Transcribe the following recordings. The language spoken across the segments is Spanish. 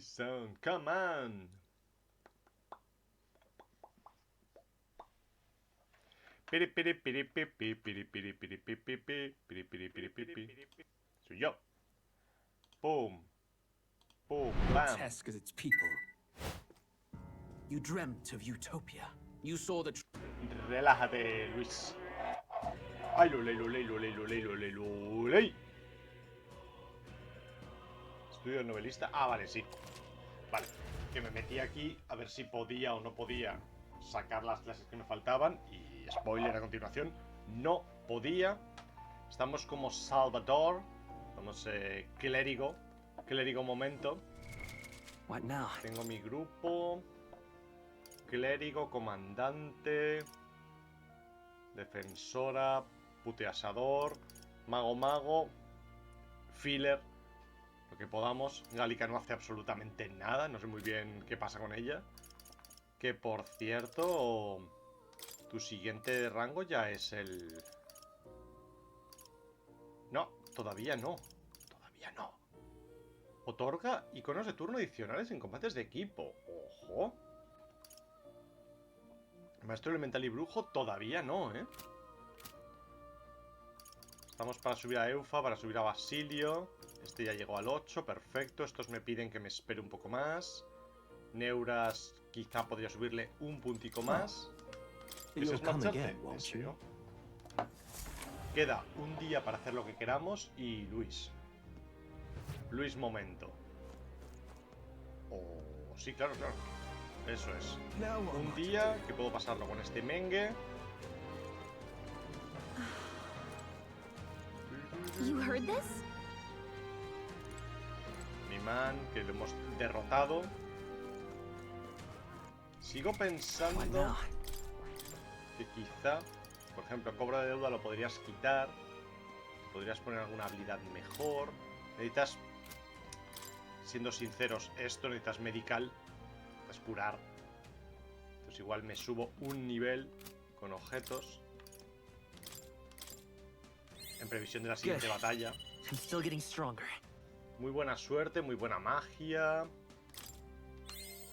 son, come on. Soy yo. Boom. Boom, bam. Grotesque as its people. You dreamt of utopia. You saw the Relájate, Luis. Ay, luley, luley, luley, luley, luley, luley. Estudio del novelista. Ah, vale, sí. Vale, que me metí aquí a ver si podía o no podía sacar las clases que me faltaban. Y spoiler a continuación, no podía. Estamos como Salvador. Estamos clérigo. Clérigo momento. What now? Tengo mi grupo. Clérigo, comandante. Defensora. Puteasador. Mago. Filler. Lo que podamos. Gálica no hace absolutamente nada. No sé muy bien qué pasa con ella. Que por cierto, tu siguiente rango ya es el... No, todavía no. Todavía no. Otorga iconos de turno adicionales en combates de equipo. Ojo. Maestro elemental y brujo todavía no, ¿eh? Estamos para subir a Eufa, para subir a Basilio. Este ya llegó al 8, perfecto. Estos me piden que me espere un poco más. Neuras quizá podría subirle un puntico más. ¿Ese es marcharte? Deseo. Queda un día para hacer lo que queramos y Luis. Luis momento. Oh, sí, claro. Eso es. Un día que puedo pasarlo con este mengue. You heard this? Mi man, que lo hemos derrotado. Sigo pensando que quizá, por ejemplo, cobro de deuda lo podrías quitar. Podrías poner alguna habilidad mejor. Necesitas, siendo sinceros, esto necesitas medical. Necesitas curar. Entonces igual me subo un nivel con objetos. En previsión de la siguiente batalla. Muy buena suerte, muy buena magia.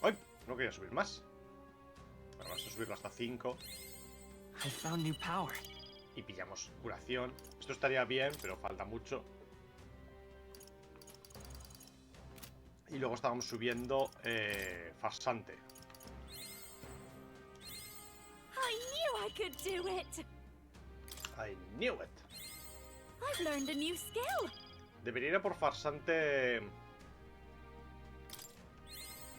¡Ay! No quería subir más. Bueno, vamos a subirlo hasta 5. Y pillamos curación. Esto estaría bien, pero falta mucho. Y luego estábamos subiendo farsante. I knew I could do it. I knew it. I've learned a new skill. Debería ir a por farsante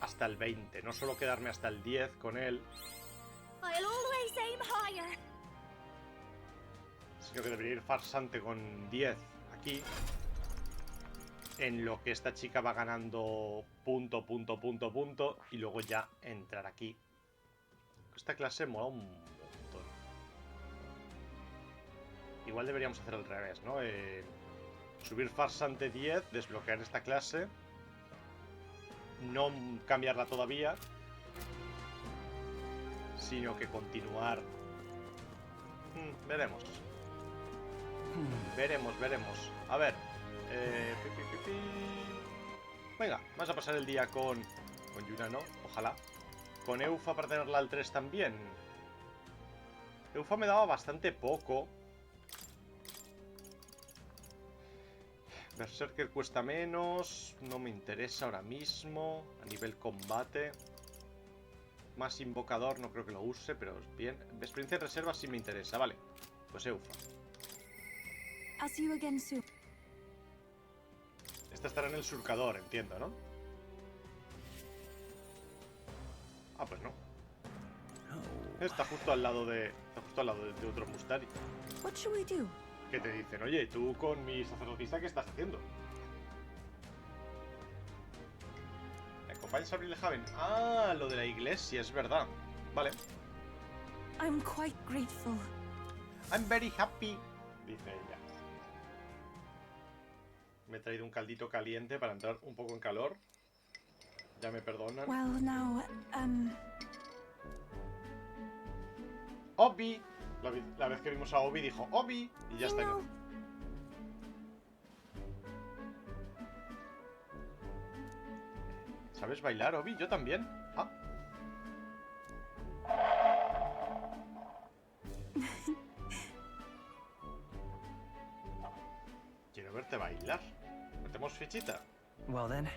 hasta el 20. No solo quedarme hasta el 10 con él. I'll always aim higher. Sino que debería ir farsante con 10 aquí. En lo que esta chica va ganando punto. Y luego ya entrar aquí. Esta clase mola un montón. Igual deberíamos hacer al revés, ¿no? Subir farsante 10, desbloquear esta clase. No cambiarla todavía. Sino que continuar. Veremos. Veremos. A ver. Venga, vamos a pasar el día con Yuna, ¿no? Ojalá. Con Eufa para tenerla al 3 también. Eufa me daba bastante poco. Berserker cuesta menos. No me interesa ahora mismo. A nivel combate. Más invocador no creo que lo use, pero bien. Experiencia de reserva sí me interesa, vale. Pues Eufa. I'll see you again soon. Esta estará en el surcador, entiendo, ¿no? Ah, pues no. Está justo al lado de otro Mustari. What should we do? Que te dicen, oye, tú con mi sacerdotisa, ¿qué estás haciendo? ¿Me acompañas a abrir el Haven? Ah, lo de la iglesia, es verdad. Vale. I'm quite grateful. I'm very happy, dice ella. Me he traído un caldito caliente para entrar un poco en calor. Ya me perdonan. Well, now, Obi. La vez que vimos a Obi dijo Obi y ya está. ¿Sabes bailar, Obi? Yo también. Ah. Quiero verte bailar. ¿Metemos fichita? Well then.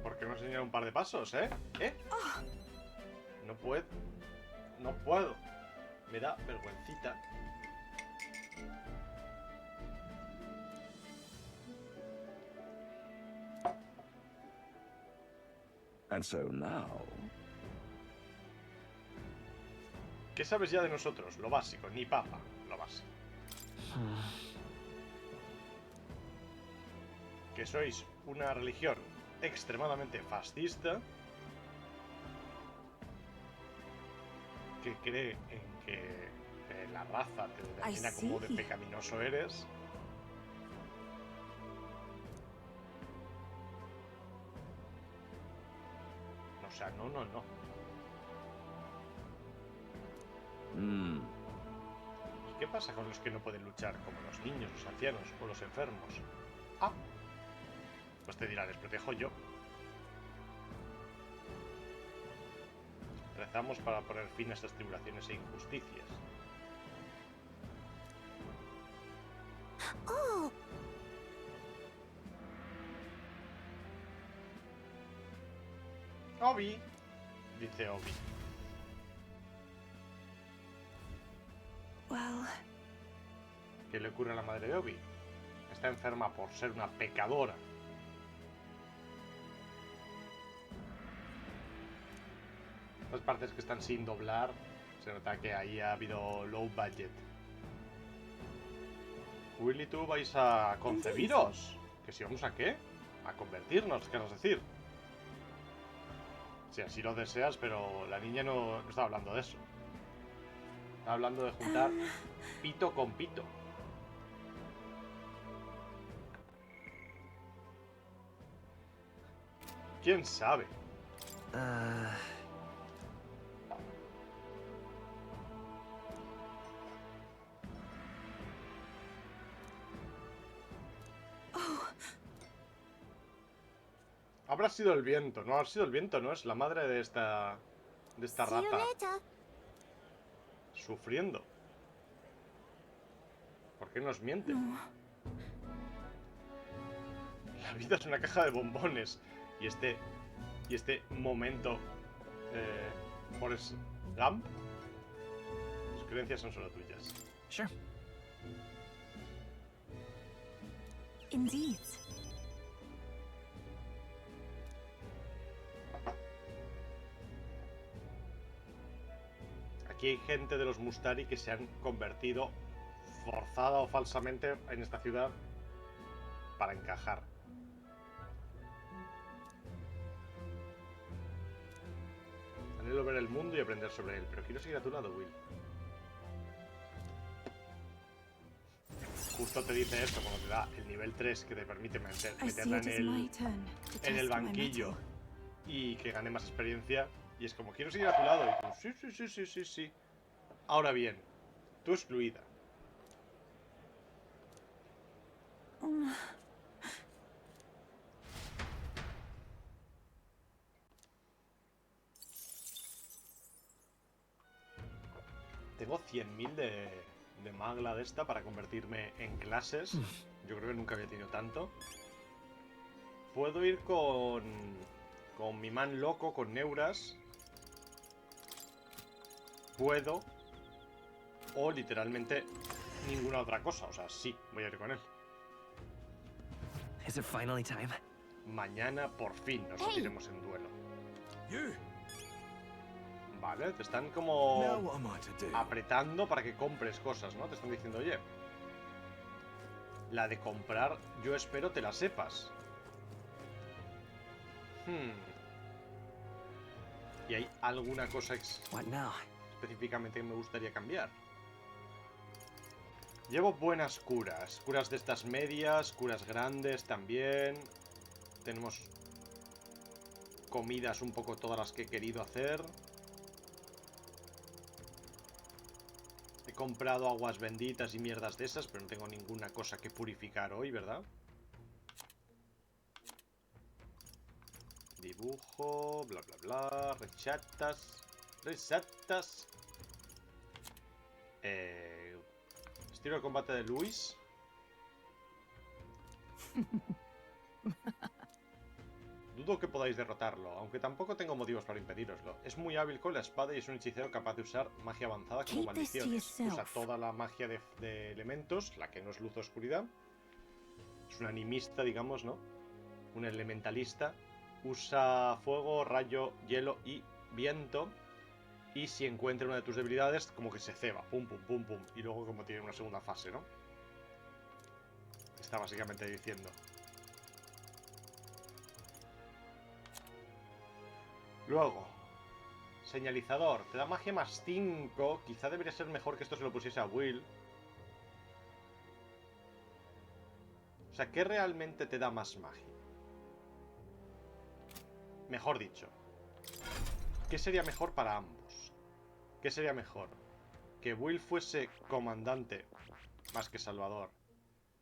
¿Por qué no enseñar un par de pasos, eh? No puedo. No puedo. Me da vergüencita. And so now, ¿Qué sabes ya de nosotros? Lo básico, ni papa. Lo básico. Que sois una religión extremadamente fascista. Que cree en que la raza te determina como de pecaminoso eres. O sea, no. ¿Y qué pasa con los que no pueden luchar? Como los niños, los ancianos o los enfermos. Ah. Pues te dirá, les protejo yo. Rezamos para poner fin a estas tribulaciones e injusticias. Oh, Obi, dice Obi. well, ¿Qué le ocurre a la madre de Obi? Está enferma por ser una pecadora. Las partes que están sin doblar, se nota que ahí ha habido low budget. Will y tú vais a concebiros. ¿Que si vamos a qué? A convertirnos, querrás decir. Si así lo deseas, pero la niña no estaba hablando de eso. Estaba hablando de juntar pito con pito. ¿Quién sabe? Habrá sido el viento, no ha sido el viento, ¿no? Es la madre de esta see you rata later. sufriendo. ¿Por qué nos miente? No. La vida es una caja de bombones. Y este momento Forrest Gump, sus creencias son solo tuyas. Sure. Indeed. Aquí hay gente de los Mustari que se han convertido forzada o falsamente en esta ciudad para encajar. Anhelo ver el mundo y aprender sobre él, pero quiero seguir a tu lado, Will. Justo te dice esto cuando te da el nivel 3 que te permite I see meterla it is my turn to en el test my banquillo mettle. y que gane más experiencia. Y es como, quiero seguir a tu lado. Y tú, sí. Ahora bien, tú excluida. Tengo 100.000 de magla de esta para convertirme en clases. Yo creo que nunca había tenido tanto. Puedo ir con mi man loco, con neuras. Puedo. O literalmente ninguna otra cosa. O sea, sí, voy a ir con él. Is it finally time? Mañana por fin nos Hey. iremos en duelo. you. Vale, te están como Now what am I to do? apretando para que compres cosas, ¿no? Te están diciendo, oye, la de comprar, yo espero te la sepas. ¿Y hay alguna cosa What now? específicamente que me gustaría cambiar? Llevo buenas curas. Curas de estas medias, curas grandes también. Tenemos comidas un poco todas las que he querido hacer. He comprado aguas benditas y mierdas de esas, pero no tengo ninguna cosa que purificar hoy, ¿verdad? Dibujo, bla bla bla, recetas, recetas. Estilo de combate de Luis. Dudo que podáis derrotarlo, aunque tampoco tengo motivos para impediroslo. Es muy hábil con la espada y es un hechicero capaz de usar magia avanzada como maldiciones. Usa toda la magia de elementos, la que no es luz o oscuridad. Es un animista, digamos, ¿no? Un elementalista. Usa fuego, rayo, hielo y viento. Y si encuentra una de tus debilidades, como que se ceba. Pum, pum, pum, pum. Y luego como tiene una segunda fase, ¿no? Está básicamente diciendo. Luego, señalizador. Te da magia más 5. Quizá debería ser mejor que esto se lo pusiese a Will. O sea, ¿qué realmente te da más magia? Mejor dicho, ¿qué sería mejor para ambos? ¿Qué sería mejor? Que Will fuese comandante más que Salvador.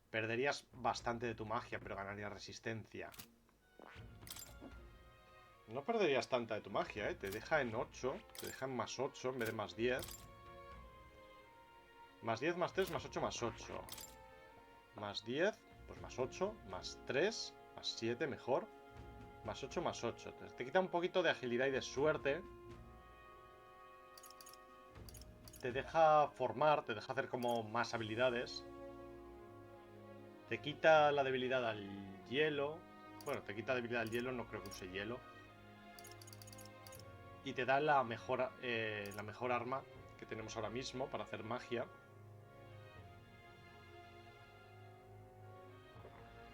Perderías bastante de tu magia, pero ganarías resistencia. No perderías tanta de tu magia, ¿eh? Te deja en 8. Te deja en más 8 en vez de más 10. Más 10, más 3, más 8, más 8. Más 10, pues más 8, más 3, más 7, mejor. Más 8, más 8. Te quita un poquito de agilidad y de suerte. Te deja formar, te deja hacer como más habilidades. Te quita la debilidad al hielo. Bueno, te quita debilidad al hielo, no creo que use hielo. Y te da la mejor arma que tenemos ahora mismo para hacer magia.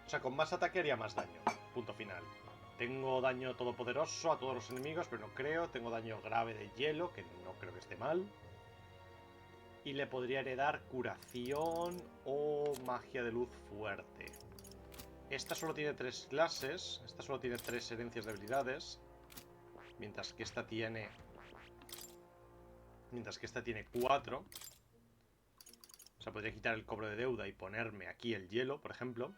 O sea, con más ataque haría más daño. Punto final. Tengo daño todopoderoso a todos los enemigos, pero no creo. Tengo daño grave de hielo, que no creo que esté mal. Y le podría heredar curación o magia de luz fuerte. Esta solo tiene 3 clases. Esta solo tiene 3 herencias de habilidades. Mientras que esta tiene 4. O sea, podría quitar el cobro de deuda y ponerme aquí el hielo, por ejemplo.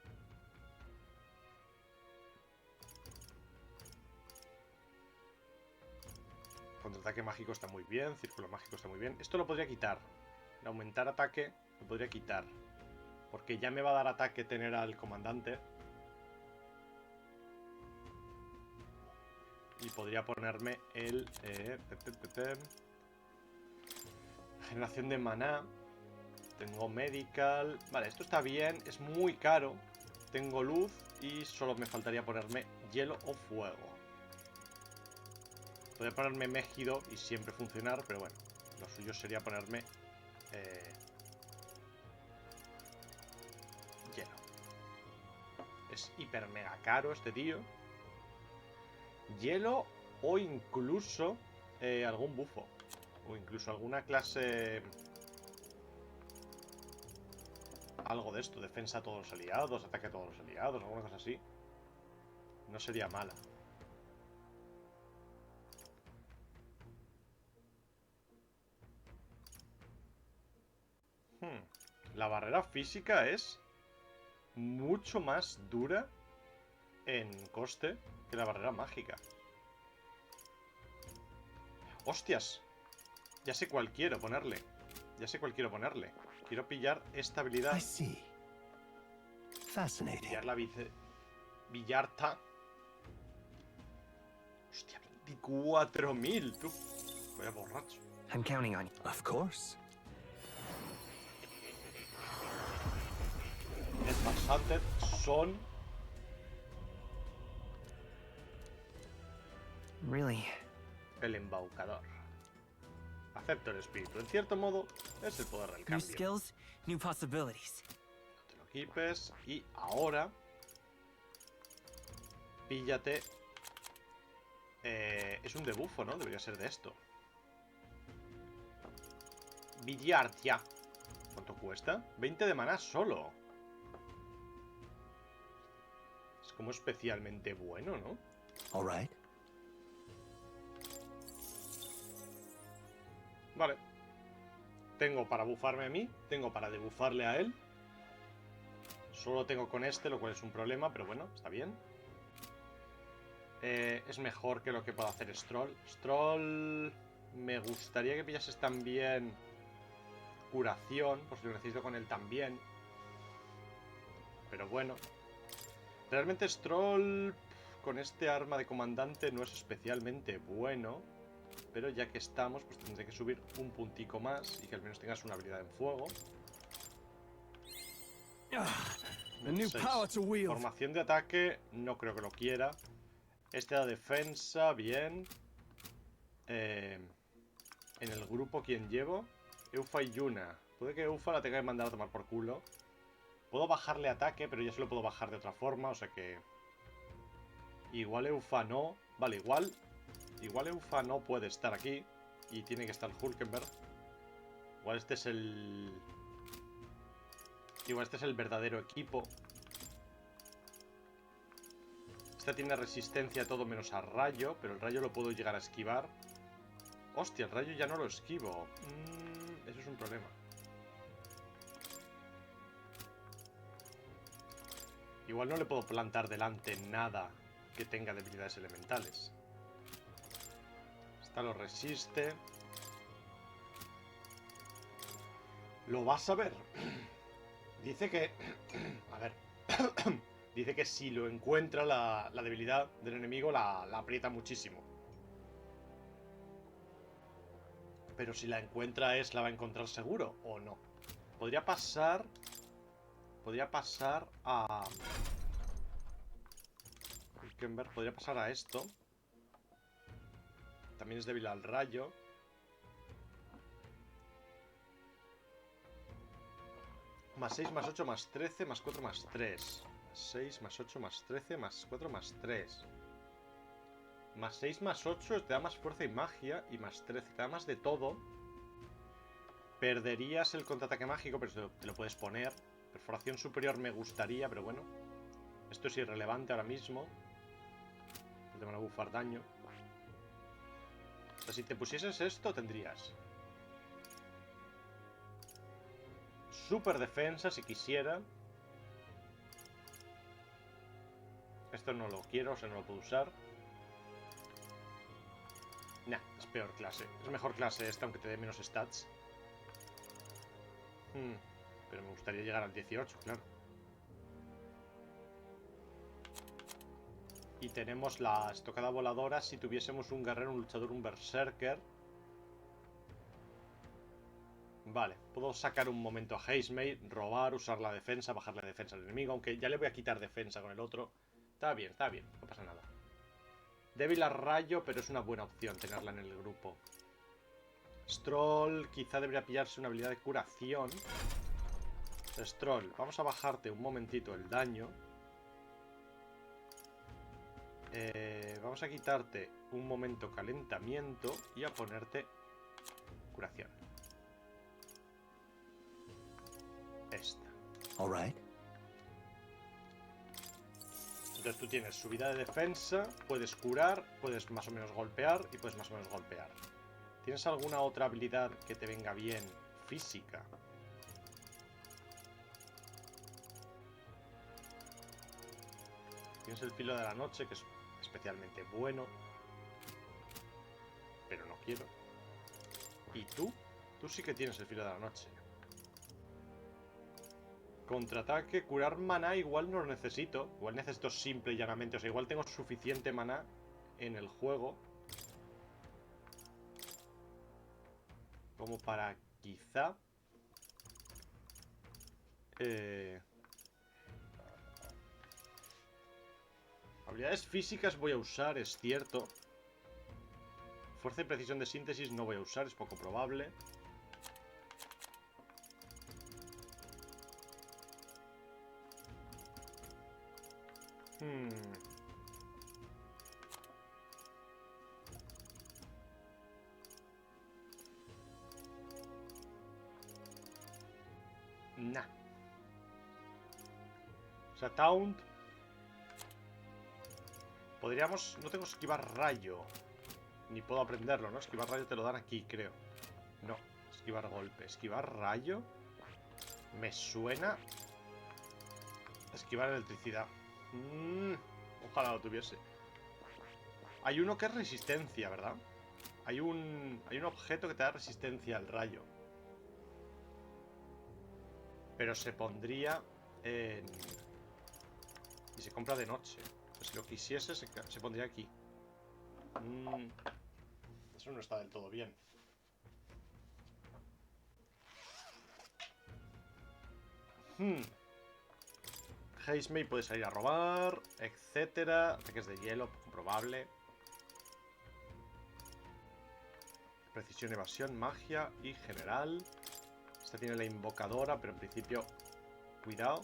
Contraataque mágico está muy bien. Círculo mágico está muy bien. Esto lo podría quitar. El aumentar ataque lo podría quitar. Porque ya me va a dar ataque tener al comandante. Y podría ponerme el... generación de maná. Tengo medical. Vale, esto está bien. Es muy caro. Tengo luz. Y solo me faltaría ponerme hielo o fuego. Podría ponerme mégido y siempre funcionar. Pero bueno, lo suyo sería ponerme... hielo. Es hiper mega caro este tío. Hielo o incluso algún bufo. O incluso alguna clase... algo de esto. Defensa a todos los aliados, ataque a todos los aliados, alguna cosa así. No sería mala. La barrera física es mucho más dura en coste que la barrera mágica. ¡Hostias! Ya sé cuál quiero ponerle. Ya sé cuál quiero ponerle. Quiero pillar esta habilidad. I see. Fascinating. Pillar la Villarta. Hostia, 24.000. Tú. Vaya borracho. I'm counting on you. Of course. Estas Hunter son... Really? el embaucador. Acepto el espíritu. En cierto modo, es el poder del New cambio. skills, new possibilities. No te lo equipes. Y ahora... píllate... es un debufo, ¿no? Debería ser de esto. Villartia. ¿Cuánto cuesta? 20 de maná solo. Es como especialmente bueno, ¿no? All right. Vale. Tengo para bufarme a mí. Tengo para debufarle a él. Solo tengo con este, lo cual es un problema, pero bueno, está bien. es mejor que lo que pueda hacer Stroll. Stroll... Me gustaría que pillases también curación, por si lo necesito con él también. Pero bueno. Realmente Stroll con este arma de comandante no es especialmente bueno. Pero ya que estamos, pues tendré que subir un puntico más y que al menos tengas una habilidad en fuego. A new power to wield. Formación de ataque, no creo que lo quiera. Este da defensa, bien. En el grupo, ¿quién llevo? Eufa y Yuna. Puede que Eufa la tenga que mandar a tomar por culo. Puedo bajarle ataque, pero ya se lo puedo bajar de otra forma, o sea que... Igual Eufa no. Vale, igual Eufa no puede estar aquí. Y tiene que estar Hulkenberg. Igual este es el... Igual este es el verdadero equipo. Esta tiene resistencia a todo menos a rayo, pero el rayo lo puedo llegar a esquivar. Hostia, el rayo ya no lo esquivo. Eso es un problema. Igual no le puedo plantar delante nada que tenga debilidades elementales. Esta lo resiste. Lo vas a ver. Dice que... A ver. Dice que si lo encuentra la debilidad del enemigo la aprieta muchísimo. Pero si la encuentra la va a encontrar seguro o no. Podría pasar a... Hulkenberg podría pasar a esto. También es débil al rayo. Más 6, más 8, más 13, más 4, más 3. Más 6, más 8, más 13, más 4, más 3. Más 6, más 8 te da más fuerza y magia. Y más 13 te da más de todo. Perderías el contraataque mágico, pero te lo puedes poner. Perforación superior me gustaría, pero bueno. Esto es irrelevante ahora mismo. Te van a bufar daño. O sea, si te pusieses esto, tendrías super defensa si quisiera. Esto no lo quiero, o sea, no lo puedo usar. Nah, es peor clase. Es mejor clase esta, aunque te dé menos stats. Pero me gustaría llegar al 18, claro. Y tenemos la estocada voladora si tuviésemos un guerrero, un luchador, un berserker. Vale, puedo sacar un momento a Hazemate, robar, usar la defensa, bajar la defensa al enemigo. Aunque ya le voy a quitar defensa con el otro. Está bien, no pasa nada. Débil a rayo, pero es una buena opción tenerla en el grupo. Stroll quizá debería pillarse una habilidad de curación. Stroll, vamos a bajarte un momentito el daño. Vamos a quitarte un momento calentamiento y a ponerte curación. Esta. All right. Entonces tú tienes subida de defensa, puedes curar, puedes más o menos golpear y puedes más o menos golpear. ¿Tienes alguna otra habilidad que te venga bien física? Tienes el filo de la noche, que es especialmente bueno. Pero no quiero. ¿Y tú? Tú sí que tienes el filo de la noche. Contraataque, curar maná igual no lo necesito. Igual necesito simple y llanamente. O sea, igual tengo suficiente maná en el juego como para quizá habilidades físicas voy a usar, es cierto. Fuerza y precisión de síntesis no voy a usar, es poco probable. Nah. O sea, Taunt. Podríamos... No tengo esquivar rayo. Ni puedo aprenderlo, ¿no? Esquivar rayo te lo dan aquí, creo. No. Esquivar golpe. Esquivar rayo. Me suena... Esquivar electricidad. Ojalá lo tuviese. Hay uno que es resistencia, ¿verdad? Hay un objeto que te da resistencia al rayo. Pero se pondría en... Y se compra de noche. Pues si lo quisiese, se pondría aquí. Eso no está del todo bien. Hazemate puede salir a robar, etcétera. Ataques de hielo, poco probable. Precisión, evasión, magia y general. Esta tiene la invocadora, pero en principio... Cuidado.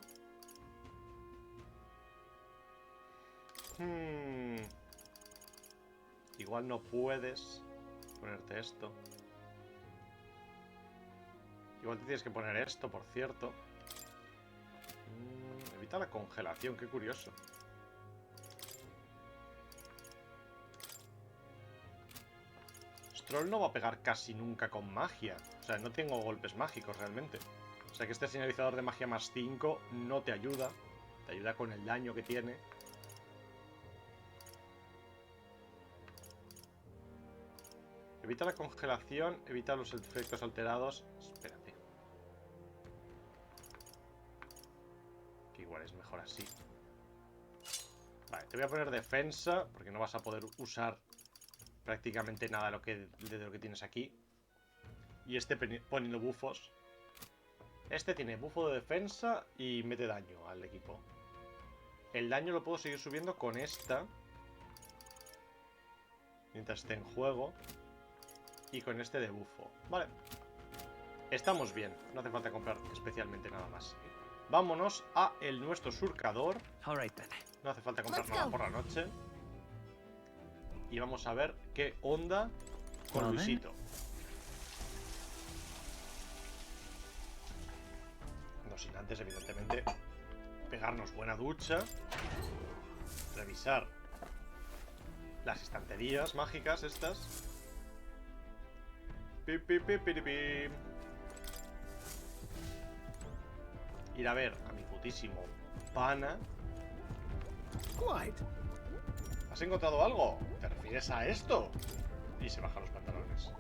Igual no puedes ponerte esto. Igual te tienes que poner esto, por cierto. Evita la congelación, qué curioso. Stroll no va a pegar casi nunca con magia. O sea, no tengo golpes mágicos realmente. O sea que este señalizador de magia más 5 no te ayuda. Te ayuda con el daño que tiene. Evita la congelación, evita los efectos alterados. Espérate. Que igual es mejor así. Vale, te voy a poner defensa, porque no vas a poder usar prácticamente nada de lo que tienes aquí. Y este poniendo bufos. Este tiene bufo de defensa y mete daño al equipo. El daño lo puedo seguir subiendo con esta. Mientras esté en juego. Y con este de bufo. Vale. Estamos bien. No hace falta comprar especialmente nada más. Vámonos a el nuestro surcador. No hace falta comprar nada por la noche. Y vamos a ver qué onda con Luisito. No sin antes, evidentemente, pegarnos buena ducha. Revisar las estanterías mágicas estas. Ir a ver a mi putísimo pana. ¿Has encontrado algo? ¿Te refieres a esto? Y se baja los pantalones.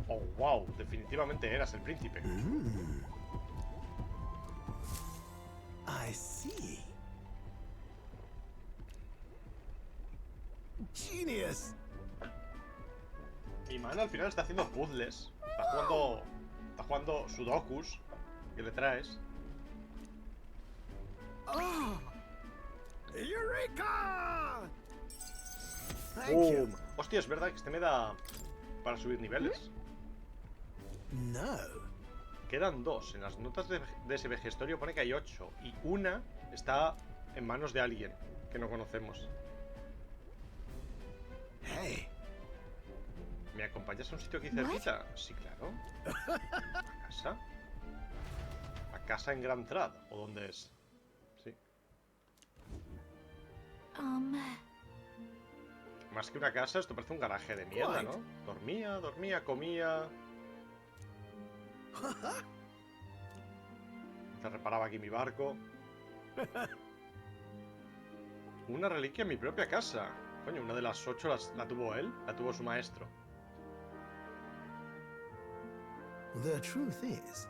Oh, wow, definitivamente eras el príncipe. I see. Genius. Mi mana al final está haciendo puzzles. Está jugando sudokus que le traes. Oh, Eureka! Thank you. Hostia, es verdad que este me da para subir niveles. No. Quedan 2. En las notas de ese vejestorio pone que hay 8. Y una está en manos de alguien que no conocemos. Hey. ¿Me acompañas a un sitio aquí cerquita? Sí, claro. ¿A casa? ¿A casa en Grand Trad? ¿O dónde es? Sí. Más que una casa, esto parece un garaje de mierda, ¿no? Dormía, comía. Se reparaba aquí mi barco. Una reliquia en mi propia casa. Coño, una de las 8 la tuvo él, la tuvo su maestro. The truth is,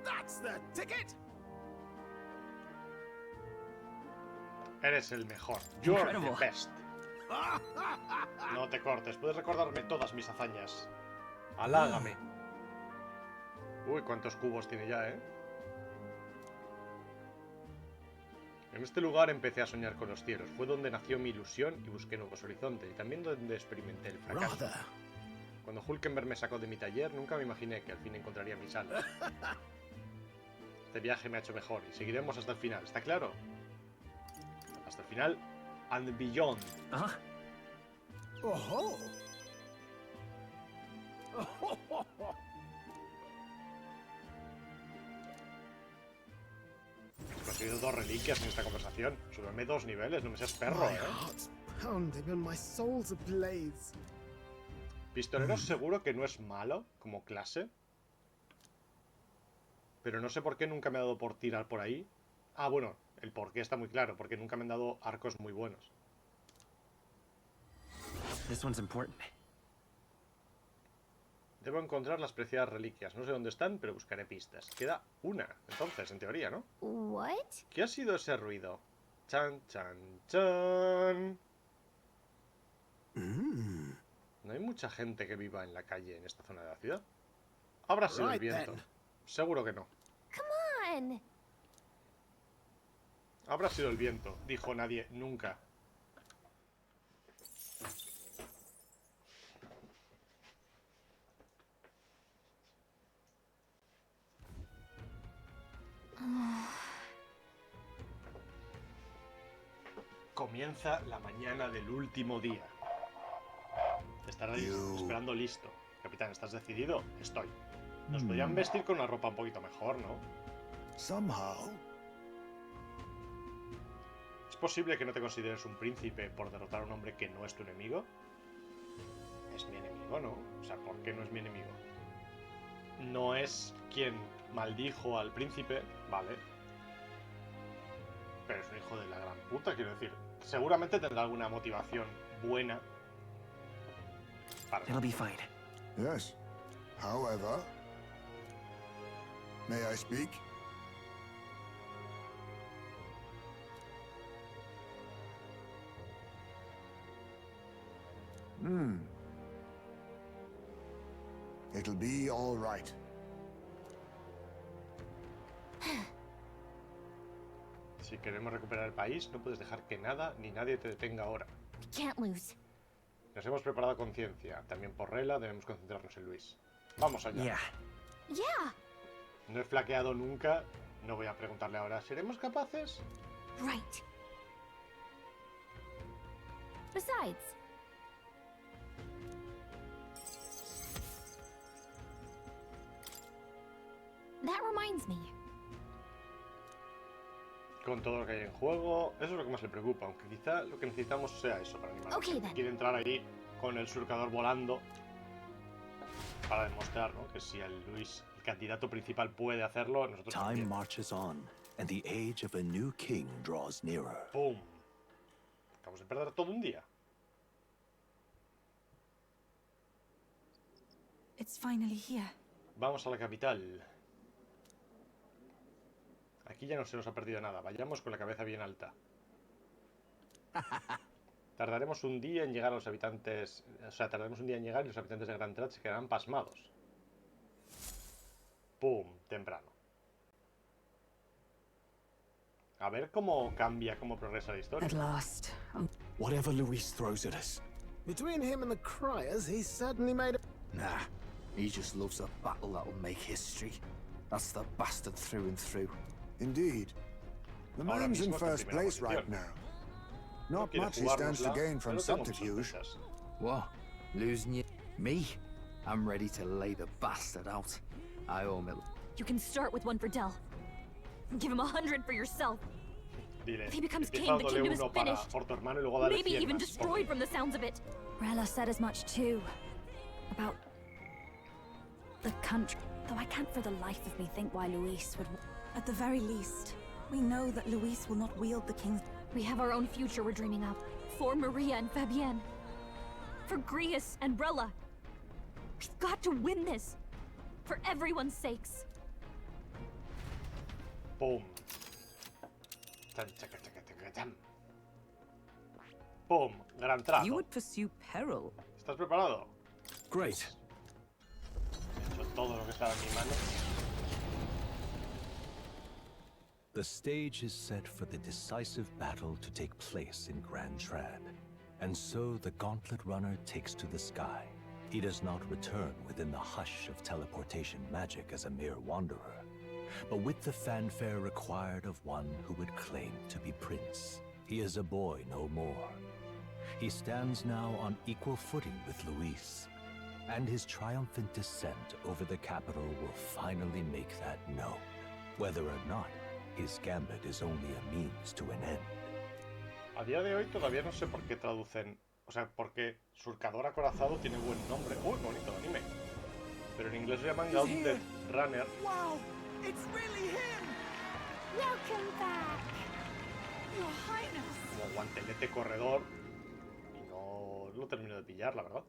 that's the ticket. Eres el mejor. You're the best. No te cortes, puedes recordarme todas mis hazañas. Halágame. Uy, cuántos cubos tiene ya, ¿eh? En este lugar empecé a soñar con los cielos. Fue donde nació mi ilusión y busqué nuevos horizontes. Y también donde experimenté el fracaso. Cuando Hulkenberg me sacó de mi taller, nunca me imaginé que al fin encontraría mis alas. Este viaje me ha hecho mejor y seguiremos hasta el final, ¿está claro? Hasta el final and beyond. Oh. He conseguido 2 reliquias en esta conversación. Súbeme 2 niveles, no me seas perro, ¿eh? Pistolero seguro que no es malo como clase. Pero no sé por qué nunca me ha dado por tirar por ahí. Ah, bueno, el por qué está muy claro, porque nunca me han dado arcos muy buenos. This one's important. Debo encontrar las preciadas reliquias. No sé dónde están, pero buscaré pistas. Queda una, entonces, en teoría, ¿no? What? ¿Qué ha sido ese ruido? Chan, chan, chan. ¿No hay mucha gente que viva en la calle en esta zona de la ciudad? Habrá sido el Right viento. then. Seguro que no. On. Habrá sido el viento, dijo nadie nunca. Comienza la mañana del último día. Estarás esperando listo. Capitán, ¿estás decidido? Estoy. Nos podrían vestir con una ropa un poquito mejor, ¿no? Somehow. ¿Es posible que no te consideres un príncipe por derrotar a un hombre que no es tu enemigo? Es mi enemigo, ¿no? O sea, ¿por qué no es mi enemigo? No es quien maldijo al príncipe, vale. Pero es un hijo de la gran puta, quiero decir. Seguramente tendrá alguna motivación buena para... It'll be fine. Yes. However, may I speak? It'll be all right. Si queremos recuperar el país, no puedes dejar que nada ni nadie te detenga ahora. We can't lose. Nos hemos preparado a conciencia. También por regla debemos concentrarnos en Luis. Vamos allá. Yeah. Yeah. No he flaqueado nunca. No voy a preguntarle ahora, ¿seremos capaces? Right. Besides, that reminds me. Con todo lo que hay en juego, eso es lo que más le preocupa, aunque quizá lo que necesitamos sea eso para animar. Okay, then. Quiere entrar ahí con el surcador volando para demostrar, ¿no?, que si el Luis, el candidato principal, puede hacerlo, nosotros Time también. marches on, and the age of a new king draws nearer. ¡Pum! Acabamos de perder todo un día. It's finally here. Vamos a la capital. Aquí ya no se nos ha perdido nada. Vayamos con la cabeza bien alta. Tardaremos un día en llegar a los habitantes... O sea, tardaremos un día en llegar y los habitantes de Gran Trat se quedarán pasmados. ¡Pum! Temprano. A ver cómo cambia, cómo progresa la historia. At last. Whatever Luis throws at us. Between him and the Criers, he's certainly made a... Nah, he just loves a battle that'll make history. That's the bastard through and through. Indeed. The Ahora man's in mismo está en first primera place right posición. now. No Not quiere much he stands to jugárnosla, gain from pero tengo mis subterfuge. sospechas. What? Losing you? Me? I'm ready to lay the bastard out. I owe him. You can start with one for Del. Give him 100 for yourself. Dile, If he becomes empieza king, the dándole kingdom is uno para, finished. por tu hermano y luego dale Maybe 100 even más, destroyed from the sounds of it. Rella said as much too. About the country. Though I can't for the life of me think why Luis would... At the very least, we know that Luis will not wield the king's... We have our own future we're dreaming of. For Maria and Fabienne. For Grius and Rella. We've got to win this. For everyone's sakes. ¡Pum! Chan, chaca, chaca, chaca, chan. ¡Pum! Gran trazo. You would pursue peril. ¿Estás preparado? Great. He hecho todo lo que estaba en mi mano. The stage is set for the decisive battle to take place in Grand Trad. And so the Gauntlet Runner takes to the sky. He does not return within the hush of teleportation magic as a mere wanderer, but with the fanfare required of one who would claim to be prince. He is a boy no more. He stands now on equal footing with Luis, and his triumphant descent over the capital will finally make that known, whether or not his gambit is only a means to an end. A día de hoy todavía no sé por qué traducen... O sea, porque Surcador Acorazado tiene buen nombre. ¡Uy, bonito anime! Pero en inglés lo llaman Gauntlet Runner. It's really him! Welcome back. Your Highness! Como guantelete corredor. Y no lo termino de pillar, la verdad.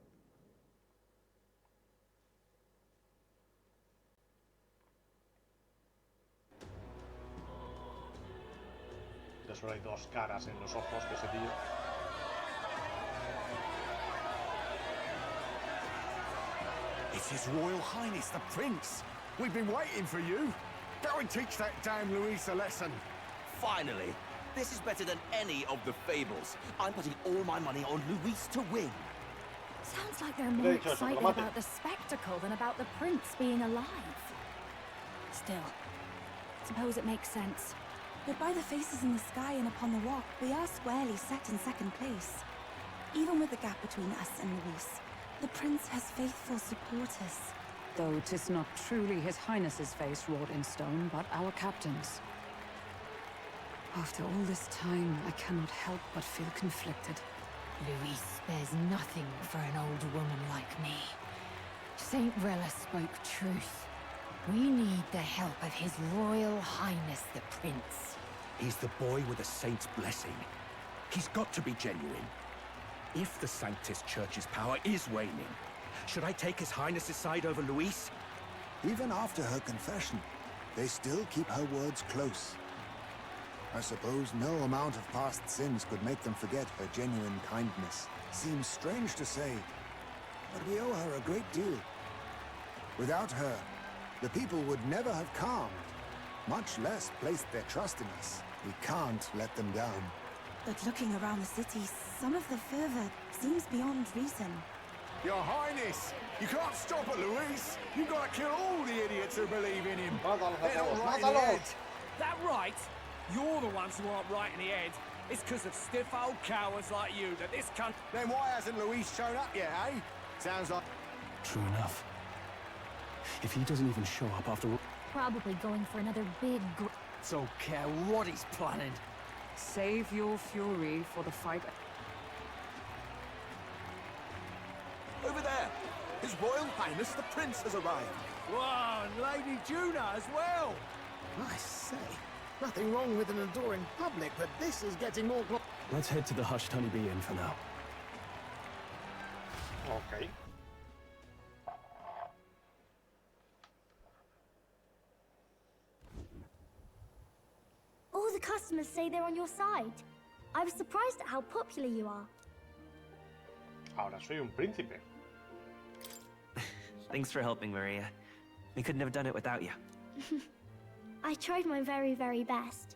Ya solo hay dos caras en los ojos de ese tío. It's His Royal Highness, the Prince. We've been waiting for you. Go and teach that damn Luis a lesson. Finally! This is better than any of the fables. I'm putting all my money on Luis to win. Sounds like they're more excited about the spectacle than about the prince being alive. Still, suppose it makes sense. But by the faces in the sky and upon the rock, we are squarely set in second place. Even with the gap between us and Luis, the prince has faithful supporters. Though 'tis not truly His Highness's face wrought in stone, but our captain's. After all this time, I cannot help but feel conflicted. Luis spares nothing for an old woman like me. Saint Rella spoke truth. We need the help of His Royal Highness the Prince. He's the boy with a saint's blessing. He's got to be genuine. If the Sanctus Church's power is waning, should I take His Highness's side over Luis? Even after her confession, they still keep her words close. I suppose no amount of past sins could make them forget her genuine kindness. Seems strange to say, but we owe her a great deal. Without her, the people would never have calmed, much less placed their trust in us. We can't let them down. But looking around the city, some of the fervor seems beyond reason. Your Highness, you can't stop at Luis. You've got to kill all the idiots who believe in him. They're not right in the head. That right? You're the ones who aren't right in the head. It's because of stiff old cowards like you that this country... Then why hasn't Luis shown up yet, eh? Sounds like... True enough. If he doesn't even show up after all... Probably going for another big... Don't care what he's planning. Save your fury for the fight. Over there! His Royal Highness the Prince has arrived. Wow, and Lady Juna as well! I say, nothing wrong with an adoring public, but this is getting more... Let's head to the Hushed Honeybee Inn for now. Ok. All the customers say they're on your side. I was surprised at how popular you are. Ahora soy un príncipe. Thanks for helping, Maria. We couldn't have done it without you. I tried my very, very best.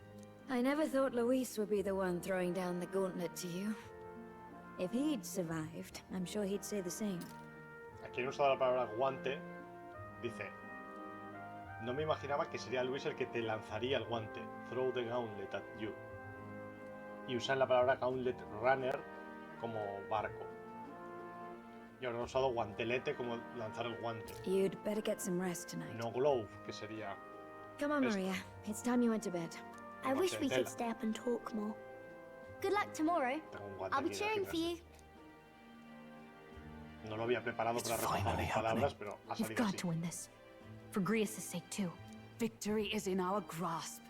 I never thought Luis would be the one throwing down the gauntlet to you. If he'd survived, I'm sure he'd say the same. Aquí han usado la palabra guante. Dice: no me imaginaba que sería Luis el que te lanzaría el guante. Throw the gauntlet at you. Y usan la palabra gauntlet runner como barco. Y ahora han usado guantelete como lanzar el guante. You'd better get some rest tonight. No glove, que sería... Come on, Maria. It's time you went to bed. I wish we could stay up and talk more. Good luck tomorrow. I'll be cheering for you. No lo había preparado para repasar mis palabras, pero ha You've salido got así. to win this. For Grius' sake, too. Victory is in our grasp.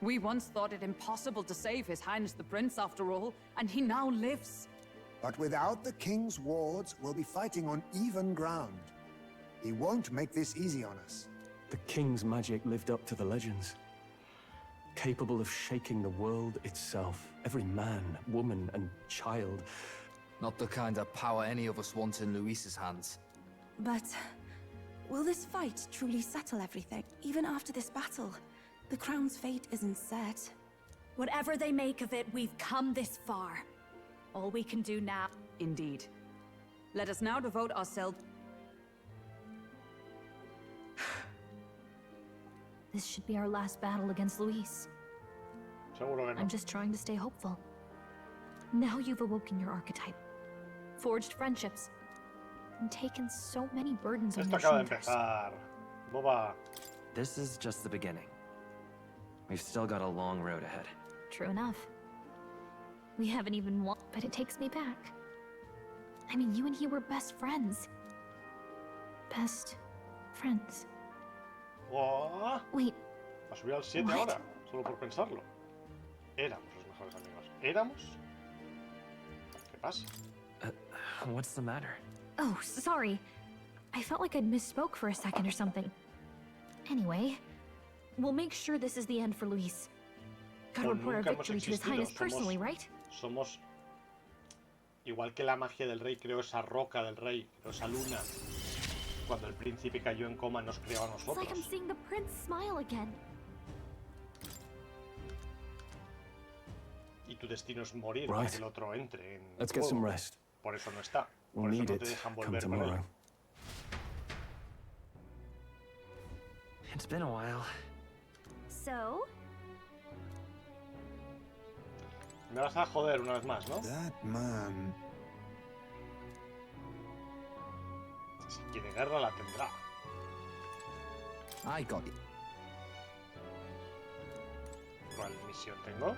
We once thought it impossible to save His Highness the Prince after all, and he now lives. But without the king's wards, we'll be fighting on even ground. He won't make this easy on us. The king's magic lived up to the legends. Capable of shaking the world itself. Every man, woman, and child. Not the kind of power any of us want in Luis's hands. But will this fight truly settle everything? Even after this battle, the crown's fate isn't set. Whatever they make of it, we've come this far. All we can do now... Indeed. Let us now devote ourselves... This should be our last battle against Luis. Seguro que no. I'm just trying to stay hopeful. Now you've awoken your archetype, forged friendships, and taken so many burdens on Esto your acaba de shoulders. empezar. Boba. This is just the beginning. We've still got a long road ahead. True enough. We haven't even won, but it takes me back. I mean, you and he were best friends. Best friends. What? Wait, A subir al 7 ahora, solo por pensarlo. Éramos los mejores amigos. ¿Éramos? ¿Qué pasa? What's the matter? Oh, sorry. I felt like I'd misspoke for a second or something. Anyway, we'll make sure this is the end for Luis. Gotta report our victory to His Highness personally, right? Somos... Igual que la magia del rey creó esa roca del rey, creó esa luna. Cuando el príncipe cayó en coma nos creó a nosotros. It's like I'm seeing the prince smile again. Y tu destino es morir para que el otro entre en Let's get some rest. Por eso no está. We'll Por eso need no it te dejan come volver con tomorrow. él. It's been a while. So? Me vas a joder una vez más, ¿no? That man... Si quiere guerra la tendrá. I got it. ¿Cuál misión tengo?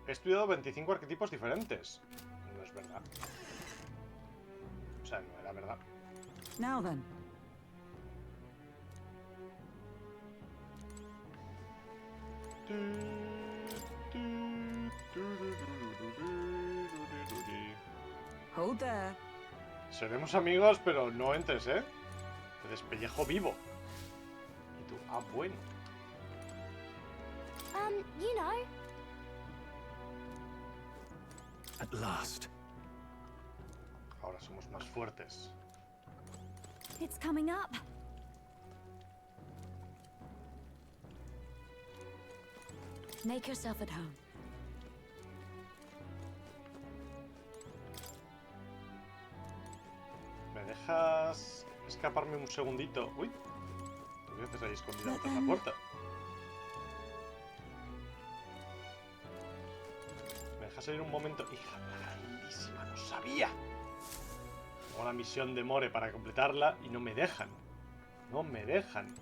He estudiado 25 arquetipos diferentes. No es verdad. O sea, no era verdad. Now then. Hold there. Seremos amigos, pero no entres, ¿eh? Te despellejo vivo. Y tú, ah, bueno. You know. At last. Ahora somos más fuertes. It's coming up. Make yourself at home. ¿Me dejas escaparme un segundito? Uy. ¿Qué haces ahí escondida detrás de la puerta? ¿Me dejas salir un momento? Hija grandísima, no sabía. Tengo la misión de More para completarla y no me dejan. No me dejan.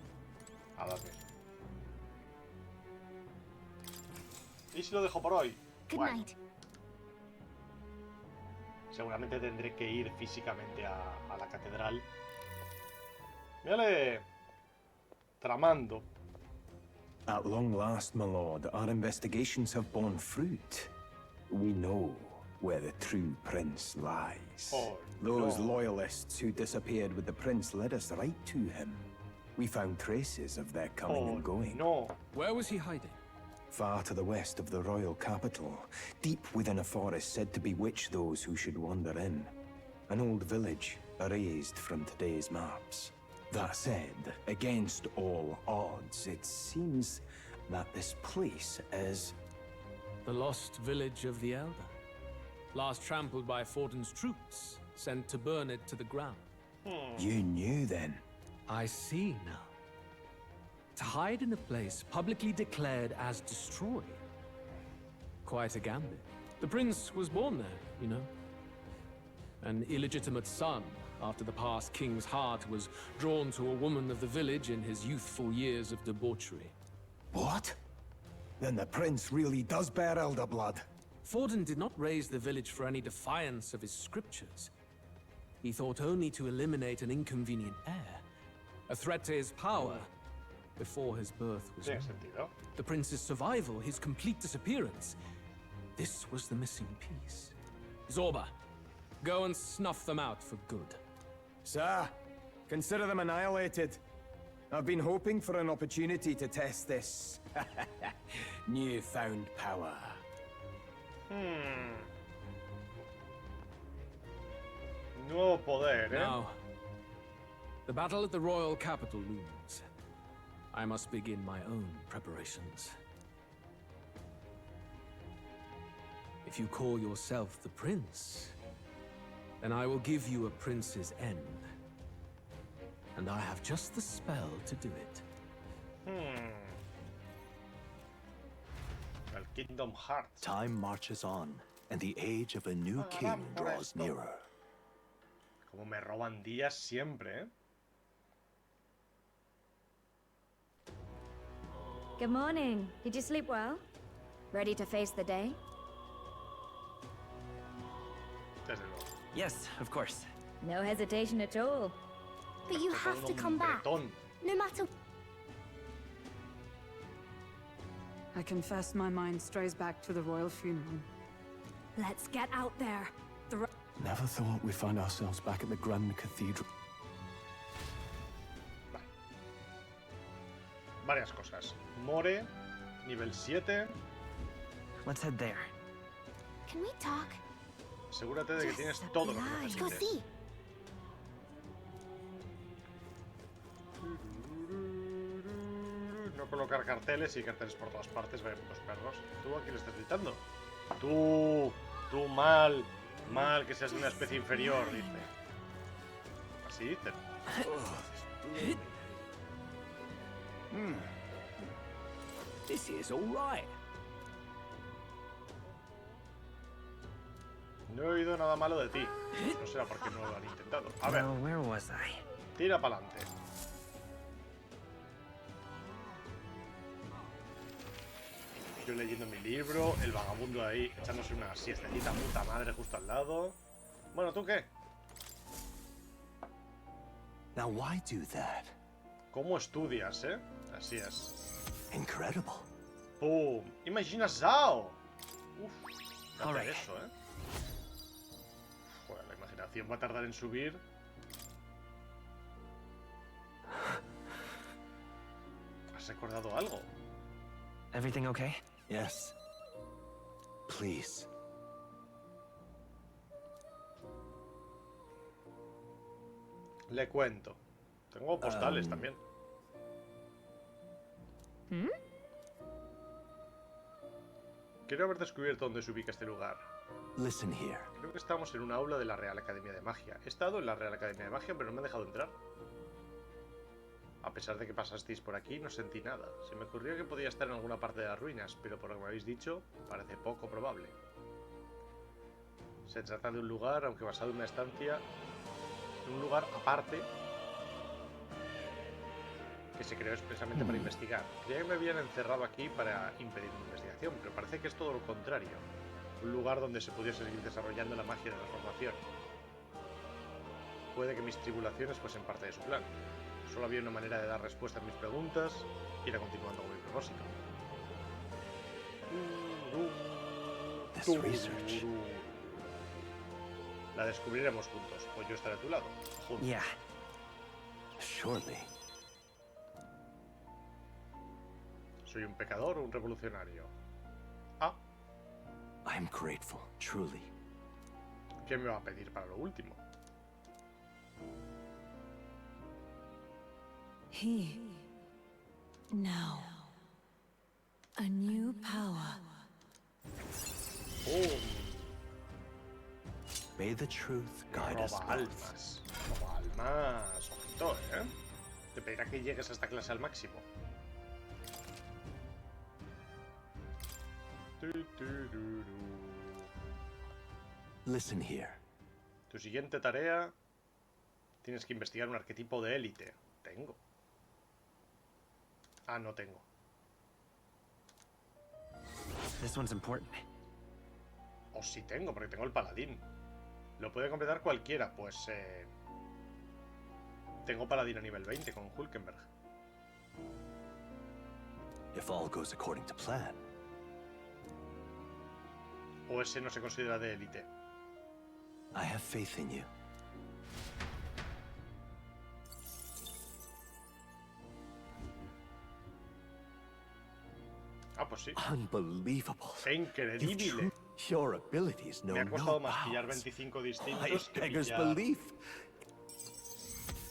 A ver. ¿Y si lo dejo por hoy? Bueno. Seguramente tendré que ir físicamente a la catedral. Mírale. Tramando. At long last, my lord, our investigations have borne fruit. We know where the true prince lies. Oh, Those no. loyalists who disappeared with the prince led us right to him. We found traces of their coming and going. No. Where was he hiding? Far to the west of the royal capital, deep within a forest said to bewitch those who should wander in. An old village, erased from today's maps. That said, against all odds, it seems that this place is... The lost village of the Elder. Last trampled by Fortin's troops, sent to burn it to the ground. You knew then? I see now. To hide in a place publicly declared as destroyed. Quite a gambit. The prince was born there, you know. An illegitimate son, after the past king's heart was drawn to a woman of the village in his youthful years of debauchery. What? Then the prince really does bear elder blood. Fortin did not raise the village for any defiance of his scriptures. He thought only to eliminate an inconvenient heir, a threat to his power, before his birth was known. The prince's survival, his complete disappearance. This was the missing piece. Zorba, go and snuff them out for good. Sir, consider them annihilated. I've been hoping for an opportunity to test this newfound power. Nuevo poder, ¿eh? Now, the battle at the royal capital looms. I must begin my own preparations. If you call yourself the prince, then I will give you a prince's end. And I have just the spell to do it. El Kingdom Hearts. Time marches on, and the age of a new king draws nearer. Como me roban días siempre, ¿eh? Good morning. Did you sleep well? Ready to face the day? Desde luego. Yes, of course. No hesitation at all. But you have to come back. No matter. I confess my mind strays back to the royal funeral. Let's get out there. Never thought we'd find ourselves back at the Grand Cathedral. Vale. Varias cosas. More, nivel 7. Let's head there. Can we talk? Asegúrate de que tienes todo lo que necesites. No colocar carteles y carteles por todas partes, vaya putos perros. ¿Tú a quién le estás gritando? Tú mal que seas de una especie inferior, dice. Así dicen. This is all right. No he oído nada malo de ti. No será porque no lo han intentado. A ver. Where was I? Tira para adelante. Yo leyendo mi libro, el vagabundo ahí echándose una siestecita puta madre justo al lado. Bueno, ¿tú qué? Now why do that? ¿Cómo estudias, eh? Así es. Incredible. ¡Pum! ¡Imagina Zao! Uf, no hacer eso, eh. Joder, la imaginación va a tardar en subir. ¿Has recordado algo? Everything okay? Yes. Please. Le cuento. Tengo postales también. Quiero haber descubierto dónde se ubica este lugar. Listen here. Creo que estamos en un aula de la Real Academia de Magia. He estado en la Real Academia de Magia, pero no me han dejado entrar. A pesar de que pasasteis por aquí, no sentí nada. Se me ocurrió que podía estar en alguna parte de las ruinas, pero por lo que me habéis dicho, parece poco probable. Se trata de un lugar, aunque basado en una estancia, un lugar aparte, que se creó expresamente para investigar. Creía que me habían encerrado aquí para impedir mi investigación, pero parece que es todo lo contrario. Un lugar donde se pudiese seguir desarrollando la magia de la transformación. Puede que mis tribulaciones fuesen parte de su plan. Solo había una manera de dar respuesta a mis preguntas y era continuando con mi propósito. La descubriremos juntos, o yo estaré a tu lado. Juntos. Yeah. Surely. ¿Soy un pecador o un revolucionario? Ah. I'm grateful, truly. ¿Qué me va a pedir para lo último? He. Now. A new power. May the truth guide us Roba almas. Roba almas. Ojito, ¿eh? Te pedirá que llegues a esta clase al máximo. Listen here. Tu siguiente tarea... Tienes que investigar un arquetipo de élite. Tengo. Ah, no tengo. This one's important. O sí tengo, porque tengo el paladín. Lo puede completar cualquiera, pues... Tengo paladín a nivel 20 con Hulkenberg. If all goes according to plan. O ese no se considera de élite. I have faith in you. Ah, pues sí. Unbelievable. Increíble. Your abilities know Me ha costado no más pillar bounds. 25 I distintos que beggars pillar... belief.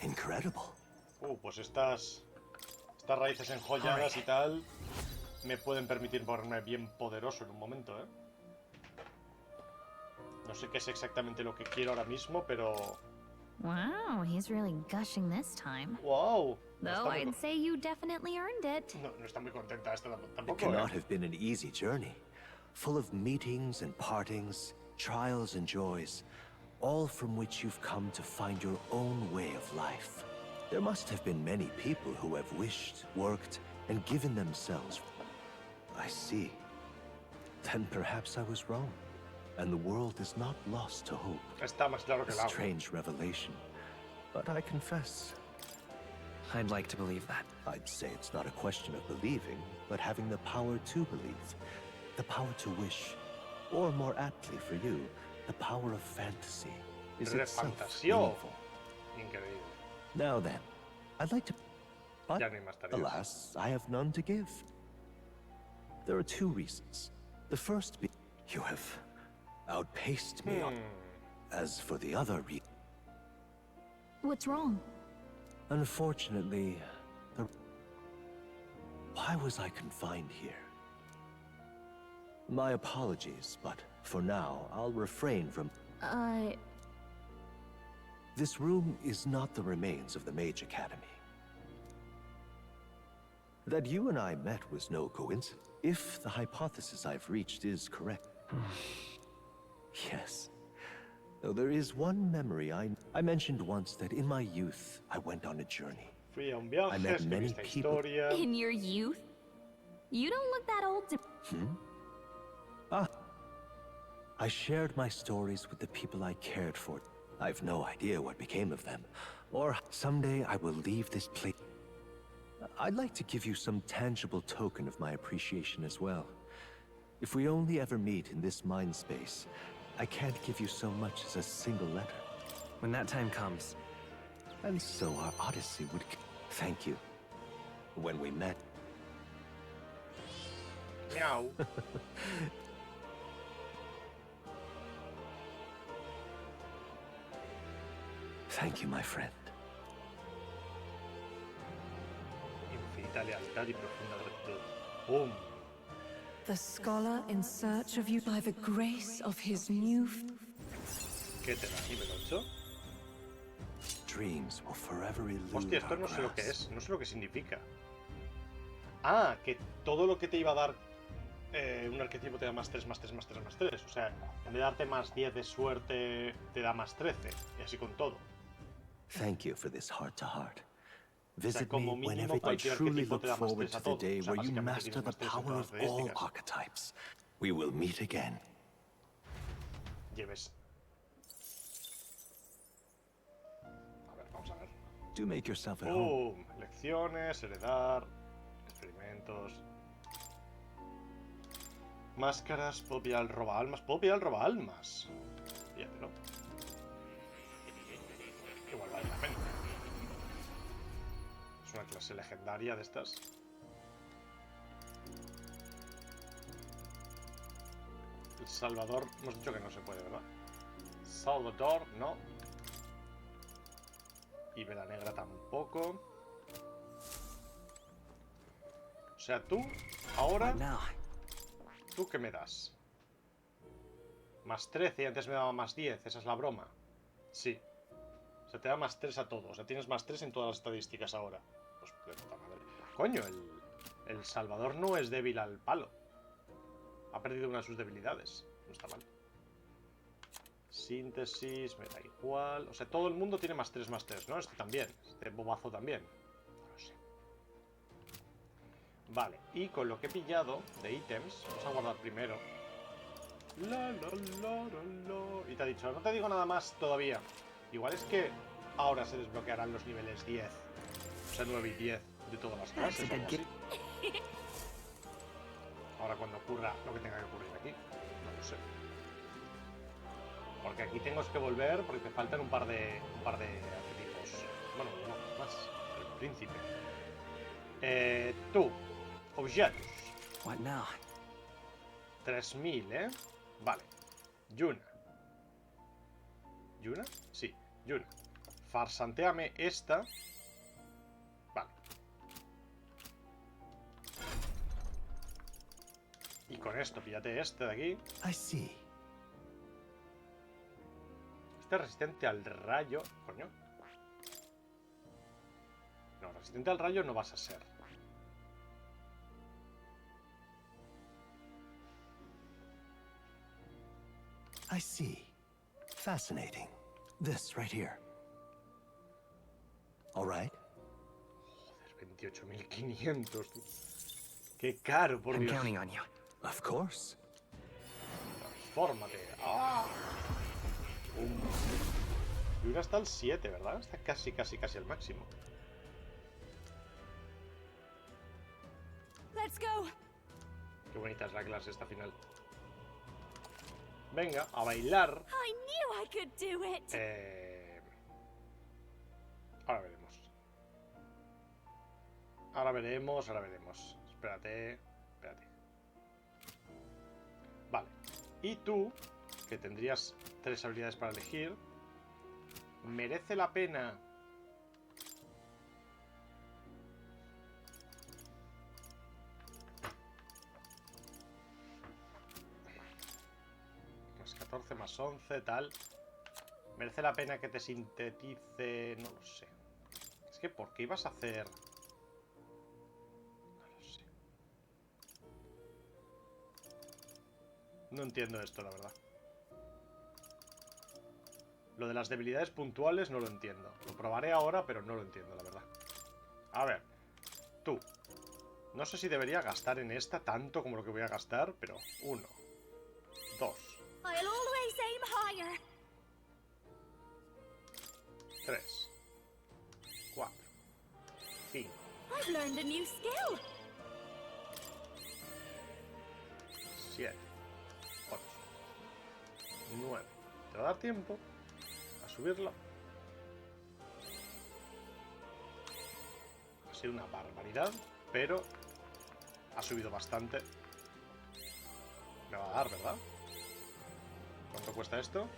Incredible. Pues estas raíces enjolladas y tal me pueden permitir ponerme bien poderoso en un momento, ¿eh? No sé qué es exactamente lo que quiero ahora mismo, pero... Wow, he's really gushing this time. Wow. Though I'd say you definitely earned it. No está muy contenta esta It tampoco, cannot have been an easy journey, full of meetings and partings, trials and joys, all from which you've come to find your own way of life. There must have been many people who have wished, worked, and given themselves. I see. Then perhaps I was wrong, and the world is not lost to hope. Está más claro que el A agua. strange revelation, but I confess, I'd like to believe that. I'd say it's not a question of believing, but having the power to believe. The power to wish. Or more aptly for you, the power of fantasy is itself ReFantazio. meaningful. Increíble. Now then, I'd like to... But, Ya no hay más tareas. alas, I have none to give. There are two reasons. The first being, you have outpaced me on... As for the other reason... What's wrong? Unfortunately, why was I confined here? My apologies, but for now, I'll refrain from... This room is not the remains of the Mage Academy. That you and I met was no coincidence, if the hypothesis I've reached is correct. Yes. Though there is one memory I mentioned once that in my youth, I went on a journey. Fui a un viaje, I met many people. historia. In your youth? You don't look that old to... I shared my stories with the people I cared for. I've no idea what became of them. Or someday I will leave this place. I'd like to give you some tangible token of my appreciation as well. If we only ever meet in this mind space, I can't give you so much as a single letter. When that time comes. And so our odyssey would... Thank you. When we met... Meow. Thank you, my friend. Infinita lealtad y profunda gratitud. Boom. The scholar in search of you by the grace of his new... ¿Qué te da? ¿Nivel 8? Dreams will forever elude. Hostia, esto no sé lo que es. No sé lo que significa. Ah, que todo lo que te iba a dar un arquetipo te da más 3, más 3, más 3, más 3. O sea, en vez de darte más 10 de suerte, te da más 13. Y así con todo. Thank you for this heart-to-heart. O sea, Visit como me mínimo whenever I cualquier truly arquetipo look te da más forward 3 a to the todo. day O sea, where you básicamente master tienes the más 3 en power todas of las all estadísticas. archetypes. We will meet again. Lleves. A ver, vamos a ver. Do make yourself at home. Boom. Lecciones, heredar, experimentos. Máscaras, puedo pillar el roba almas. ¿Puedo pillar el roba almas? Píllatelo. Igual vale la pena. Es una clase legendaria de estas. El Salvador, hemos dicho que no se puede, ¿verdad? Salvador, no. Y Vela Negra tampoco. O sea, tú, ahora... ¿Tú qué me das? Más 13 y antes me daba más 10, esa es la broma. Sí. O sea, te da más 3 a todo. O sea, tienes más 3 en todas las estadísticas ahora. Pues de puta madre. Coño, el Salvador no es débil al palo. Ha perdido una de sus debilidades. No está mal. Síntesis, me da igual. O sea, todo el mundo tiene más 3, ¿no? Este también. Este bobazo también. No lo sé. Vale, y con lo que he pillado de ítems, vamos a guardar primero. Y te ha dicho, no te digo nada más todavía. Igual es que ahora se desbloquearán los niveles 10. O sea, 9 y 10 de todas las clases o algo así. Ahora cuando ocurra lo que tenga que ocurrir aquí. No lo sé. Porque aquí tengo que volver porque te faltan un par de arquetipos. Bueno, no, más. El príncipe. Tú. Objetos. What now? 3000, ¿eh? Vale. Yuna. ¿Yuna? Sí, Yuna. Farsanteame esta. Vale. Y con esto, píllate este de aquí. I see. Este es resistente al rayo. Coño. No, resistente al rayo no vas a ser. I see. Fascinating. This right here. All right. Joder, 28.500. Qué caro, por Dios. I'm counting on you. Of course. Transfórmate. ¡Ah! Y una está al 7, ¿verdad? Está casi al máximo. Let's go. Qué bonitas reglas esta final. Venga, a bailar. I knew I could do it. Ahora veremos. Ahora veremos. Espérate. Vale. Y tú, que tendrías 3 habilidades para elegir, merece la pena... Más 14, más 11, tal. Merece la pena que te sintetice... No lo sé. Es que, ¿por qué ibas a hacer...? No entiendo esto, la verdad. Lo de las debilidades puntuales no lo entiendo. Lo probaré ahora, pero no lo entiendo, la verdad. A ver. Tú. No sé si debería gastar en esta tanto como lo que voy a gastar, pero 1, 2, 3, 4, 5. I've learned a new skill. 7, 8, 9. ¿Te va a dar tiempo a subirla? Ha sido una barbaridad, pero ha subido bastante. Me va a dar, ¿verdad? ¿Cuánto cuesta esto?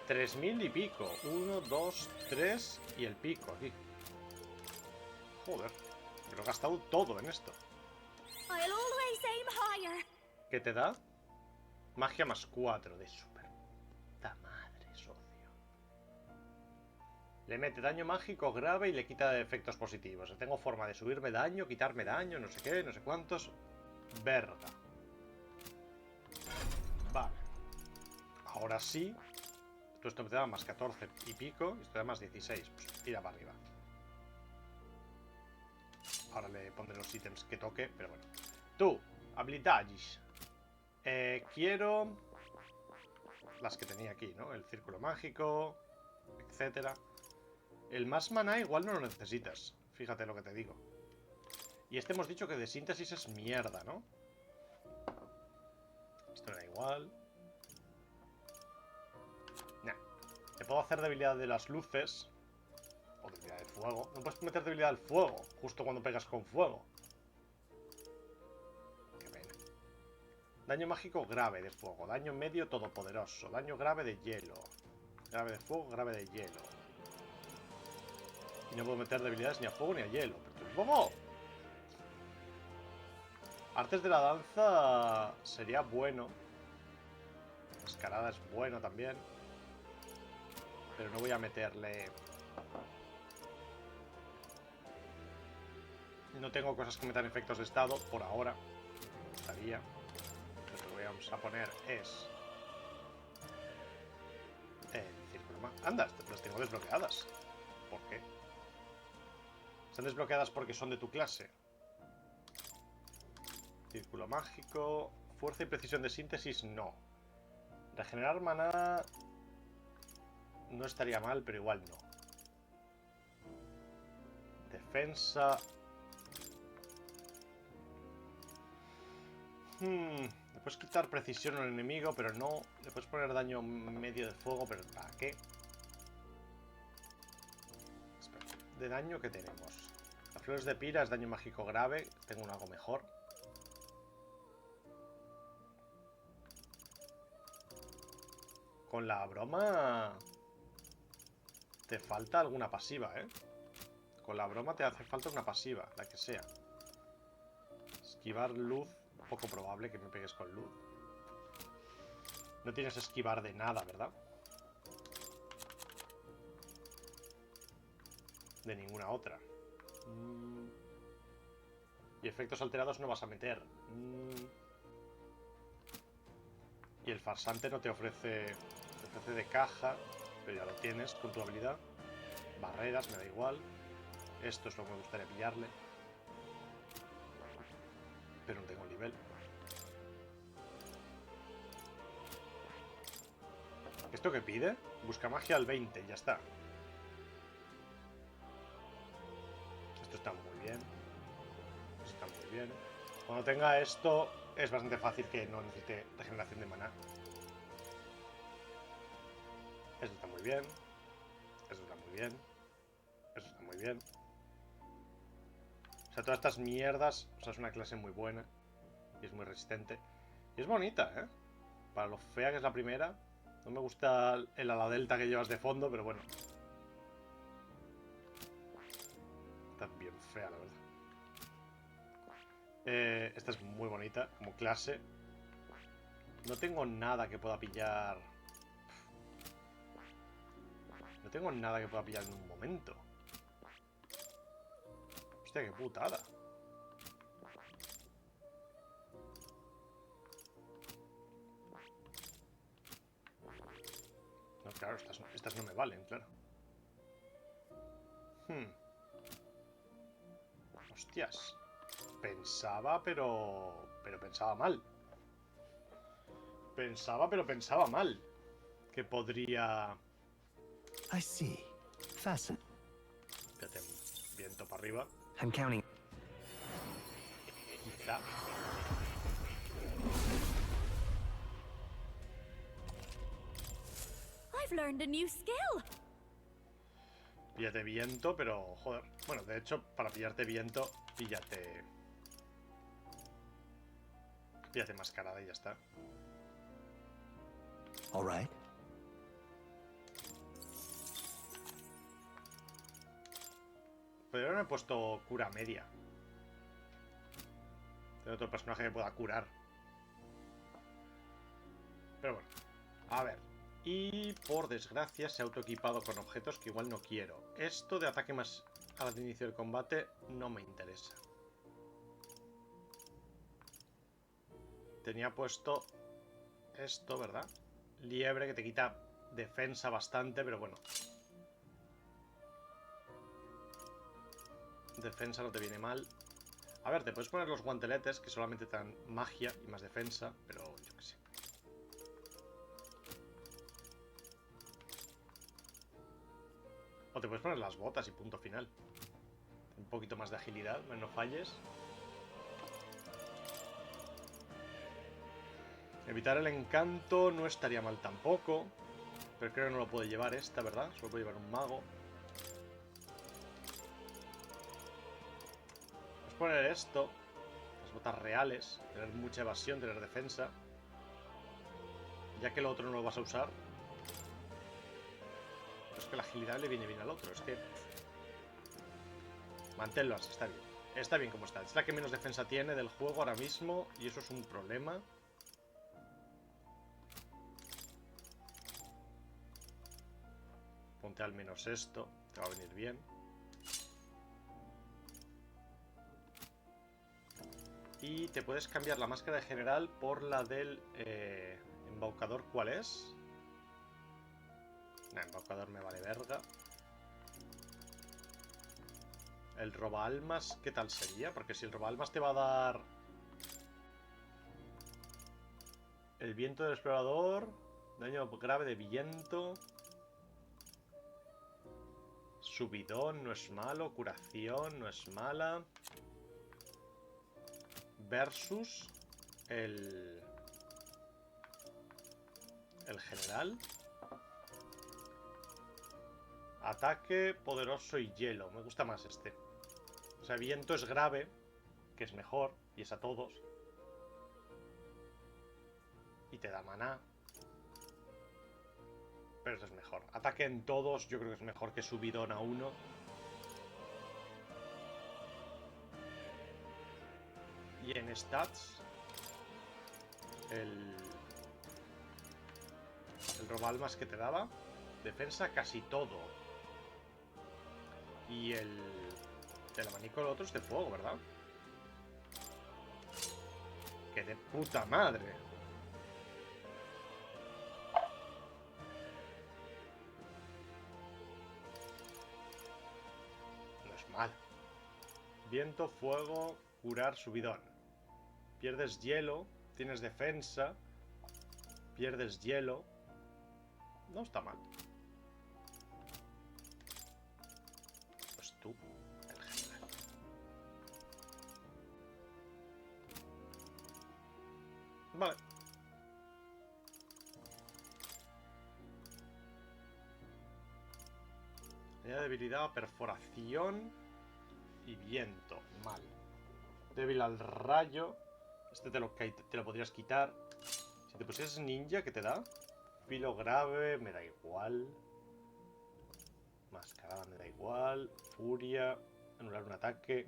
3000 y pico. 1, 2, 3 y el pico aquí. Joder, me lo he gastado todo en esto. ¿Qué te da? Magia más 4 de super. ¡Ta madre, socio! Le mete daño mágico grave y le quita efectos positivos. Tengo forma de subirme daño, quitarme daño, no sé qué, no sé cuántos. Verga. Vale. Ahora sí. Esto me da más 14 y pico. Y esto da más 16. Pues tira para arriba. Ahora le pondré los ítems que toque, pero bueno. Tú, habilidades. Quiero las que tenía aquí, ¿no? El círculo mágico, etcétera. El más maná igual no lo necesitas. Fíjate lo que te digo. Y este hemos dicho que de síntesis es mierda, ¿no? Esto me da igual. Nah. Te puedo hacer debilidad de las luces. O debilidad del fuego. No puedes meter debilidad al fuego justo cuando pegas con fuego. Qué pena. Daño mágico grave de fuego. Daño medio todopoderoso. Daño grave de hielo. Grave de fuego, grave de hielo. Y no puedo meter debilidades ni a fuego ni a hielo. ¡Pero cómo! Artes de la danza sería bueno. Escalada es bueno también. Pero no voy a meterle... No tengo cosas que metan efectos de estado por ahora. Me gustaría. Lo que vamos a poner es... círculo mágico. Anda, las tengo desbloqueadas. ¿Por qué? Están desbloqueadas porque son de tu clase. Círculo mágico. Fuerza y precisión de síntesis, no. Regenerar maná... No estaría mal, pero igual no. Defensa... Le puedes quitar precisión al enemigo, pero no. Le puedes poner daño medio de fuego, pero ¿para qué? Espera. De daño, ¿qué tenemos? Las flores de pira es daño mágico grave. Tengo un algo mejor. Con la broma... Te falta alguna pasiva, ¿eh? Con la broma te hace falta una pasiva, la que sea. Esquivar luz... Poco probable que me pegues con luz. No tienes esquivar de nada, ¿verdad? De ninguna otra. Y efectos alterados no vas a meter. Y el farsante no te ofrece... Te ofrece de caja, pero ya lo tienes con tu habilidad. Barreras, me da igual. Esto es lo que me gustaría pillarle. Pero no tengo nivel. ¿Esto qué pide? Busca magia al 20, ya está. Esto está muy bien. Esto está muy bien. Cuando tenga esto, es bastante fácil que no necesite regeneración de maná. Esto está muy bien. Esto está muy bien. Esto está muy bien. O sea, todas estas mierdas... O sea, es una clase muy buena. Y es muy resistente. Y es bonita, ¿eh? Para lo fea que es la primera. No me gusta el ala delta que llevas de fondo, pero bueno. Está bien fea, la verdad. Esta es muy bonita como clase. No tengo nada que pueda pillar. No tengo nada que pueda pillar en un momento. Hostia, qué putada. No, claro, estas no me valen, claro. Hostias. Pensaba, pero pensaba mal. Pensaba, pero pensaba mal. Que podría... I see. Fasten. Espérate, viento para arriba. I'm counting. Quizá. I've learned a new skill. Píllate viento, pero joder. Bueno, de hecho, para pillarte viento, píllate mascarada y ya está. All right. Podría haberme puesto cura media. Tengo otro personaje que pueda curar. Pero bueno. A ver. Y por desgracia se ha autoequipado con objetos que igual no quiero. Esto de ataque más al inicio del combate no me interesa. Tenía puesto esto, ¿verdad? Liebre, que te quita defensa bastante, pero bueno. Defensa no te viene mal. A ver, te puedes poner los guanteletes, que solamente te dan magia y más defensa, pero yo qué sé. O te puedes poner las botas y punto final. Un poquito más de agilidad, no falles. Evitar el encanto no estaría mal tampoco. Pero creo que no lo puede llevar esta, ¿verdad? Solo puede llevar un mago. Puedes poner esto. Las botas reales. Tener mucha evasión, tener defensa. Ya que el otro no lo vas a usar. Es que la agilidad le viene bien al otro. Es que... manténlo así, está bien. Está bien como está. Es la que menos defensa tiene del juego ahora mismo. Y eso es un problema. Ponte al menos esto. Te va a venir bien. Y te puedes cambiar la máscara de general por la del embaucador. ¿Cuál es? Nah, embaucador me vale verga. El roba almas, ¿qué tal sería? Porque si el roba almas te va a dar el viento del explorador, daño grave de viento, subidón no es malo, curación no es mala, versus el general. Ataque poderoso y hielo. Me gusta más este. O sea, viento es grave, que es mejor, y es a todos. Y te da maná. Pero este es mejor. Ataque en todos, yo creo que es mejor que subidón a uno. Y en stats, el robalmas que te daba, defensa casi todo. Y el abanico del otro es de fuego, ¿verdad? ¡Que de puta madre! No es mal. Viento, fuego, curar, subidón. Pierdes hielo, tienes defensa. Pierdes hielo. No está mal. Pues tú, el general. Vale. Tenía debilidad a perforación y viento. Mal. Débil al rayo. Este te lo podrías quitar. Si te pusieras ninja, ¿qué te da? Filo grave, me da igual. Mascarada, me da igual. Furia. Anular un ataque.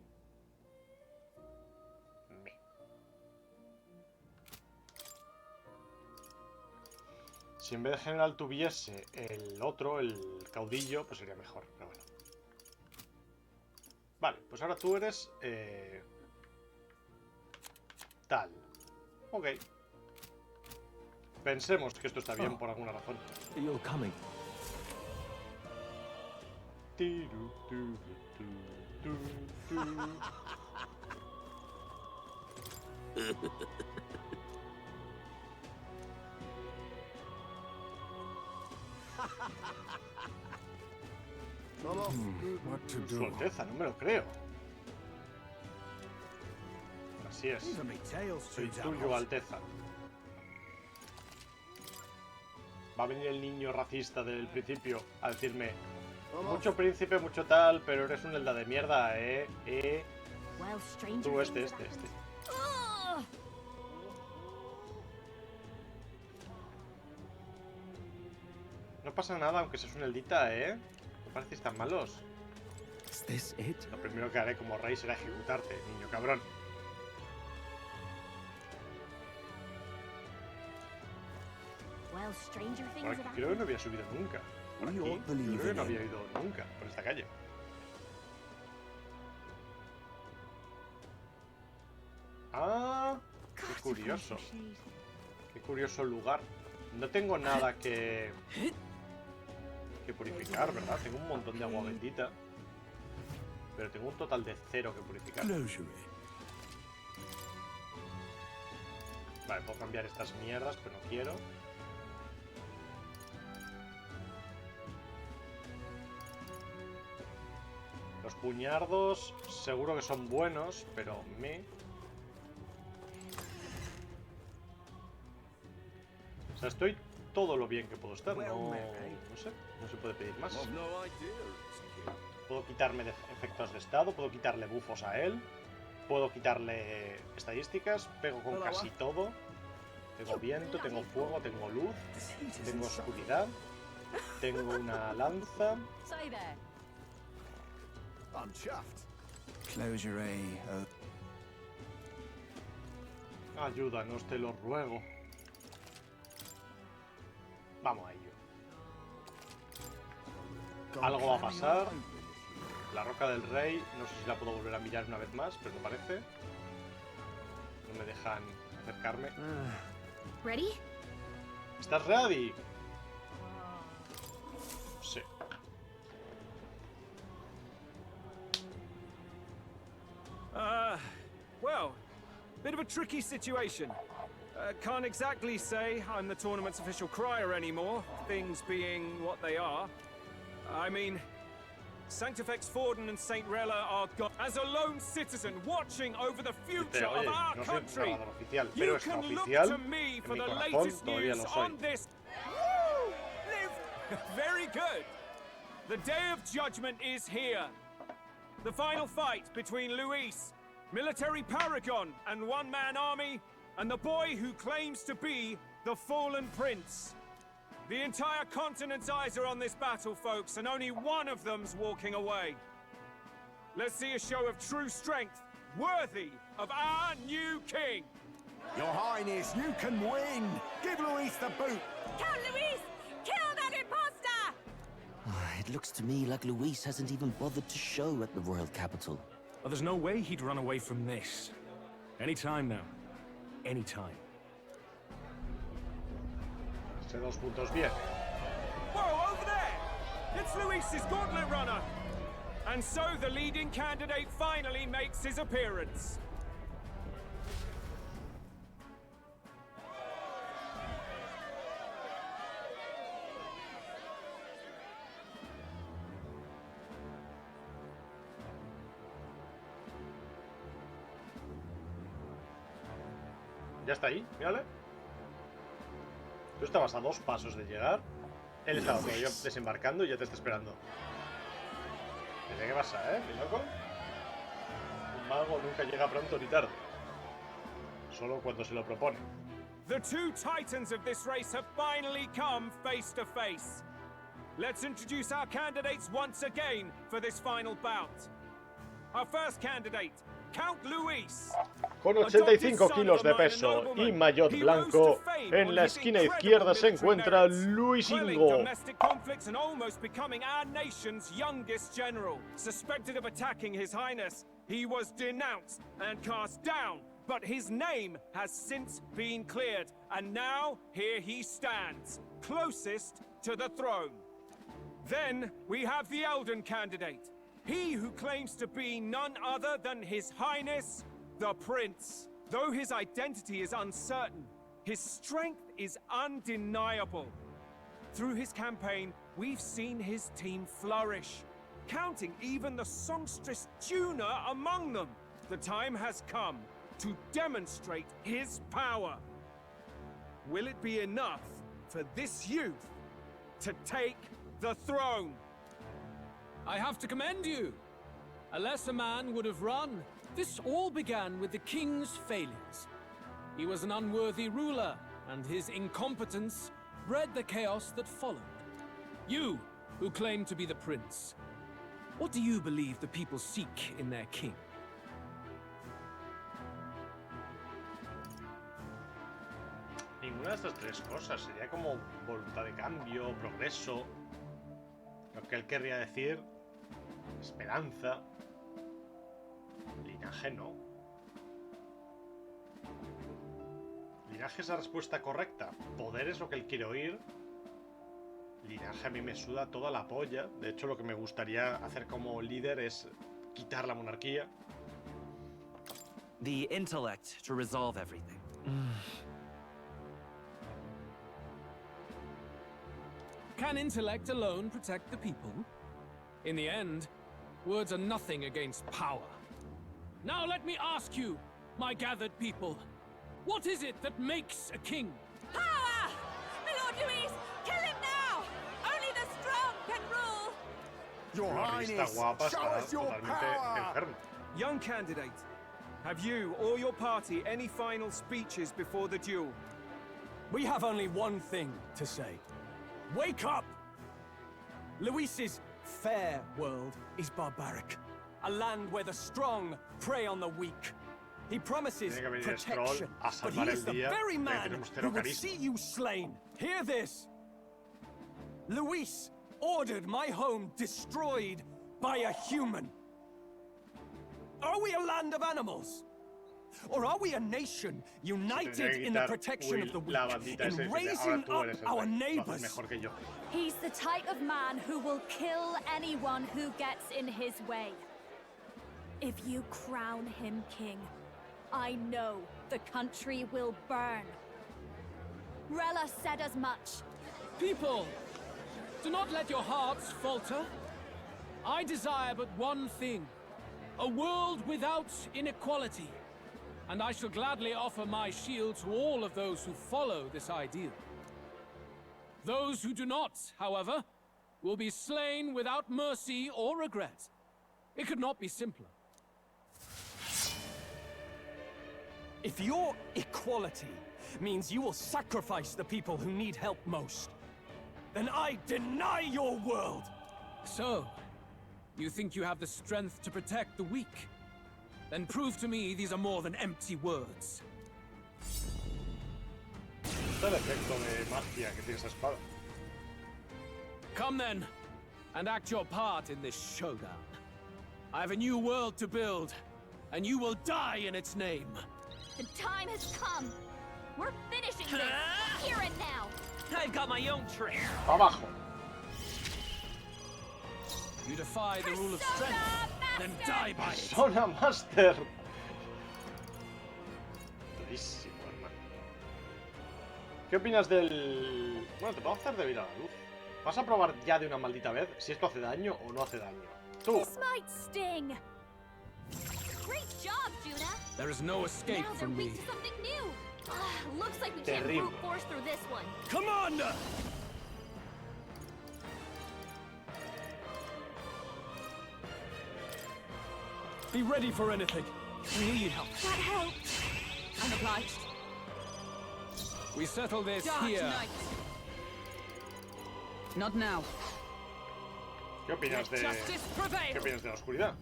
Si en vez de general tuviese el otro, el caudillo, pues sería mejor, pero bueno. Vale, pues ahora tú eres... tal. Ok. Pensemos que esto está bien por alguna razón. You're coming. Su Alteza, no me lo creo. Así es. Soy tuyo, Alteza. Va a venir el niño racista del principio a decirme: mucho príncipe, mucho tal, pero eres un elda de mierda, Tú, este. No pasa nada aunque seas un eldita, No parecéis tan malos. Lo primero que haré como rey será ejecutarte, niño cabrón. Por aquí creo que no había subido nunca. Por aquí creo que no había ido nunca por esta calle. Ah, qué curioso. Qué curioso lugar. No tengo nada que purificar, ¿verdad? Tengo un montón de agua bendita. Pero tengo un total de 0 que purificar. Vale, puedo cambiar estas mierdas, pero no quiero. Los puñardos seguro que son buenos, pero O sea, estoy todo lo bien que puedo estar. No sé, no se puede pedir más. Puedo quitarme efectos de estado, puedo quitarle bufos a él, puedo quitarle estadísticas, pego con casi todo. Tengo viento, tengo fuego, tengo luz, tengo oscuridad, tengo una lanza. Ayúdanos, te lo ruego. Vamos a ello. Algo va a pasar. La roca del rey, no sé si la puedo volver a mirar una vez más, pero no parece. No me dejan acercarme. ¿Ready? ¿Estás ready? Sí. Well, bit of a tricky situation. Can't exactly say I'm the tournament's official crier anymore, things being what they are. I mean, Sanctifex Forden and St. Rella are gone. As a lone citizen watching over the future of our country, you can look to me for the latest news on this. Woo! Live! Very good. The Day of Judgment is here. The final fight between Luis, military paragon and one-man army, and the boy who claims to be the fallen prince. The entire continent's eyes are on this battle, folks, and only one of them's walking away. Let's see a show of true strength, worthy of our new king. Your Highness, you can win! Give Luis the boot! Count Luis! Kill that imposter! It looks to me like Luis hasn't even bothered to show at the royal capital. Well, there's no way he'd run away from this. Any time now. Any time. Dos puntos bien. Whoa, over there! It's Luis's gauntlet runner! And so the leading candidate finally makes his appearance. Ya está ahí, mírale. Tú estabas a 2 pasos de llegar. Él estaba todavía desembarcando y ya te está esperando. ¿Qué pasa, mi loco? Un mago nunca llega pronto ni tarde. Solo cuando se lo propone. The two titans of this race have finally come face to face. Let's introduce our candidates once again for this final bout. Our first candidate, Count Luis. Con 85 kilos de peso y maillot blanco, en la esquina izquierda se encuentra Luisingo. Domestic conflicts and almost becoming our nation's youngest general. Suspected of attacking His Highness, he was denounced and cast down, but his name has since been cleared, and now here he stands, closest to the throne. Then we have the Elden candidate, he who claims to be none other than His Highness, the Prince. Though his identity is uncertain, his strength is undeniable. Through his campaign, we've seen his team flourish, counting even the songstress Juna among them. The time has come to demonstrate his power. Will it be enough for this youth to take the throne? I have to commend you. A lesser man would have run. This all began with the king's failures. He was an unworthy ruler, and his incompetence bred the chaos that followed. You, who claim to be the prince, what do you believe the people seek in their king? Ninguna de estas tres cosas. Sería como voluntad de cambio, progreso. Lo que él querría decir, esperanza. Linaje no. Linaje es la respuesta correcta. Poder es lo que él quiere oír. Linaje a mí me suda toda la polla. De hecho, lo que me gustaría hacer como líder es quitar la monarquía. The intellect to resolve everything. Can intellect alone protect the people? In the end, words are nothing against power. Now let me ask you, my gathered people, what is it that makes a king? Power! My Lord Luis, kill him now! Only the strong can rule! Your Highness, show us your power! Young candidate, have you or your party any final speeches before the duel? We have only one thing to say. Wake up! Luis's fair world is barbaric. A land where the strong prey on the weak. He promises protection, but he is the very man who would see you slain. Hear this! Luis ordered my home destroyed by a human. Are we a land of animals? Or are we a nation united in the protection of the weak, in raising up our neighbors? He's the type of man who will kill anyone who gets in his way. If you crown him king, I know the country will burn. Rella said as much. People, do not let your hearts falter. I desire but one thing, a world without inequality. And I shall gladly offer my shield to all of those who follow this ideal. Those who do not, however, will be slain without mercy or regret. It could not be simpler. If your equality means you will sacrifice the people who need help most, then I deny your world! So, you think you have the strength to protect the weak? Then prove to me these are more than empty words. Está el efecto de magia que tiene esa espada. Come then, and act your part in this showdown. I have a new world to build, and you will die in its name. The time has come. We're finishing this here and now. I've got my own trick. Abajo. You defy the rule of strength, then die by it. Persona Master. Durísimo, hermano. ¿Qué opinas del...? Bueno, te puedo hacer de ir a la luz. ¿Vas a probar ya de una maldita vez si esto hace daño o no hace daño? Tú. This might sting. Great job, Juna. There is no escape Now they're from me. weak to something new. Looks like we can't Terrible. brute force through this one. Commander! Be ready for anything. We need help. That helped. I'm obliged. We settle this Dark here. Knight. Not now. ¿Qué opinas de... Justice prevail. ¿Qué opinas de la oscuridad?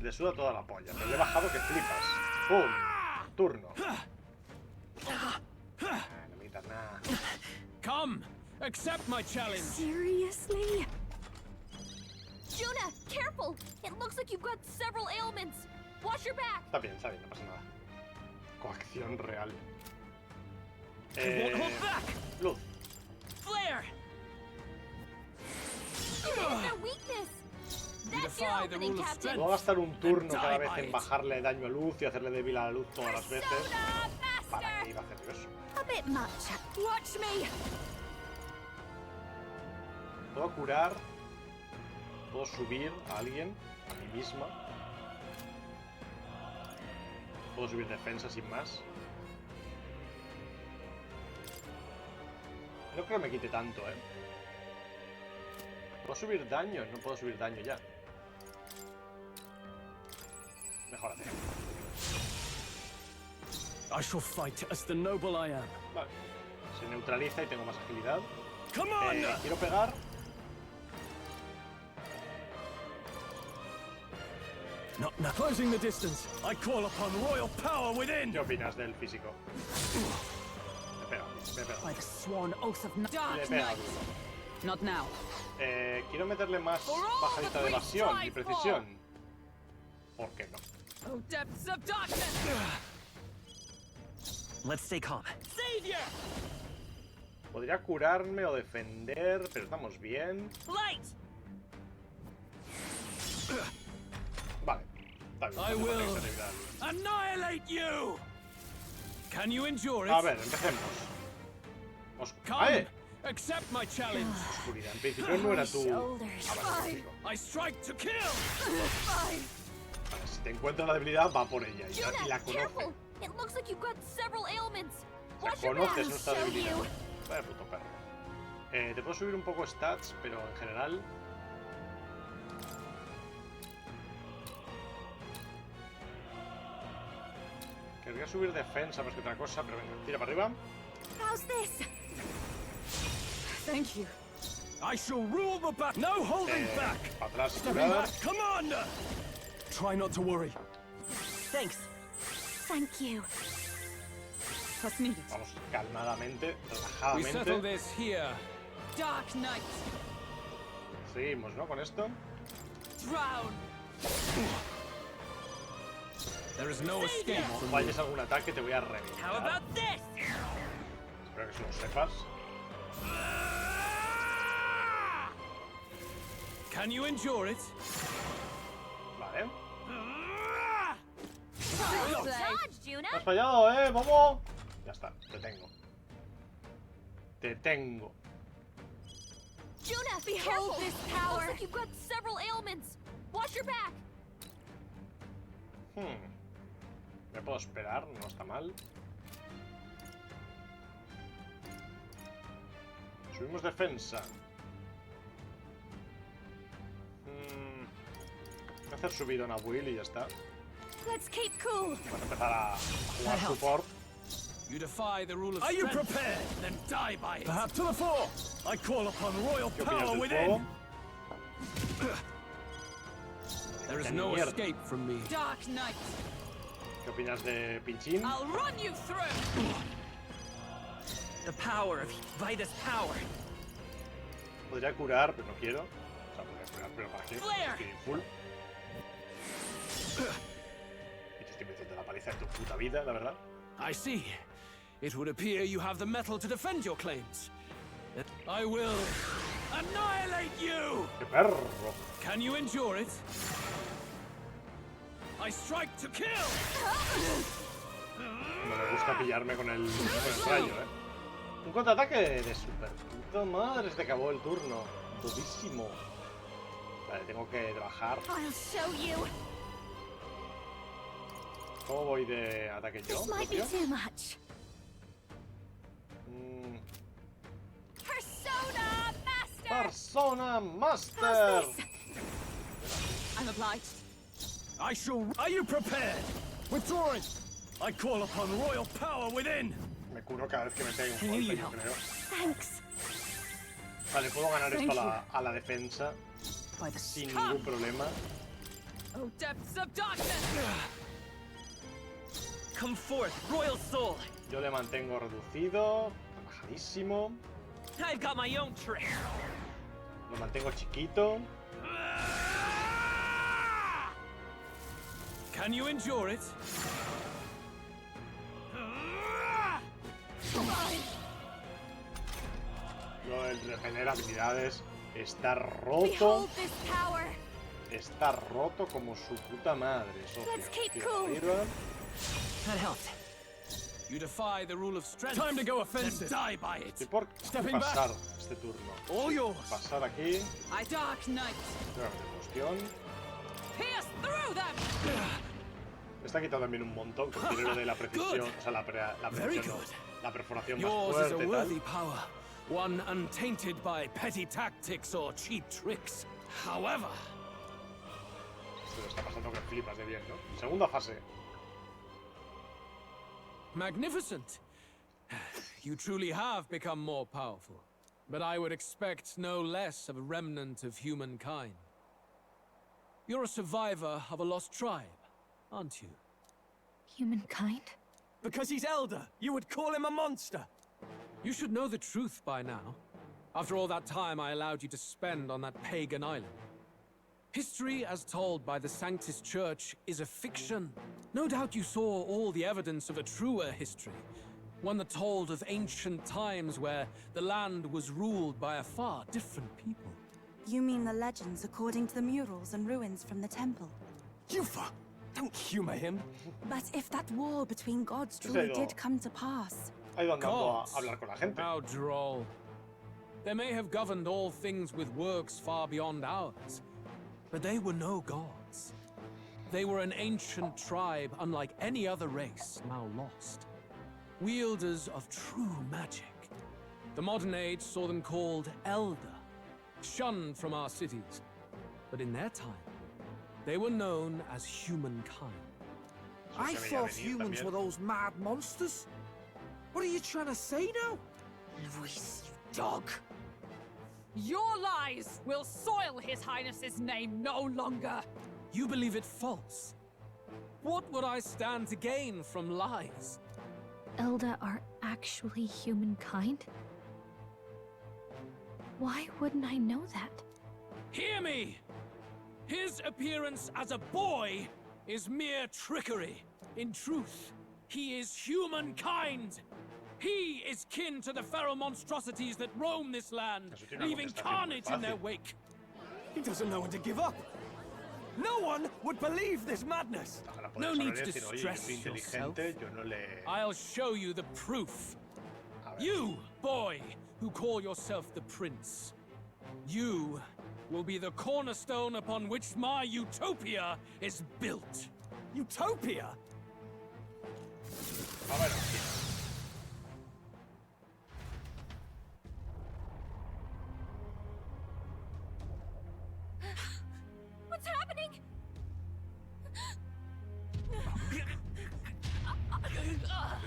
Le suda toda la polla, pero le he bajado que flipas. ¡Pum! Turno. No me quitas nada. Come, accept my challenge. Seriously? Juna, careful! It looks like you've got several ailments. Watch your back. Está bien, no pasa nada. Coacción real. Luz. Flare. Their weakness. That's your opening, Captain. Puedo gastar un turno cada vez en bajarle daño a luz y hacerle débil a la luz todas las veces. Para que iba a hacer yo eso. A bit much. Watch me. Puedo curar. Puedo subir a alguien, a mí misma. Puedo subir defensa sin más. No creo que me quite tanto, ¿eh? ¿Puedo subir daño? No puedo subir daño ya. Mejórate. I shall fight as the noble I am. Vale. Se neutraliza y tengo más agilidad. Commander! Quiero pegar. Not now. Closing the distance. I call upon royal power within. ¿Qué opinas del físico? Me pega, me pega. By the sworn oath of Dark Le pega Knight. duro. Not now. Quiero meterle más bajadita de evasión y precisión. ¿Por qué no? Oh, depths of darkness! Let's stay calm. Savior! Podría curarme o defender, pero estamos bien. Light! Vale. Está bien. I no will tengo que ser annihilate you. Can you endure it? A ver, empecemos. Come, accept my challenge. Oscuridad. En principio no era tu... I strike to kill. Vale, si te encuentra la debilidad, va por ella y la conoce. Careful. It looks like you've got several ailments. O sea, Watch your back. conoces nuestra Show debilidad. you. Vaya puto perro. Te puedo subir un poco stats, pero en general... Querría subir defensa más que otra cosa, pero venga, tira para arriba. How's this? Thank you. I shall rule the back. No holding back. Para atrás, Stepping curar. back, Commander. Try not to worry. Thanks. Thank you. What's needed? Vamos calmadamente, We settle relajadamente. this here. Dark Knight. Seguimos, ¿no? Con esto. Drown. There is no escape. Cuando falles algún ataque te voy a reventar. How about this? Espero que eso lo sepas. Can you endure it? Vale. Dodge, Juna. ¡Has fallado, vamos! Ya está, te tengo. Te tengo. Juna, behold this power. Looks like you've got several ailments. Watch your back. Me puedo esperar, no está mal. Subimos defensa. Voy a hacer subidón a Will y ya está. Let's keep cool. Para empezar a jugar support. You defy the rule of strength. Are you prepared? Then die by it. Perhaps to the fore. I call upon royal ¿Qué opinas power del within. fuego? There is ¡Qué no mierda! escape from me. Dark Knight. ¿Qué opinas de pinchín? I'll run you through. The power of Vitus power. Podría curar, pero no quiero. O sea, podría curar, pero ¿para qué? Estoy full. Y te estoy metiendo la paliza de tu puta vida, la verdad. I see. It would appear you have the metal to defend your claims. I will annihilate you! ¡Qué perro! Can you endure it? I strike to kill! No me gusta pillarme con el rayo, Un contraataque de super puta madre. Se te acabó el turno. Durísimo. Vale, tengo que trabajar. I'll show you. ¿Cómo voy de ataque yo? This might be too much. Persona Master! Persona Master! I'm obliged. I shall... Are you prepared? Withdrawing! I call upon royal power within! Me curo cada vez que me pego un golpe, yo creo. Thanks. Vale, puedo ganar esto a la defensa sin ningún problema. Oh, depths of darkness! Come forth, royal soul! Yo le mantengo reducido, relajadísimo. I've got my own trick. Lo mantengo chiquito. Can you endure it? Lo del regenerar habilidades está roto. Está roto como su puta madre, Sofía. Tira arriba. That helped. You defy the rule of strength. Time to go offensive. Die by it. Estoy por pasar este turno. All yours. Pasar aquí. I dark knight. Cuestión. Pierce through them. Me está quitando también un montón, que tiene lo de la precisión, o sea, la precisión, la perforación más Yours fuerte is a y worthy tal. power, one untainted by petty tactics or cheap tricks. However, Se lo está pasando que flipas de bien, ¿no? Segunda fase. magnificent. You truly have become more powerful, but I would expect no less of a remnant of humankind. You're a survivor of a lost tribe, aren't you? Humankind? Because he's elder, you would call him a monster. You should know the truth by now. After all that time I allowed you to spend on that pagan island. History, as told by the Sanctus Church, is a fiction. No doubt you saw all the evidence of a truer history. One that told of ancient times where the land was ruled by a far different people. You mean the legends according to the murals and ruins from the temple? Yufa! Don't humor him. But if that war between gods truly did come to pass... Ha ido andando a hablar con la gente. How droll. They may have governed all things with works far beyond ours, but they were no gods. They were an ancient tribe unlike any other race now lost. Wielders of true magic. The modern age saw them called Elder, shunned from our cities. But in their time, they were known as humankind. I thought humans were those mad monsters. What are you trying to say now? Luis, you dog! Your lies will soil His Highness's name no longer! You believe it false? What would I stand to gain from lies? Elda are actually humankind? Why wouldn't I know that? Hear me! His appearance as a boy is mere trickery. In truth, he is humankind! He is kin to the feral monstrosities that roam this land, leaving carnage in their wake. He doesn't know when to give up. No one would believe this madness. No need to stress yourself. I'll show you the proof. You, boy, who call yourself the prince. You will be the cornerstone upon which my utopia is built. Utopia? What's happening?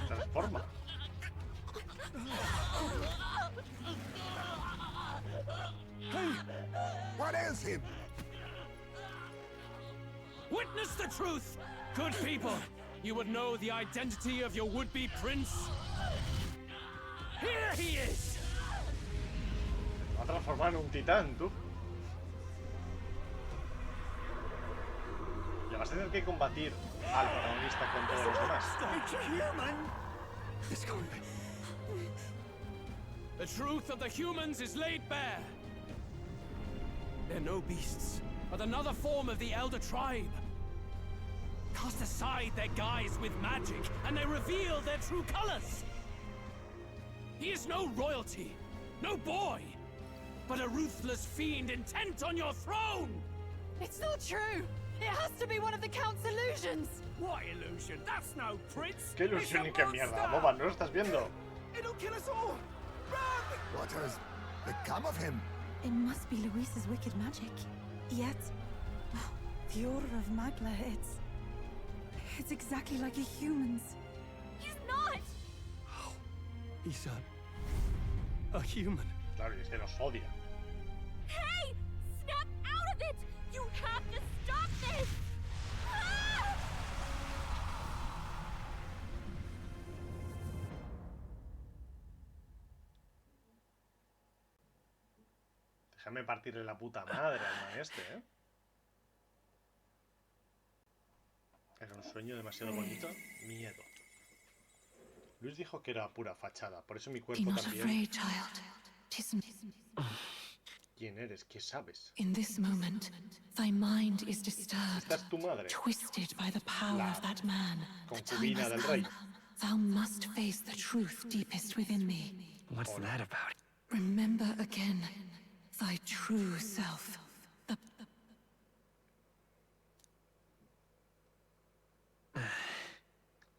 Transforma. Hey, what ails him? Witness the truth! Good people, you would know the identity of your would-be prince. Here he is! Va a transformar en un titán, tú. Le vas a tener que combatir al protagonista con todos los demás. The truth of the humans is laid bare. They're no beasts, but another form of the Elder Tribe. Cast aside their guise with magic, and they reveal their true colors. He is no royalty, no boy, but a ruthless fiend intent on your throne! It's not true! It has to be one of the Count's illusions! What illusion? That's no prince. ¿Qué ilusión ni qué mierda, boba? ¿No lo estás viendo? It'll kill us all. Run! What has become of him? It must be Luis's wicked magic. Yet, the aura of Magla, it's exactly like a human's. He's not! He's a human. Claro, y es que los odia. Hey! Snap out of it! You have to stop this! Ah! Déjame partirle la puta madre al maestre, ¿eh? Era un sueño demasiado bonito. Miedo. Luis dijo que era pura fachada, por eso mi cuerpo también. ¿Quién eres? ¿Qué sabes? In this moment, thy mind is disturbed, Esta es tu madre, twisted by the power of that man. concubina del rey. Thou must face the truth deepest within thee. What's that about? Remember again thy true self.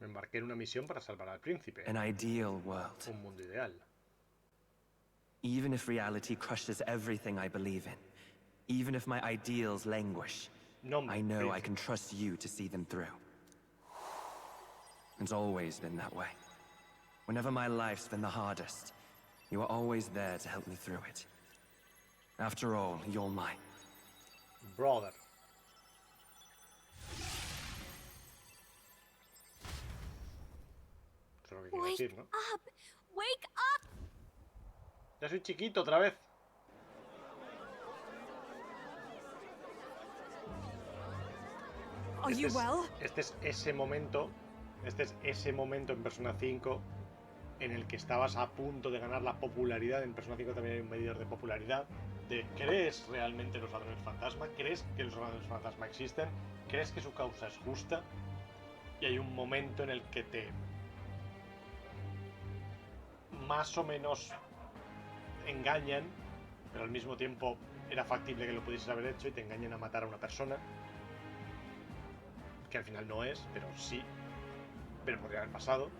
Me embarqué en una misión para salvar al príncipe. An ideal world. Un mundo ideal. Even if reality crushes everything I believe in, even if my ideals languish, I know I can trust you to see them through. It's always been that way. Whenever my life's been the hardest, you are always there to help me through it. After all, you're mine. Brother. Eso es lo que quiero decir, ¿no? Up! Wake up! Ya soy chiquito otra vez. Este es ese momento. Este es ese momento en Persona 5 en el que estabas a punto de ganar la popularidad. En Persona 5 también hay un medidor de popularidad. ¿Crees realmente en los ladrones fantasma? ¿Crees que los ladrones fantasma existen? ¿Crees que su causa es justa? Y hay un momento en el que te más o menos engañan, pero al mismo tiempo era factible que lo pudieses haber hecho y te engañan a matar a una persona que al final no es, pero sí, pero podría haber pasado,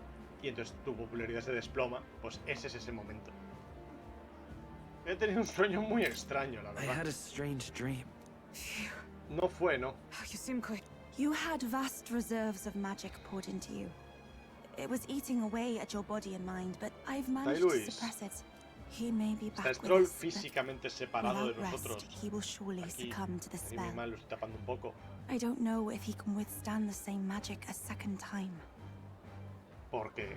y entonces tu popularidad se desploma. Pues ese es ese momento. He tenido un sueño muy extraño, la verdad. I had a strange dream. No fue, ¿no? You seem quite... You had vast reserves of magic poured into you. It was eating away at your body and mind, but I've managed to suppress it. He may be back Está el with troll us, físicamente separado de without nosotros. rest, he will surely succumb to the Aquí spell. mi mal lo estoy tapando un poco. I don't know if he can withstand the same magic a second time. Porque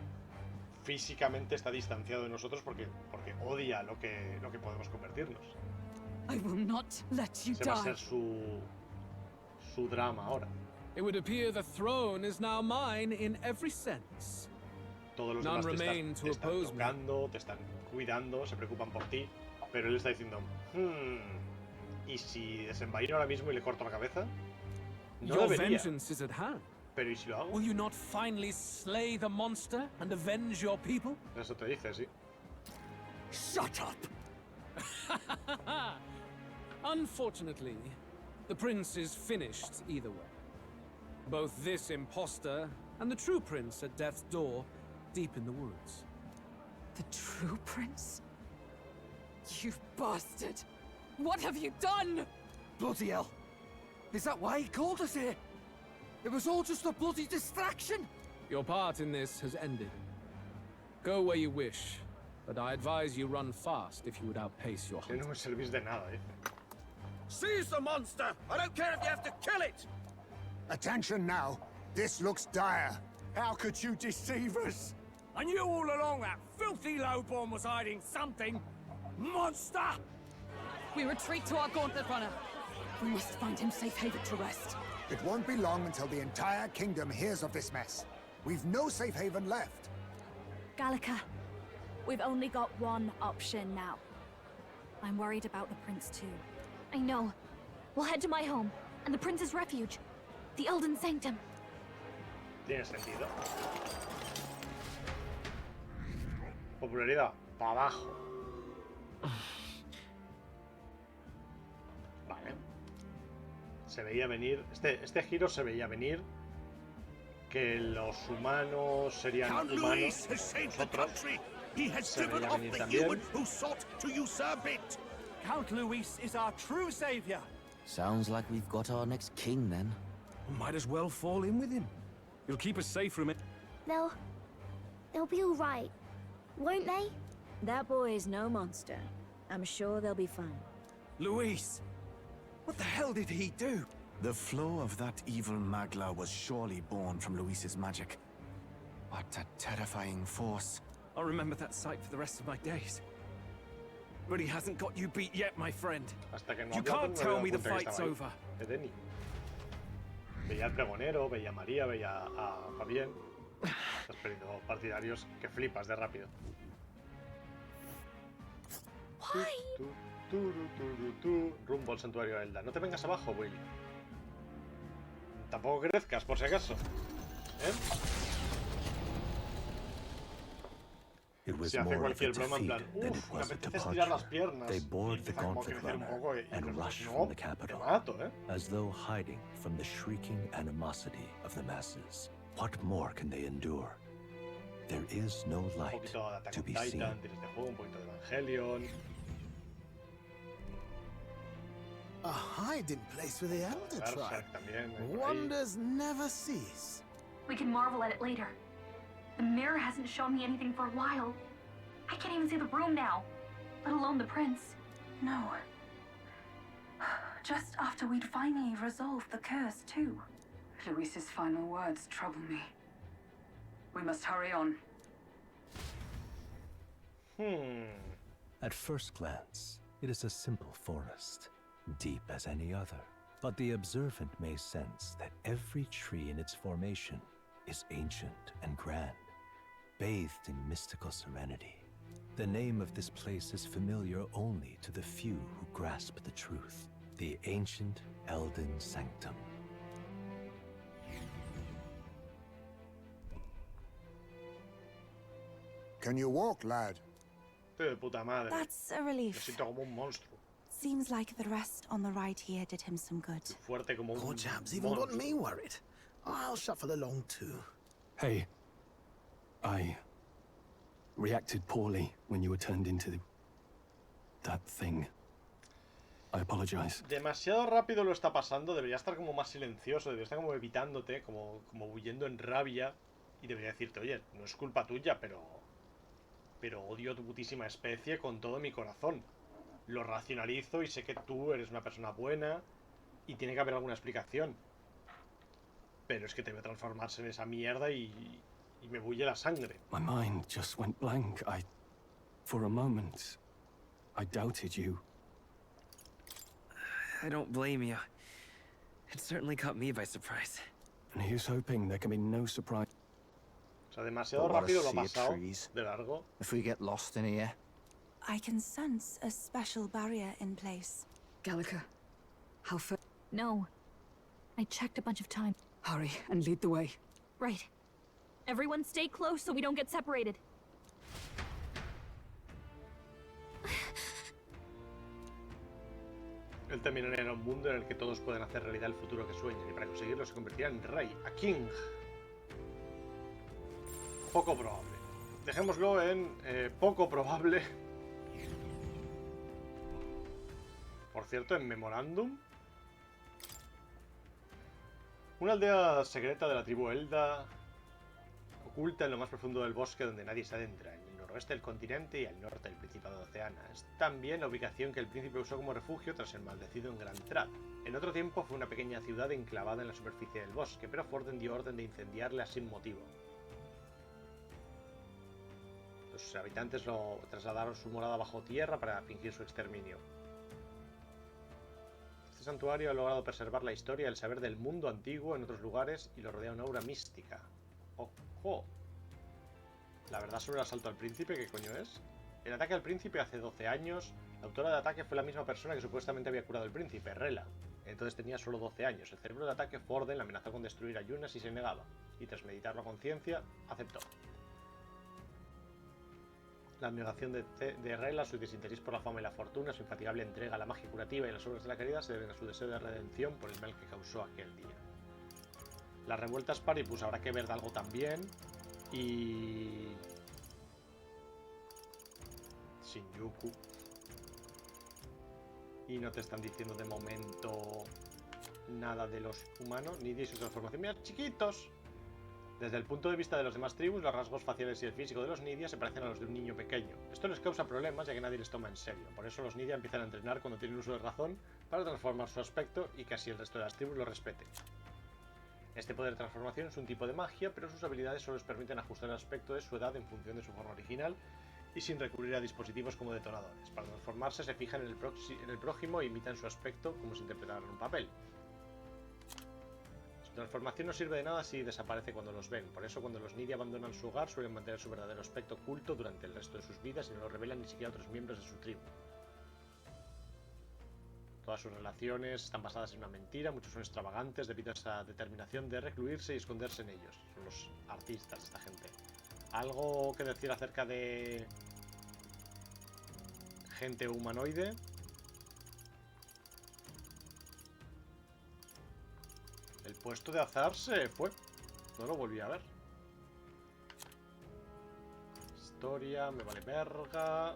físicamente está distanciado de nosotros porque odia lo que podemos convertirnos. I will not let you Ese va a die. ser su drama ahora. It would appear the throne is now mine in every sense. Todos los None demás remain te to están oppose me. tocando, te están cuidando, se preocupan por ti, pero él está diciendo, ¿y si desenvaino ahora mismo y le corto la cabeza? No Your debería. vengeance is at hand. Pero ¿y si lo hago? Will you not finally slay the monster and avenge your people? Eso te dice, sí. Shut up! Unfortunately, the prince is finished either way. Both this imposter and the true prince at death's door, deep in the woods. The true prince? You bastard! What have you done? Bloody hell! Is that why he called us here? It was all just a bloody distraction! Your part in this has ended. Go where you wish, but I advise you run fast if you would outpace your Que no me servís de nada, Seize the monster! I don't care if you have to kill it! Attention now. This looks dire. How could you deceive us? I knew all along that filthy lowborn was hiding something. Monster! We retreat to our gauntlet runner. We must find him safe haven to rest. It won't be long until the entire kingdom hears of this mess. We've no safe haven left. Gallica, we've only got one option now. I'm worried about the prince too. I know. We'll head to my home, and the prince's refuge. The Elden Sanctum. Tiene sentido. Popularidad, para abajo. Vale. Se veía venir. Este giro se veía venir. que los humanos serían humanos, nosotros, se veía venir también. Count Luis is our true savior. Sounds like we've got our next king, then. Might as well fall in with him. He'll keep us safe from it. They'll be all right, won't they? That boy is no monster. I'm sure they'll be fine. Luis! What the hell did he do? The flow of that evil Magla was surely born from Luis's magic. What a terrifying force. I'll remember that sight for the rest of my days. But he hasn't got you beat yet, my friend. You can't tell me the fight's over. Veía al pregonero, veía a María, veía a Fabián. Has perdido partidarios que flipas de rápido. Rumbo al santuario Elda. No te vengas abajo, Will. Tampoco crezcas, por si acaso. Si hace cualquier broma en plan, me apetece estirar las piernas. They board the gauntlet runner and rush from the capital, as though hiding from the shrieking animosity of the masses. What more can they endure? There is no light to be seen. Un poquito de Evangelion. A hiding place for the Elder Tribe. Wonders never cease. We can marvel at it later. The mirror hasn't shown me anything for a while. I can't even see the room now, let alone the prince. No. Just after we'd finally resolved the curse, too. Luis's final words trouble me. We must hurry on. At first glance, it is a simple forest, deep as any other. But the observant may sense that every tree in its formation is ancient and grand, bathed in mystical serenity. The name of this place is familiar only to the few who grasp the truth, the ancient Elden Sanctum. Can you walk, lad? De puta madre. That's a relief. Me siento como un monstruo. Seems like the rest on the ride here did him some good. Fuerte como un Poor chap's even got me worried. I'll shuffle along too. Hey, I reacted poorly when you were turned into that thing. I apologize. Demasiado rápido lo está pasando, debería estar como más silencioso, debería estar como evitándote, como huyendo en rabia. Y debería decirte, oye, no es culpa tuya, pero odio tu putísima especie con todo mi corazón. Lo racionalizo y sé que tú eres una persona buena y tiene que haber alguna explicación. Pero es que te veo transformarse en esa mierda y me bulle la sangre. My mind just went blank. For a moment, I doubted you. I don't blame you. It certainly caught me by surprise. And here's hoping there can be no surprise. O sea, demasiado rápido lo ha pasado, de largo. If we get lost in here. I can sense a special barrier in place. Gallica, how far? No. I checked a bunch of times. Hurry and lead the way. Right. Everyone stay close so we don't get separated. Él terminaría en un mundo en el que todos pueden hacer realidad el futuro que sueñan y para conseguirlo se convertirá en rey, a king. Poco probable. Dejémoslo en poco probable. Por cierto, en Memorándum. Una aldea secreta de la tribu Elda, oculta en lo más profundo del bosque donde nadie se adentra, en el noroeste del continente y al norte del Principado de Oceana. Es también la ubicación que el príncipe usó como refugio tras el maldecido en Gran Trap. En otro tiempo fue una pequeña ciudad enclavada en la superficie del bosque, pero Forden dio orden de incendiarla sin motivo. Los habitantes lo trasladaron su morada bajo tierra para fingir su exterminio. Este santuario ha logrado preservar la historia y el saber del mundo antiguo en otros lugares y lo rodea una aura mística. ¡Ojo! La verdad sobre el asalto al príncipe, ¿qué coño es? El ataque al príncipe hace 12 años. La autora de ataque fue la misma persona que supuestamente había curado al príncipe, Rela. Entonces tenía solo 12 años. El cerebro de ataque, Forden, la amenazó con destruir a Yuna si se negaba. Y tras meditarlo a conciencia, aceptó. La abnegación de Rela, su desinterés por la fama y la fortuna, su infatigable entrega a la magia curativa y las obras de la caridad se deben a su deseo de redención por el mal que causó aquel día. Las revueltas Paribus habrá que ver de algo también. Y... Shinjuku. Y no te están diciendo de momento nada de los humanos, ni de su transformación. ¡Mirad, chiquitos! Desde el punto de vista de las demás tribus, los rasgos faciales y el físico de los Nidia se parecen a los de un niño pequeño. Esto les causa problemas ya que nadie les toma en serio. Por eso los Nidia empiezan a entrenar cuando tienen uso de razón para transformar su aspecto y que así el resto de las tribus lo respete. Este poder de transformación es un tipo de magia, pero sus habilidades solo les permiten ajustar el aspecto de su edad en función de su forma original y sin recurrir a dispositivos como detonadores. Para transformarse se fijan en el prójimo e imitan su aspecto como si interpretaran un papel. Su transformación no sirve de nada si desaparece cuando los ven, por eso cuando los Nidia abandonan su hogar suelen mantener su verdadero aspecto oculto durante el resto de sus vidas y no lo revelan ni siquiera a otros miembros de su tribu. Todas sus relaciones están basadas en una mentira, muchos son extravagantes debido a esa determinación de recluirse y esconderse en ellos. Son los artistas, esta gente. ¿Algo que decir acerca de gente humanoide? El puesto de azar se fue. No lo volví a ver. Historia, me vale verga.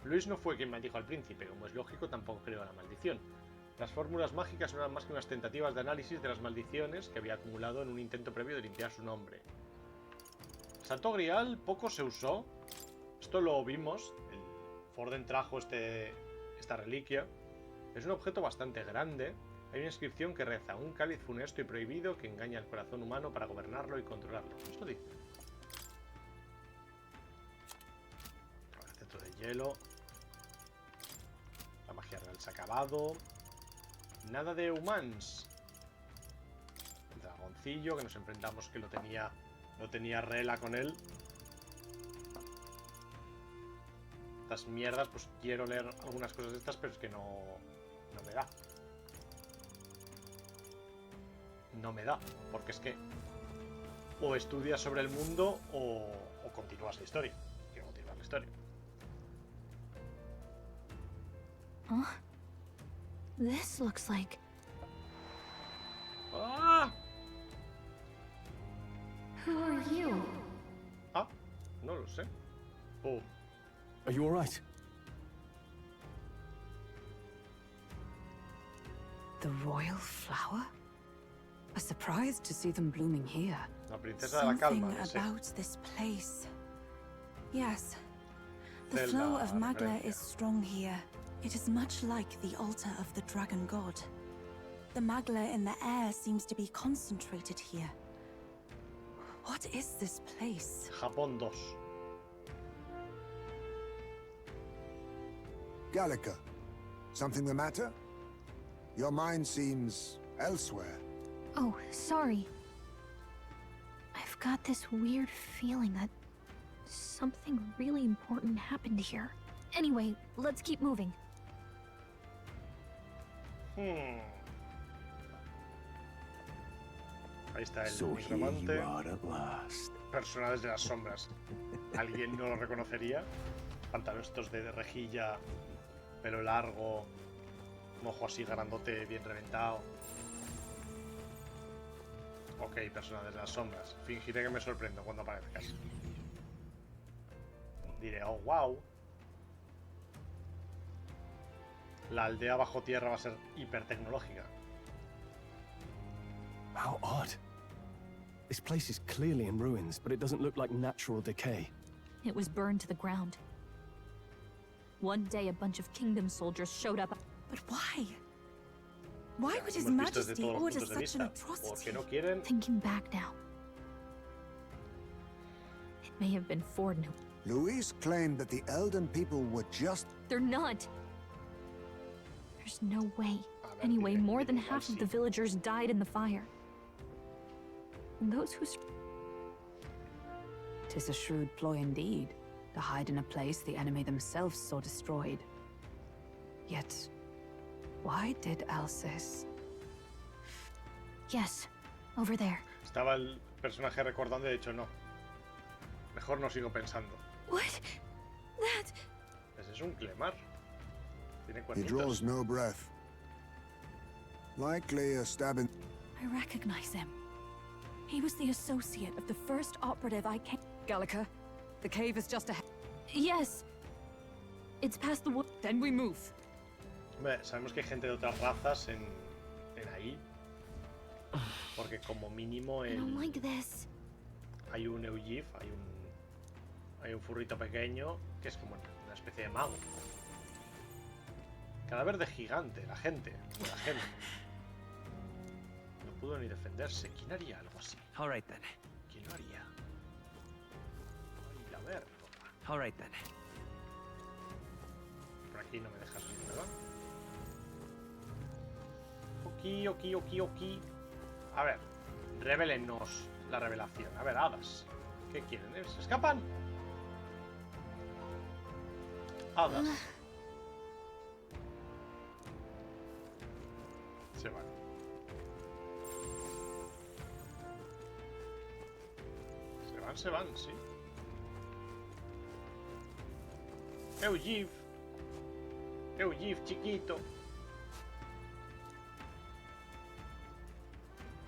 Luis no fue quien maldijo al príncipe, como es lógico, tampoco creó la maldición. Las fórmulas mágicas no eran más que unas tentativas de análisis de las maldiciones que había acumulado en un intento previo de limpiar su nombre. Santo Grial poco se usó. Esto lo vimos. El Forden trajo esta reliquia. Es un objeto bastante grande. Hay una inscripción que reza: un cáliz funesto y prohibido que engaña al corazón humano para gobernarlo y controlarlo. Esto dice. Centro de hielo. La magia real se ha acabado. Nada de humans. El dragoncillo que nos enfrentamos, que lo tenía Rela con él. Estas mierdas, pues quiero leer algunas cosas de estas, pero es que no me da. No me da, porque es que o estudias sobre el mundo o continúas la historia. Quiero continuar la historia. Huh? This looks like... ¡Ah! Who are you? Ah, no lo sé. Oh. Are you all right? The royal flower? A surprise to see them blooming here. La princesa de la calma. Something about this place. Yes. The flow of Magla is strong here. It is much like the altar of the dragon god. The Magla in the air seems to be concentrated here. What is this place? Japón 2. Gallica, something the matter? Your mind seems elsewhere. Oh, sorry. I've got this weird feeling that something really important happened here. Anyway, let's keep moving. Ahí está el nigromante. Personajes de las sombras. ¿Alguien no lo reconocería? Pantalones estos de rejilla, pelo largo, un ojo así grandote, bien reventado. Ok, personajes de las sombras. Fingiré que me sorprendo cuando aparezcas. Diré, oh, wow. La aldea bajo tierra va a ser hipertecnológica. How odd. This place is clearly in ruins, but it doesn't look like natural decay. It was burned to the ground. One day a bunch of kingdom soldiers showed up. But why? Why would His Majesty order such an atrocity? Thinking back now. It may have been Ford who... Luis claimed that the Elden people were just... They're not! There's no way. Anyway, more than half of the villagers died in the fire. And those who... 'Tis a shrewd ploy indeed, to hide in a place the enemy themselves saw destroyed. Yet, why did Alcest? Yes, over there. Estaba el personaje recordando y he dicho no. Mejor no sigo pensando. What? That... Ese es un Clemar. Tiene He cuernitos. draws no breath. Likely a stabbing... I recognize him. He was the associate of the first operative I came... Gallica, the cave is just ahead. Yes. It's past the wood. Then we move. Hombre, sabemos que hay gente de otras razas en ahí. Porque como mínimo I don't like this. hay un Eugif, hay un furrito pequeño que es como una especie de mago. Cadáver de gigante, la gente. No pudo ni defenderse. ¿Quién haría algo así? All right then. ¿Quién lo haría? Ay, a ver. All right then. Por aquí no me dejas ir, ¿verdad? Ok. A ver, revélenos la revelación. A ver, hadas. ¿Qué quieren? ¿Se escapan? Hadas. Se van. Se van, sí. Eugif, chiquito.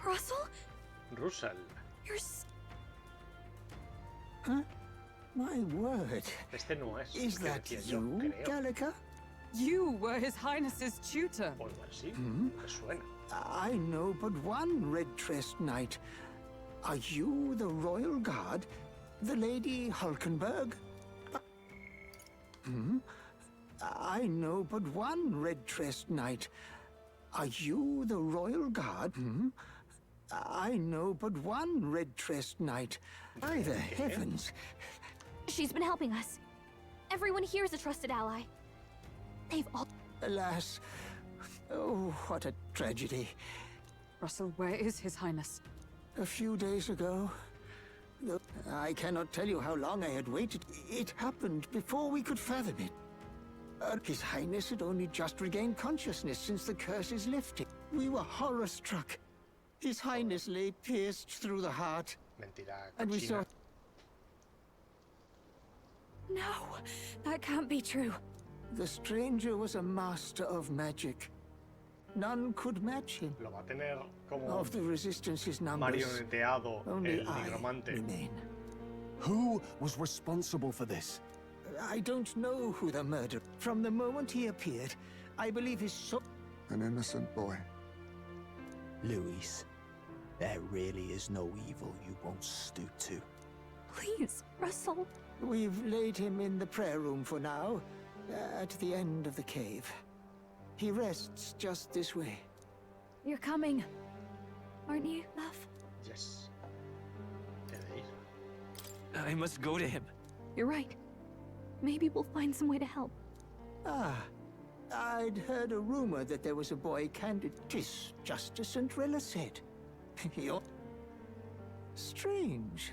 Russell? Russell. Huh? My word. Este no es. Is that you, Gallica? You were His Highness's tutor. Pues así, me suena. I know but one red-tressed knight. Are you the royal guard? The Lady Hulkenberg? I know but one red-tressed knight. Are you the royal guard? I know but one red-tressed knight. By the heavens. She's been helping us. Everyone here is a trusted ally. They've all... Alas. Oh, what a tragedy. Russell, where is His Highness? A few days ago. I cannot tell you how long I had waited. It happened before we could fathom it. His Highness had only just regained consciousness since the curse is lifted. We were horror-struck. His Highness lay pierced through the heart. Mentira, and we saw... No, that can't be true. The stranger was a master of magic. None could match him. Lo va a tener como of the Resistance's numbers, marioneteado only el nigromante. Remain. Who was responsible for this? I don't know who the murderer. From the moment he appeared, I believe his soul... An innocent boy. Luis, there really is no evil you won't stoop to. Please, Russell. We've laid him in the prayer room for now, at the end of the cave. He rests just this way. You're coming, aren't you, love? Yes. I must go to him. You're right. Maybe we'll find some way to help. Ah, I'd heard a rumor that there was a boy candid. 'Tis just as Cinderella said. You're... Strange.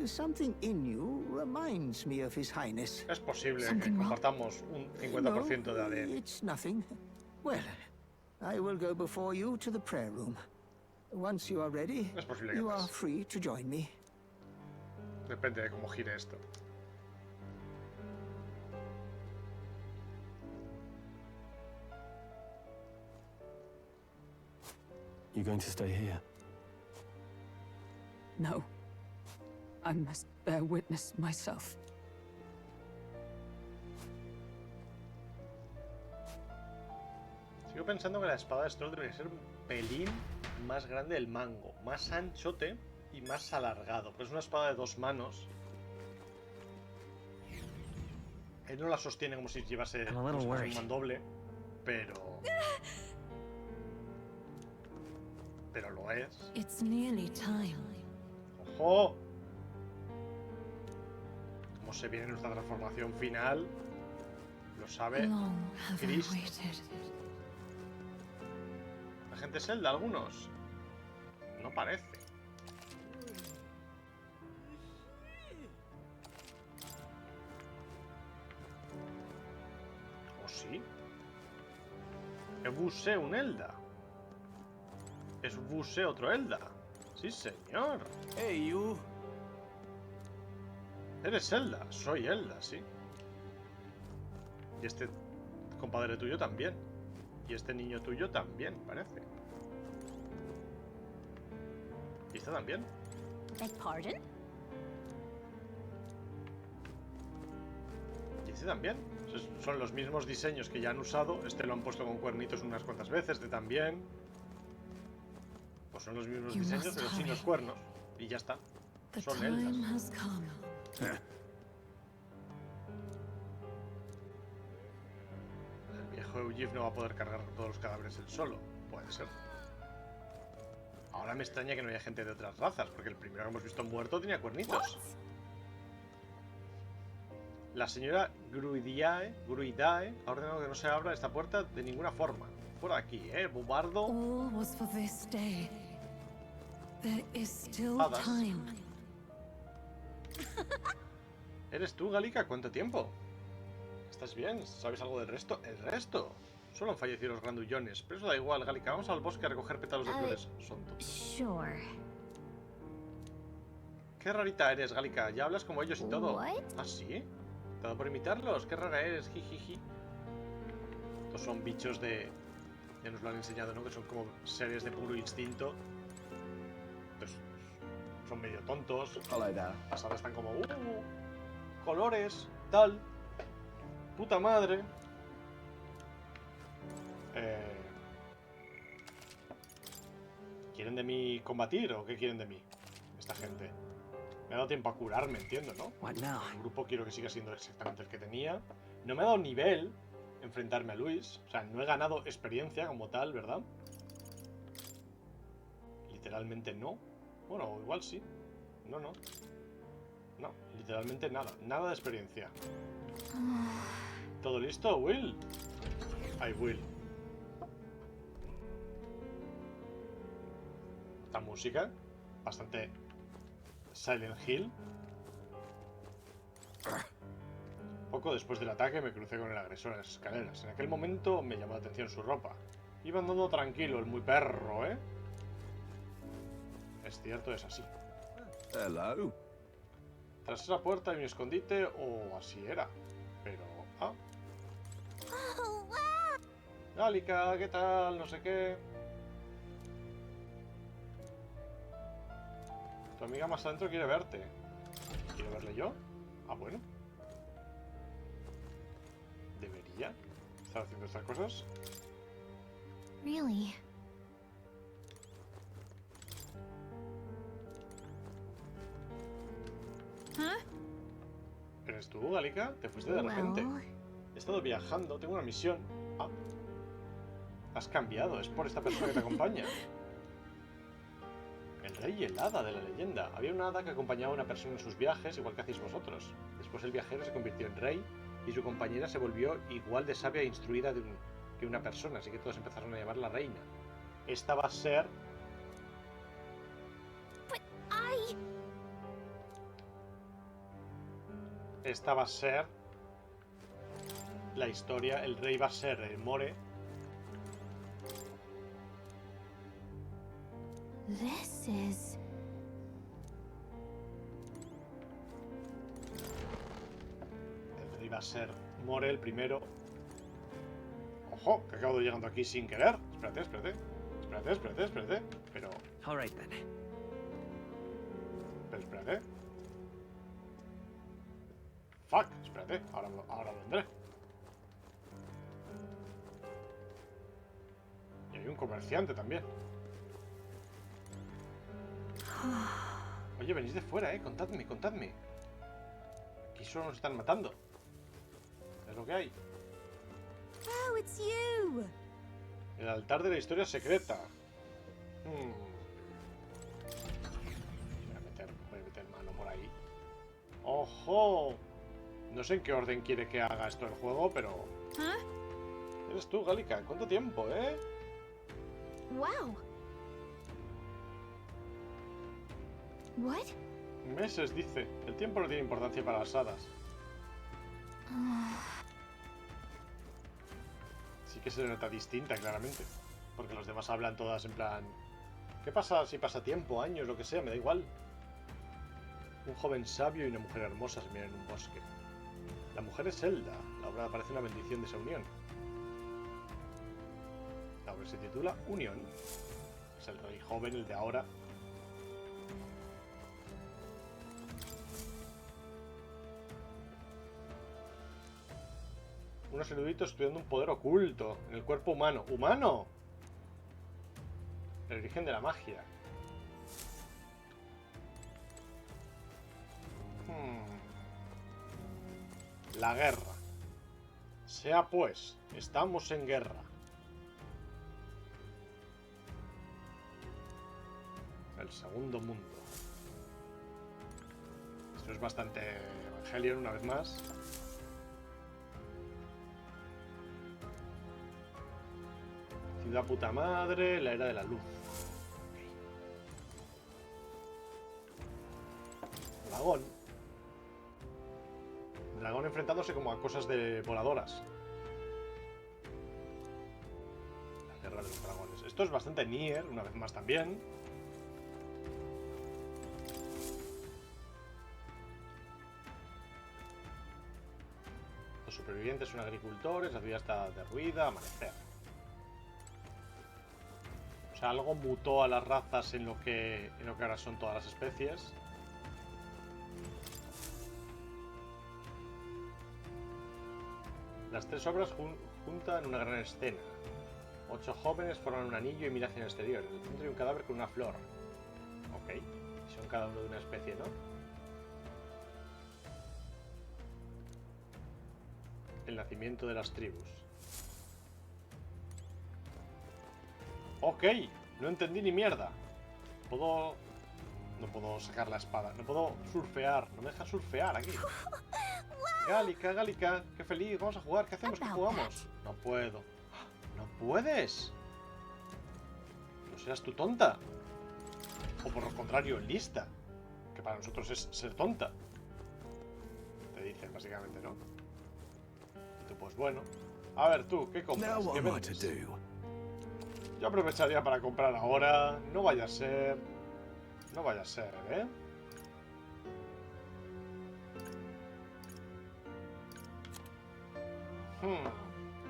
Something in you reminds me of His Highness. Es posible que compartamos un 50% de ADN. No, it's nothing. Well, I will go before you to the prayer room. Once you are ready, you are free to join me. Depende de cómo gire esto. You going to stay here? No. I must bear witness myself. Sigo pensando que la espada de Stroll debería ser un pelín más grande el mango, más anchote y más alargado, pero es una espada de 2 manos. Él no la sostiene como si llevase un mandoble, pero lo es. It's nearly time. ¡Ojo! Como se viene nuestra transformación final, lo sabe Cristo. ¿La gente Zelda, algunos? No parece. ¿O sí? Es Buse un Elda. Es Buse otro Elda. Sí, señor. Hey, you. Eres Zelda. Soy Elda, sí. Y este compadre tuyo también. Y este niño tuyo también, parece. ¿Y esta también? Pardon? ¿Y este también? Son los mismos diseños que ya han usado. Este lo han puesto con cuernitos unas cuantas veces, este también. Pues son los mismos diseños, pero sin los cuernos. Y ya está. Son ellas. El viejo Eugif no va a poder cargar todos los cadáveres él solo. Puede ser. Ahora me extraña que no haya gente de otras razas, porque el primero que hemos visto muerto tenía cuernitos. La señora Gruidae ha ordenado que no se abra esta puerta de ninguna forma. Fuera de aquí, Bobardo. Hadas. ¿Eres tú, Gallica? ¿Cuánto tiempo? ¿Estás bien? ¿Sabes algo del resto? ¿El resto? Solo han fallecido los grandullones, pero eso da igual, Gallica. Vamos al bosque a recoger pétalos de flores. Son tontos. Sure. Qué rarita eres, Gallica. Ya hablas como ellos y todo. ¿Ah, sí? ¿Todo por imitarlos? Qué rara eres, jijiji. Estos son bichos de... Ya nos lo han enseñado, ¿no? Que son como seres de puro instinto. Entonces, son medio tontos. Pasadas están como... colores, tal. Puta madre. ¿Quieren de mí combatir o qué quieren de mí? Esta gente. Me ha dado tiempo a curarme, entiendo, ¿no? El grupo quiero que siga siendo exactamente el que tenía. No me ha dado nivel enfrentarme a Luis. O sea, no he ganado experiencia como tal, ¿verdad? Literalmente no. Bueno, igual sí. No. No, literalmente nada. Nada de experiencia. ¿Todo listo, Will? Ay, Will. Esta música, bastante Silent Hill. Poco después del ataque me crucé con el agresor en las escaleras. En aquel momento me llamó la atención su ropa. Iba andando tranquilo, el muy perro, ¿eh? Es cierto, es así. Hello. Tras esa puerta hay un escondite, o así era. Pero... ah. Gallica, ¿qué tal? No sé qué. Tu amiga más adentro quiere verte. ¿Quiero verle yo? Ah, bueno. ¿Debería estar haciendo estas cosas? Really? ¿Eres tú, Gallica? ¿Te fuiste de repente? He estado viajando, tengo una misión. Ah. Has cambiado, es por esta persona que te acompaña. El rey y el hada de la leyenda. Había una hada que acompañaba a una persona en sus viajes, igual que hacéis vosotros. Después el viajero se convirtió en rey y su compañera se volvió igual de sabia e instruida que una persona, así que todos empezaron a llamarla reina. Esta va a ser... Esta va a ser la historia. El rey va a ser el More. This is... El rey va a ser More el primero. ¡Ojo! Que acabo de llegando aquí sin querer. Espérate. Pero... Alright then. Pero espérate. Fuck, espérate. Ahora vendré. Y hay un comerciante también. Oye, venís de fuera, contadme. Aquí solo nos están matando. Es lo que hay. Oh, it's you. El altar de la historia secreta. Voy a meter mano por ahí. ¡Ojo! No sé en qué orden quiere que haga esto el juego, pero... Eres tú, Gallica. ¿Cuánto tiempo, eh? Wow. What? Meses, dice. El tiempo no tiene importancia para las hadas. Sí que se nota distinta, claramente. Porque los demás hablan todas en plan... ¿Qué pasa si pasa tiempo, años, lo que sea? Me da igual. Un joven sabio y una mujer hermosa se miran en un bosque. La mujer es Zelda. La obra parece una bendición de esa unión. La obra se titula Unión. Es el rey joven, el de ahora. Unos eruditos estudiando un poder oculto en el cuerpo humano. ¿Humano? El origen de la magia. La guerra. Sea pues, estamos en guerra. El segundo mundo. Esto es bastante Evangelion una vez más. Ciudad puta madre, la era de la luz. Dragón. Dragón enfrentándose como a cosas de voladoras. La guerra de los dragones. Esto es bastante Nier, una vez más también. Los supervivientes son agricultores, la ciudad está derruida, amanecer. O sea, algo mutó a las razas en lo que ahora son todas las especies. Las tres obras juntan una gran escena. 8 jóvenes forman un anillo y miran hacia el exterior. En el centro hay un cadáver con una flor. Ok. Son cada uno de una especie, ¿no? El nacimiento de las tribus. Ok. No entendí ni mierda. No puedo sacar la espada. No puedo surfear. No me deja surfear aquí. Gálica, Gálica, qué feliz, vamos a jugar, ¿qué hacemos? ¿Qué jugamos? No puedo. ¿No puedes? ¿No serás tú tonta? O por lo contrario, lista. Que para nosotros es ser tonta. Te dicen, básicamente, ¿no? Y tú, pues bueno. A ver, tú, ¿qué compras? ¿Qué vendes? Yo aprovecharía para comprar ahora. No vaya a ser... No vaya a ser, ¿eh?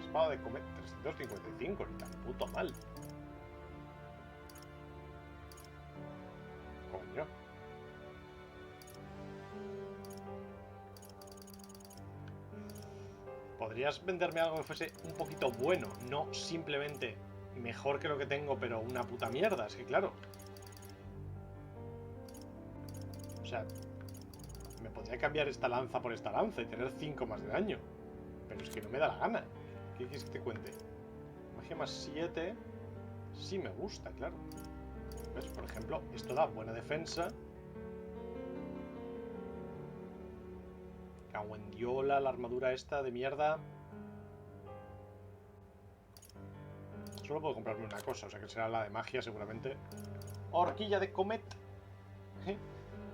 Espada de comer 355, ni tan puto mal. Coño. ¿Podrías venderme algo que fuese un poquito bueno? No simplemente mejor que lo que tengo, pero una puta mierda. Es que claro. O sea, me podría cambiar esta lanza por esta lanza y tener 5 más de daño. Pero es que no me da la gana. ¿Qué quieres que te cuente? Magia más 7. Sí me gusta, claro. ¿Ves? Por ejemplo, esto da buena defensa. Cago en diola, la armadura esta de mierda. Solo puedo comprarme una cosa, o sea que será la de magia seguramente. Horquilla de comet.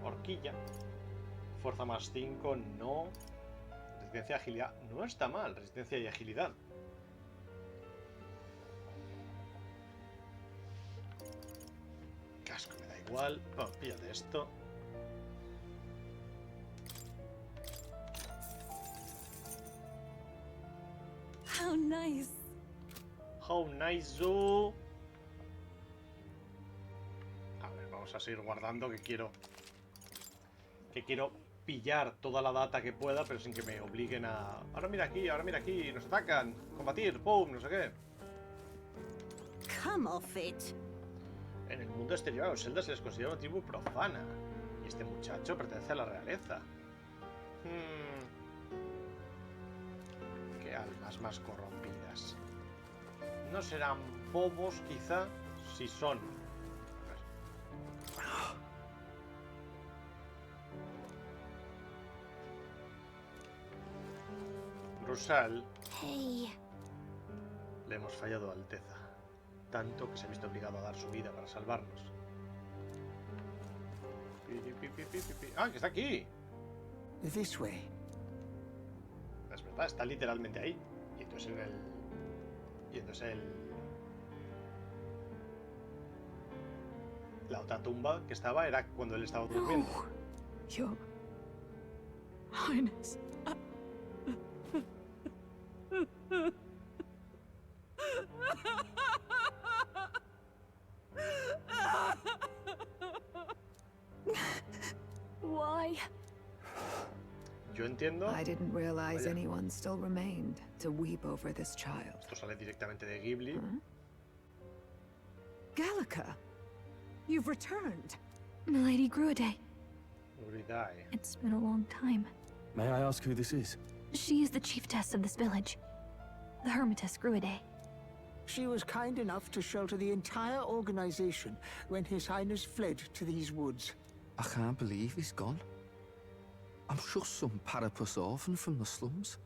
Horquilla. Fuerza más 5, no. Resistencia y agilidad. No está mal, resistencia y agilidad. Casco me da igual. Oh, píllate esto. How nice. How nice, you. A ver, vamos a seguir guardando que quiero pillar toda la data que pueda, pero sin que me obliguen a... Ahora mira aquí, nos atacan, combatir, pum, no sé qué. Come off it. En el mundo exterior a los Zelda se les considera una tribu profana. Y este muchacho pertenece a la realeza. Qué almas más corrompidas. ¿No serán bobos, quizá? Si son. Rusal. Hey. Le hemos fallado a Alteza. Tanto que se ha visto obligado a dar su vida para salvarnos. ¡Ah, que está aquí! This way. Es verdad, está literalmente ahí. Y entonces la otra tumba que estaba era cuando él estaba durmiendo. Your Highness. Why? yo entiendo... I didn't realize anyone still remained to weep over this child. Esto sale directamente de Ghibli. Huh? Gallica, you've returned. Milady Gruidae. Gruidae. It's been a long time. May I ask who this is? She is the chiefess of this village. The Hermitess Gruidae. She was kind enough to shelter the entire organization when His Highness fled to these woods. I can't believe he's gone. I'm just some parapus orphan from the slums.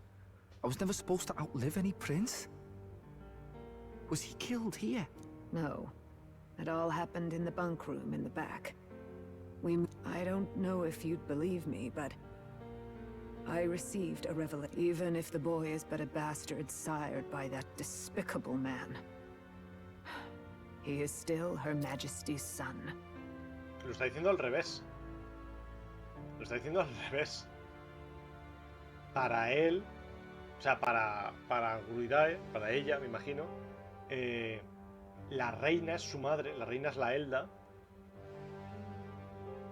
I was never supposed to outlive any prince. Was he killed here? No. It all happened in the bunk room in the back. I don't know if you'd believe me, but I received a revelation. Even if the boy is but a bastard sired by that despicable man, he is still Her Majesty's son. Lo está diciendo al revés. Lo está diciendo al revés. Para él, o sea, para Gruidae, para ella, me imagino, la reina es su madre, la reina es la Elda.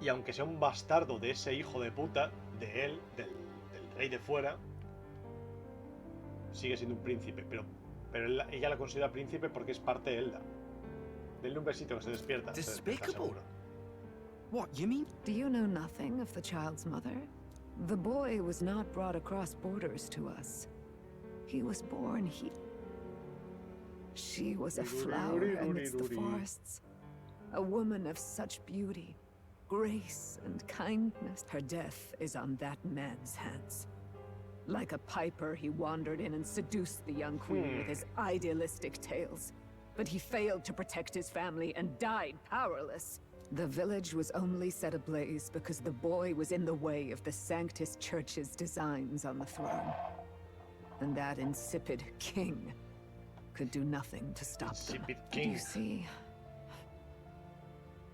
Y aunque sea un bastardo de ese hijo de puta, de él, del rey de fuera, sigue siendo un príncipe. Pero ella la considera príncipe porque es parte de Elda. Denle un besito que se despierta. Despicable. What, you mean? Do you know nothing of the child's mother? The boy was not brought across borders to us. He was born here. She was a flower amidst the forests. A woman of such beauty, grace, and kindness. Her death is on that man's hands. Like a piper, he wandered in and seduced the young queen with his idealistic tales. But he failed to protect his family and died powerless. The village was only set ablaze because the boy was in the way of the Sanctus Church's designs on the throne. And that insipid king could do nothing to stop them. You see,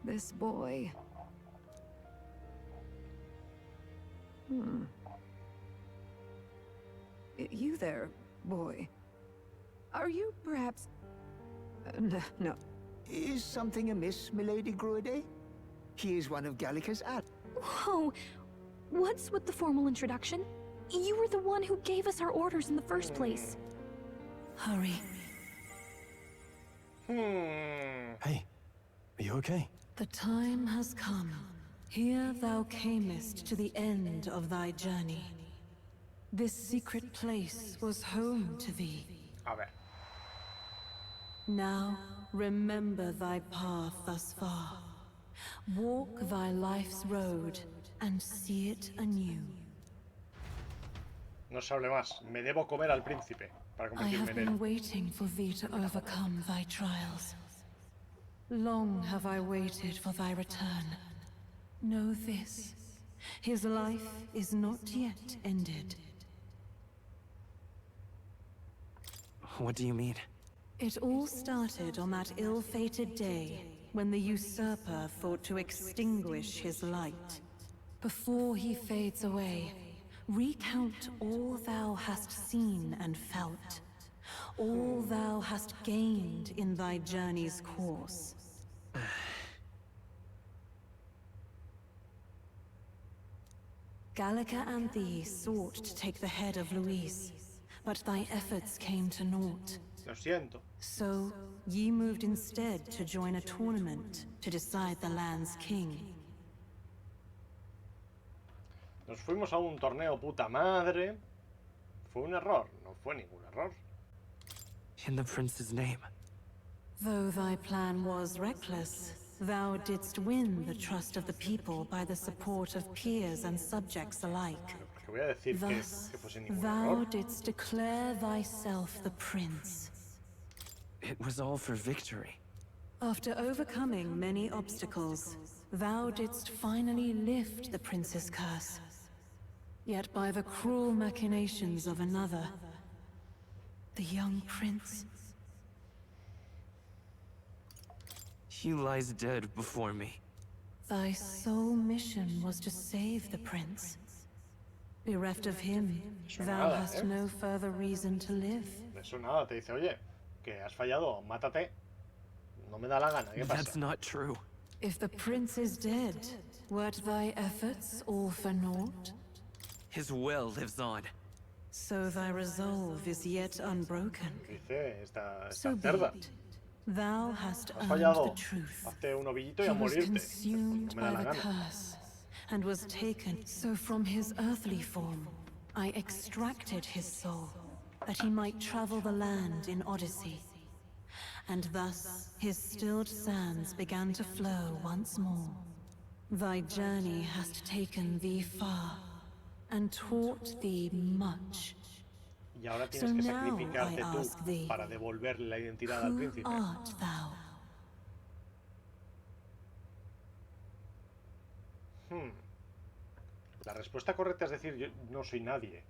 this boy... You there, boy. Are you perhaps... no. Is something amiss, Milady Gruidae? He is one of Gallica's Whoa! What's with the formal introduction? You were the one who gave us our orders in the first place. Hurry. Hey, are you okay? The time has come. Here thou camest to the end of thy journey. This secret place was home to thee. A ver. Now, remember thy path thus far. Walk thy life's road and see it anew. No se hable más. Me debo comer al príncipe para I convertirme have en been él. waiting for thee to overcome thy trials. Long have I waited for thy return. Know this, his life is not yet ended. What do you mean? It all started on that ill-fated day when the usurper thought to extinguish his light. Before he fades away, recount all thou hast seen and felt, all thou hast gained in thy journey's course. Gallica and thee sought to take the head of Luis, but thy efforts came to naught. Lo siento. So, ye moved instead to join a tournament to decide the land's king. Nos fuimos a un torneo puta madre. Fue un error. No fue ningún error. In the prince's name. Though thy plan was reckless, thou didst win the trust of the people by the support of peers and subjects alike. Thus, thou didst declare thyself the prince. It was all for victory. After overcoming many obstacles, thou didst finally lift the prince's curse. Yet by the cruel machinations of another, the young prince... He lies dead before me. Thy sole mission was to save the prince. Bereft of him, thou hast no further reason to live. Eso nada, te dice, oye, que has fallado, mátate. No me da la gana, ¿qué pasa? That's not true. If the prince is dead, weren't thy efforts all for naught? His will lives on. So thy resolve is yet unbroken. Dice esta So be cerda. it. Thou hast Has earned fallado. the truth. Hazte un ovillito y He a was morirte. consumed No me da by la the gana. curse and was taken. So from his earthly form, I extracted his soul, that he might travel the land in Odyssey. And thus his stilled sands began to flow once more. Thy journey hast taken thee far, and taught thee much. Y ahora tienes que sacrificarte tú para devolverle la identidad al príncipe. Who art thou? La respuesta correcta es decir, yo no soy nadie.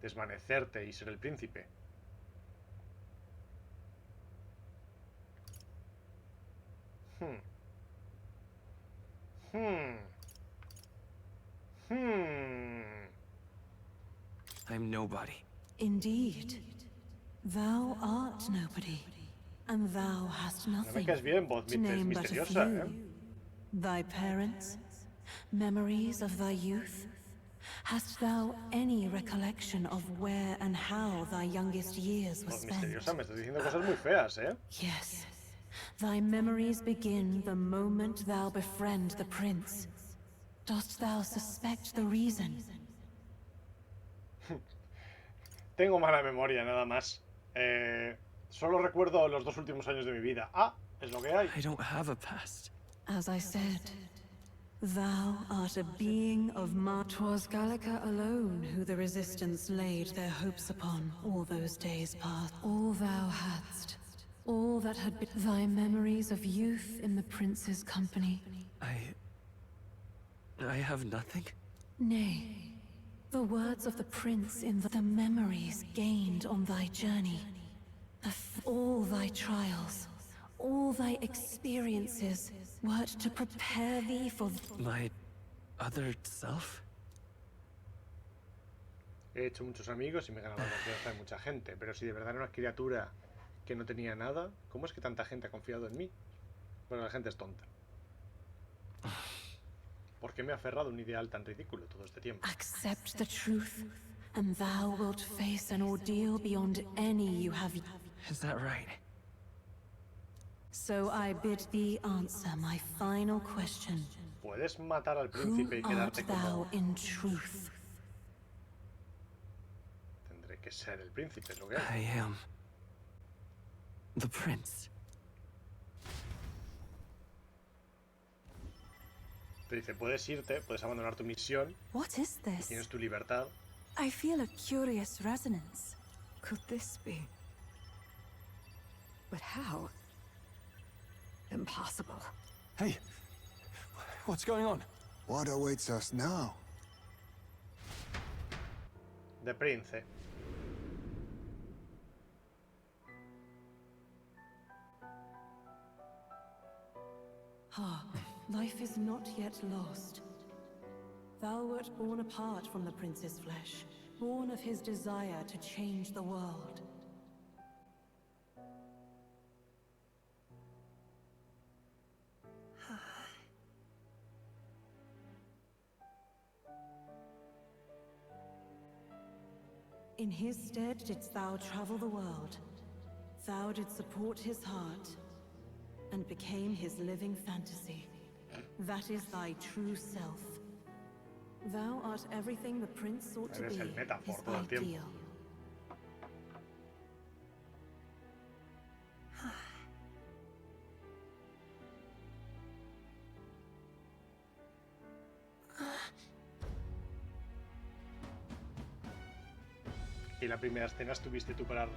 Desvanecerte y ser el príncipe. I'm nobody. Indeed. Thou art nobody, and thou hast nothing to name but a few. Thy parents, memories of thy youth? Hast thou any recollection of where and how thy youngest years were spent? Misteriosa, me estás diciendo cosas muy feas, ¿eh? Yes. Thy memories begin the moment thou befriend the prince. Dost thou suspect the reason? Tengo mala memoria, nada más. Solo recuerdo los 2 últimos años de mi vida. Ah, es lo que hay. I don't have a past. As I said, thou art a being of mar. 'Twas Gallica alone who the resistance laid their hopes upon all those days past. All thou hadst, all that had been thy memories of youth in the prince's company. I have nothing? Nay, the words of the prince in the memories gained on thy journey. All thy trials, all thy experiences, wert to prepare thee for my other self? He hecho muchos amigos y me he ganado la confianza de mucha gente, pero si de verdad era una criatura que no tenía nada, ¿cómo es que tanta gente ha confiado en mí? Bueno, la gente es tonta. ¿Por qué me he aferrado a un ideal tan ridículo todo este tiempo? accept the truth, and thou wilt face an ordeal beyond any you have. Is that right? So I bid thee answer my final question. ¿Puedes matar al príncipe y quedarte como...? Thou in truth? Tendré que ser el príncipe, es lo que hay. I am the prince. Te dice, puedes irte, puedes abandonar tu misión. What is this? Tienes tu libertad. I feel a curious resonance. Could this be? But how? Impossible. Hey, what's going on? What awaits us now? De Prince. Ah, life is not yet lost. Thou wert born apart from the prince's flesh, born of his desire to change the world. In his stead didst thou travel the world. Thou didst support his heart, and became his living fantasy. That is thy true self. Thou art everything the prince sought to be, his ideal. Y la primera escena estuviste tú para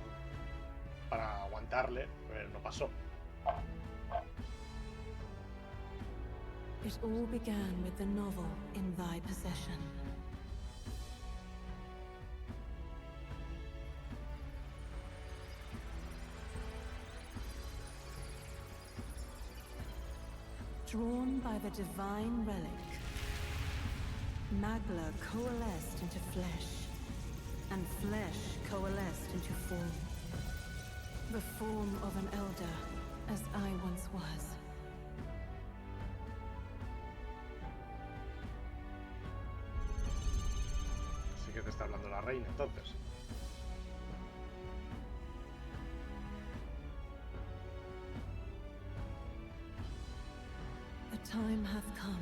aguantarle, pero no pasó. It all began with the novel in thy possession. Drawn by the divine relic, Magla coalesced into flesh, and flesh coalesced into form. The form of an elder, as I once was. que te está hablando la reina, entonces. The time hath come.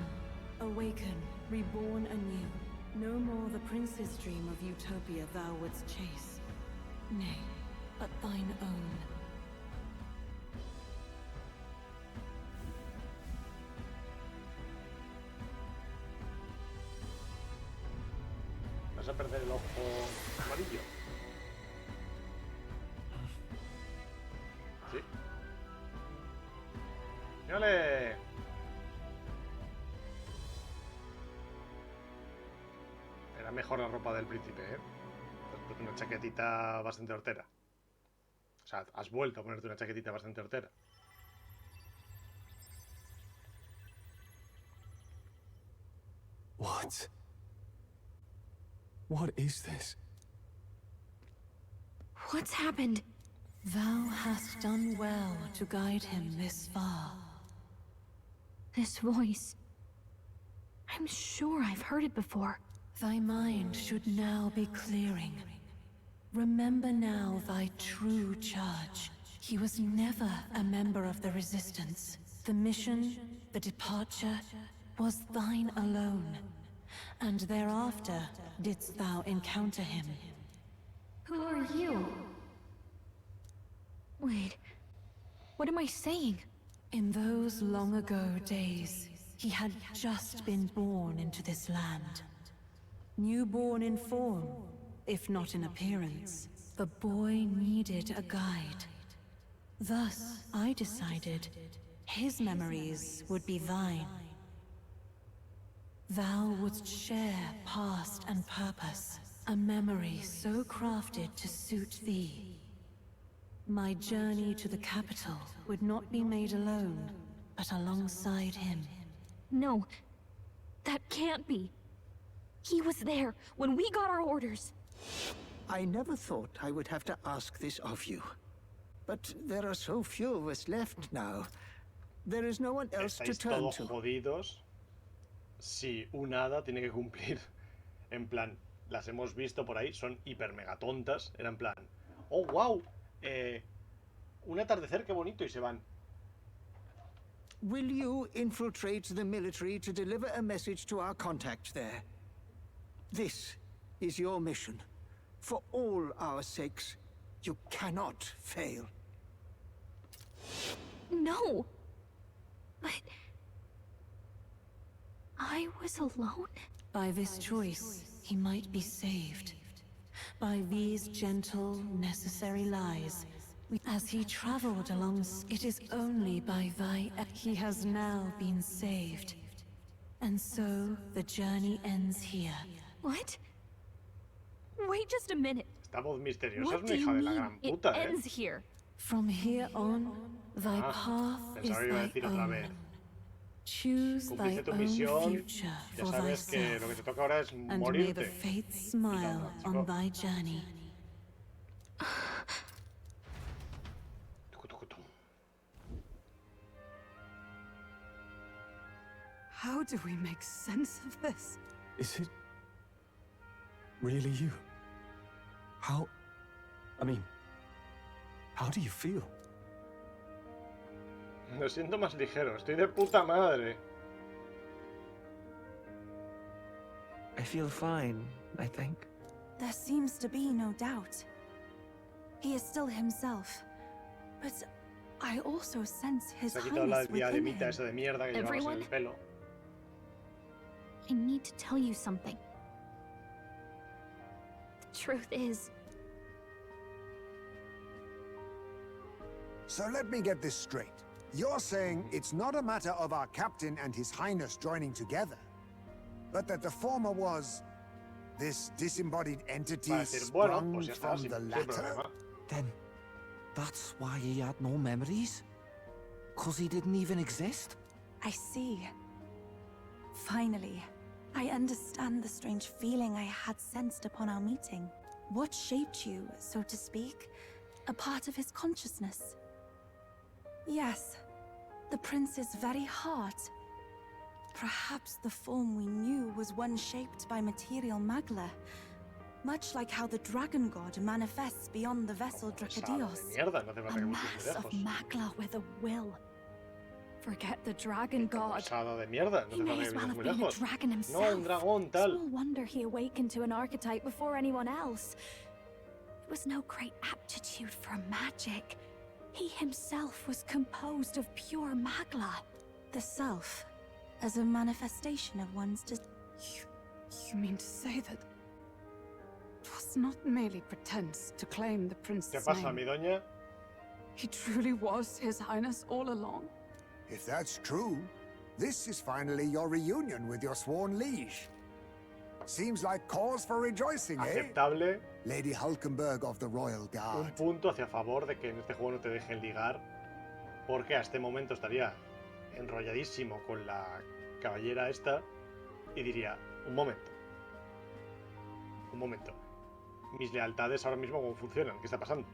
Awaken, reborn anew. No more the prince's dream of utopia thou wouldst chase. Nay, but thine own. Vas a perder el ojo amarillo. Sí. ¡Dale! Era mejor la ropa del príncipe, ¿eh? Una chaquetita bastante hortera. O sea, has vuelto a ponerte una chaquetita bastante hortera. What? What is this? What's happened? Thou hast done well to guide him this far. This voice. I'm sure I've heard it before. Thy mind should now be clearing. Remember now thy true charge. He was never a member of the Resistance. The mission, the departure, was thine alone. And thereafter didst thou encounter him. Who are you? Wait, what am I saying? In those long ago days, he had just been born into this land. Newborn in form, if not in appearance, the boy needed a guide. Thus, I decided his memories would be thine. Thou wouldst share past and purpose, a memory so crafted to suit thee. My journey to the capital would not be made alone, but alongside him. No, that can't be. He was there when we got our orders. I never thought I would have to ask this of you. But there are so few of us left now. There is no one else to turn todos to. Jodidos. Si un hada tiene que cumplir. En plan, las hemos visto por ahí, son hiper mega tontas. Era en plan, oh wow, un atardecer, qué bonito, y se van. Will you infiltrate the military to deliver a message to our contact there? This is your mission. For all our sakes, you cannot fail. No! But... I was alone? By this choice, he might be saved. By these gentle, necessary lies, as he traveled along, it is only by thy... He has now been saved. And so, the journey ends here. What? Wait just a minute. Esta voz misteriosa What es do una hija you de la mean gran it puta, ends here? From here on, thy path is pensaba que iba a thy decir otra vez. own. Choose thy Cumpliste tu own misión, future ya for sabes que lo que thyself, te toca ahora es and may the morirte. fates smile on thy journey. How do we make sense of this? Is it really you? How... I mean, how do you feel? Me siento más ligero, estoy de puta madre. I feel fine, I think. There seems to be no doubt. He is still himself. But I also sense his Se ha quitado la highness within diademita him. esa de mierda que llevabas en el pelo. I need to tell you something. The truth is... So let me get this straight. You're saying it's not a matter of our captain and his highness joining together, but that the former was this disembodied entity sprung from the latter? Then, that's why he had no memories? 'Cause he didn't even exist? I see. Finally, I understand the strange feeling I had sensed upon our meeting. What shaped you, so to speak? A part of his consciousness? Yes, the prince's very heart. Perhaps the form we knew was one shaped by material magla. Much like how the dragon god manifests beyond the vessel Dracadios. A mass of magla with a will. Forget the dragon god. De mierda. He may as well have been a dragon himself. No, un dragón, tal. Small wonder he awakened to an archetype before anyone else. It was no great aptitude for magic. He himself was composed of pure magla. The self, as a manifestation of one's You mean to say that it was not merely pretense to claim the prince's ¿Qué pasa, mi name? doña? He truly was His Highness all along. If that's true, this is finally your reunion with your sworn liege. Seems like cause for rejoicing, Aceptable. Lady Hulkenberg of the Royal Guard. Un punto hacia favor de que en este juego no te dejen ligar, porque a este momento estaría enrolladísimo con la caballera esta y diría, un momento. Mis lealtades ahora mismo cómo funcionan, ¿qué está pasando?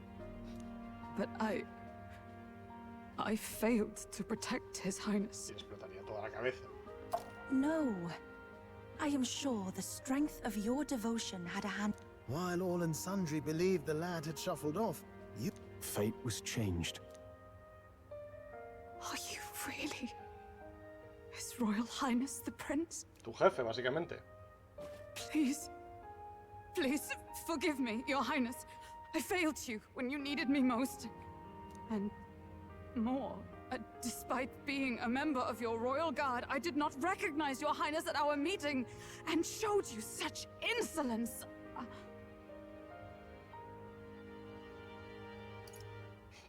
But I failed to protect His Highness. Y explotaría toda la cabeza. No. I am sure the strength of your devotion had a hand. While all and sundry believed the lad had shuffled off, you... Fate was changed. Are you really His Royal Highness the Prince? Tu jefe, básicamente. Please forgive me, Your Highness. I failed you when you needed me most. And more, despite being a member of your Royal Guard, I did not recognize Your Highness at our meeting and showed you such insolence.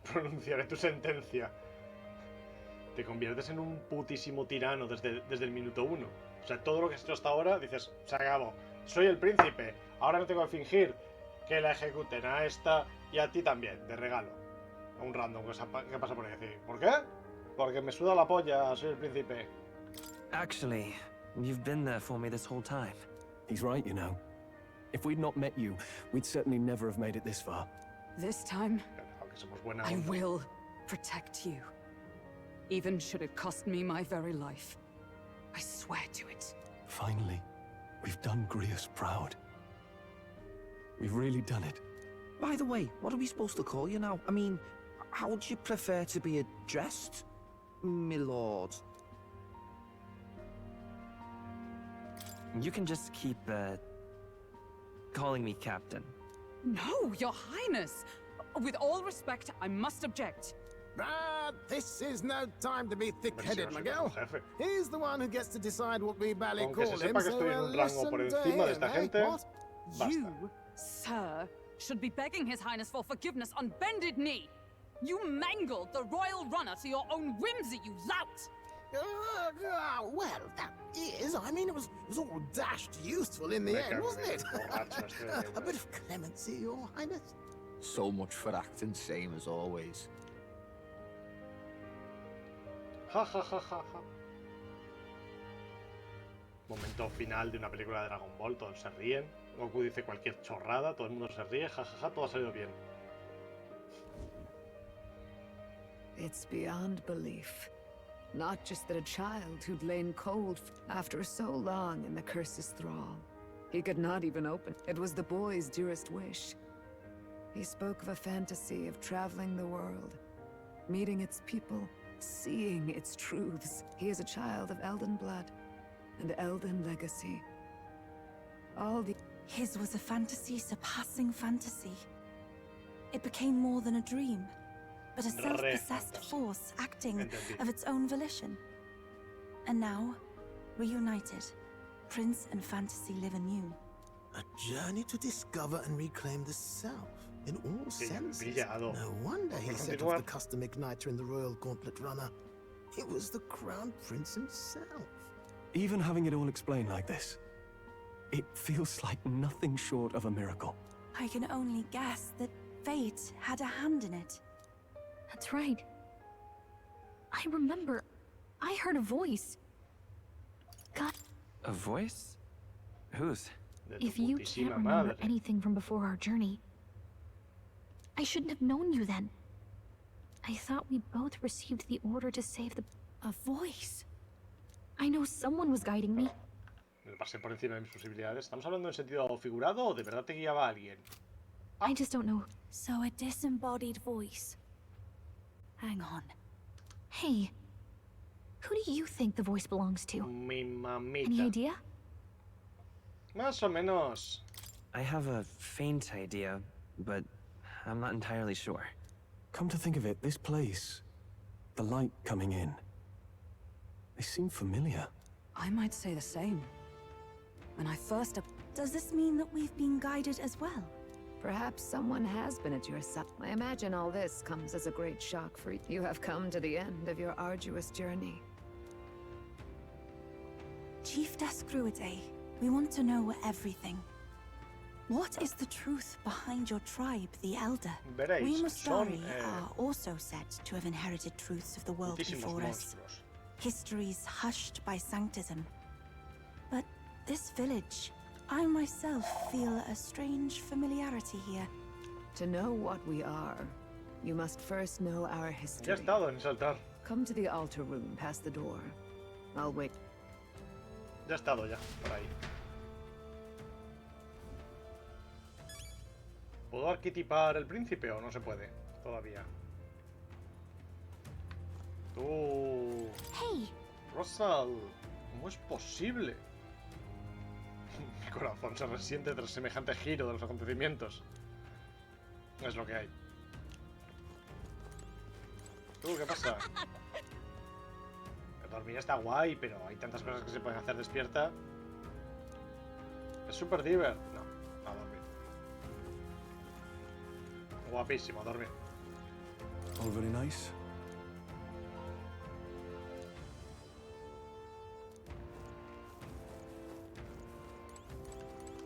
Pronunciaré tu sentencia. Te conviertes en un putísimo tirano desde el minuto 1. O sea, todo lo que has hecho hasta ahora, dices, se acabó. Soy el príncipe. Ahora no tengo que fingir que la ejecuten a esta y a ti también, de regalo. A un random que pasa por ahí. Decir, ¿por qué? Porque me suda la polla, soy el príncipe. Actually, you've been there for me this whole time. He's right, you know. If we'd not met you, we'd certainly never have made it this far. This time, I onda. will protect you. Even should it cost me my very life. I swear to it. Finally, we've done Grius proud. We've really done it. By the way, what are we supposed to call you now? I mean, how would you prefer to be addressed, my lord? You can just keep, calling me Captain. No, Your Highness! With all respect, I must object. But this is no time to be thick-headed, Miguel. He's the one who gets to decide what we bally call him, so listen to him, what? You, sir, should be begging His Highness for forgiveness on bended knee. You mangled the royal runner to your own whimsy, you lout! Well, that is, I mean, it was all dashed useful in the end, wasn't it? A bit of clemency, Your Highness. So much for acting same as always. Ja, ja, ja, ja, ja. Momento final de una película de Dragon Ball, todos se ríen. Goku dice cualquier chorrada, todo el mundo se ríe, ja, ja, ja, todo ha salido bien. It's beyond belief. Not just that a child who'd lain cold after so long in the curse's thrall. He could not even open. It was the boy's dearest wish. He spoke of a fantasy of traveling the world, meeting its people, seeing its truths. He is a child of Elden blood and Elden legacy. His was a fantasy surpassing fantasy. It became more than a dream, but a self-possessed force acting of its own volition. And now, reunited, Prince and fantasy live anew. A journey to discover and reclaim the self, in all senses. No wonder he set off the custom igniter in the Royal Gauntlet Runner. It was the Crown Prince himself. Even having it all explained like this, it feels like nothing short of a miracle. I can only guess that fate had a hand in it. That's right. I remember, I heard a voice. God. A voice? Whose? If you can't remember anything from before our journey, I shouldn't have known you then. I thought we both received the order to save the... A voice? I know someone was guiding me. Me pasé por encima de mis posibilidades. ¿Estamos hablando en sentido figurado o de verdad te guiaba alguien? I just don't know. So a disembodied voice. Hang on. Hey, who do you think the voice belongs to? Mi mamita. Any idea? Más o menos. I have a faint idea, but I'm not entirely sure. Come to think of it, this place, the light coming in, they seem familiar. I might say the same. When I first... Does this mean that we've been guided as well? Perhaps someone has been at your side. I imagine all this comes as a great shock for you. You have come to the end of your arduous journey. Chief Descruide, we want to know everything. What is the truth behind your tribe, the Elder? Veréis, We Mustari son, are also said to have inherited truths of the world before us. Histories hushed by sanctism. But this village, I myself feel a strange familiarity here. To know what we are, you must first know our history. Ya he estado en ese altar. Come to the altar room, past the door. I'll wait. Ya he estado ya, por ahí. ¿Puedo arquetipar el príncipe o no se puede? Todavía. Tú... Hey. Rosal, ¿cómo es posible? Mi corazón se resiente tras semejante giro de los acontecimientos. Es lo que hay. ¿Qué pasa? Dormir está guay, pero hay tantas cosas que se pueden hacer despierta. Es súper diver. No, a dormir. Guapísimo, a dormir. All very nice.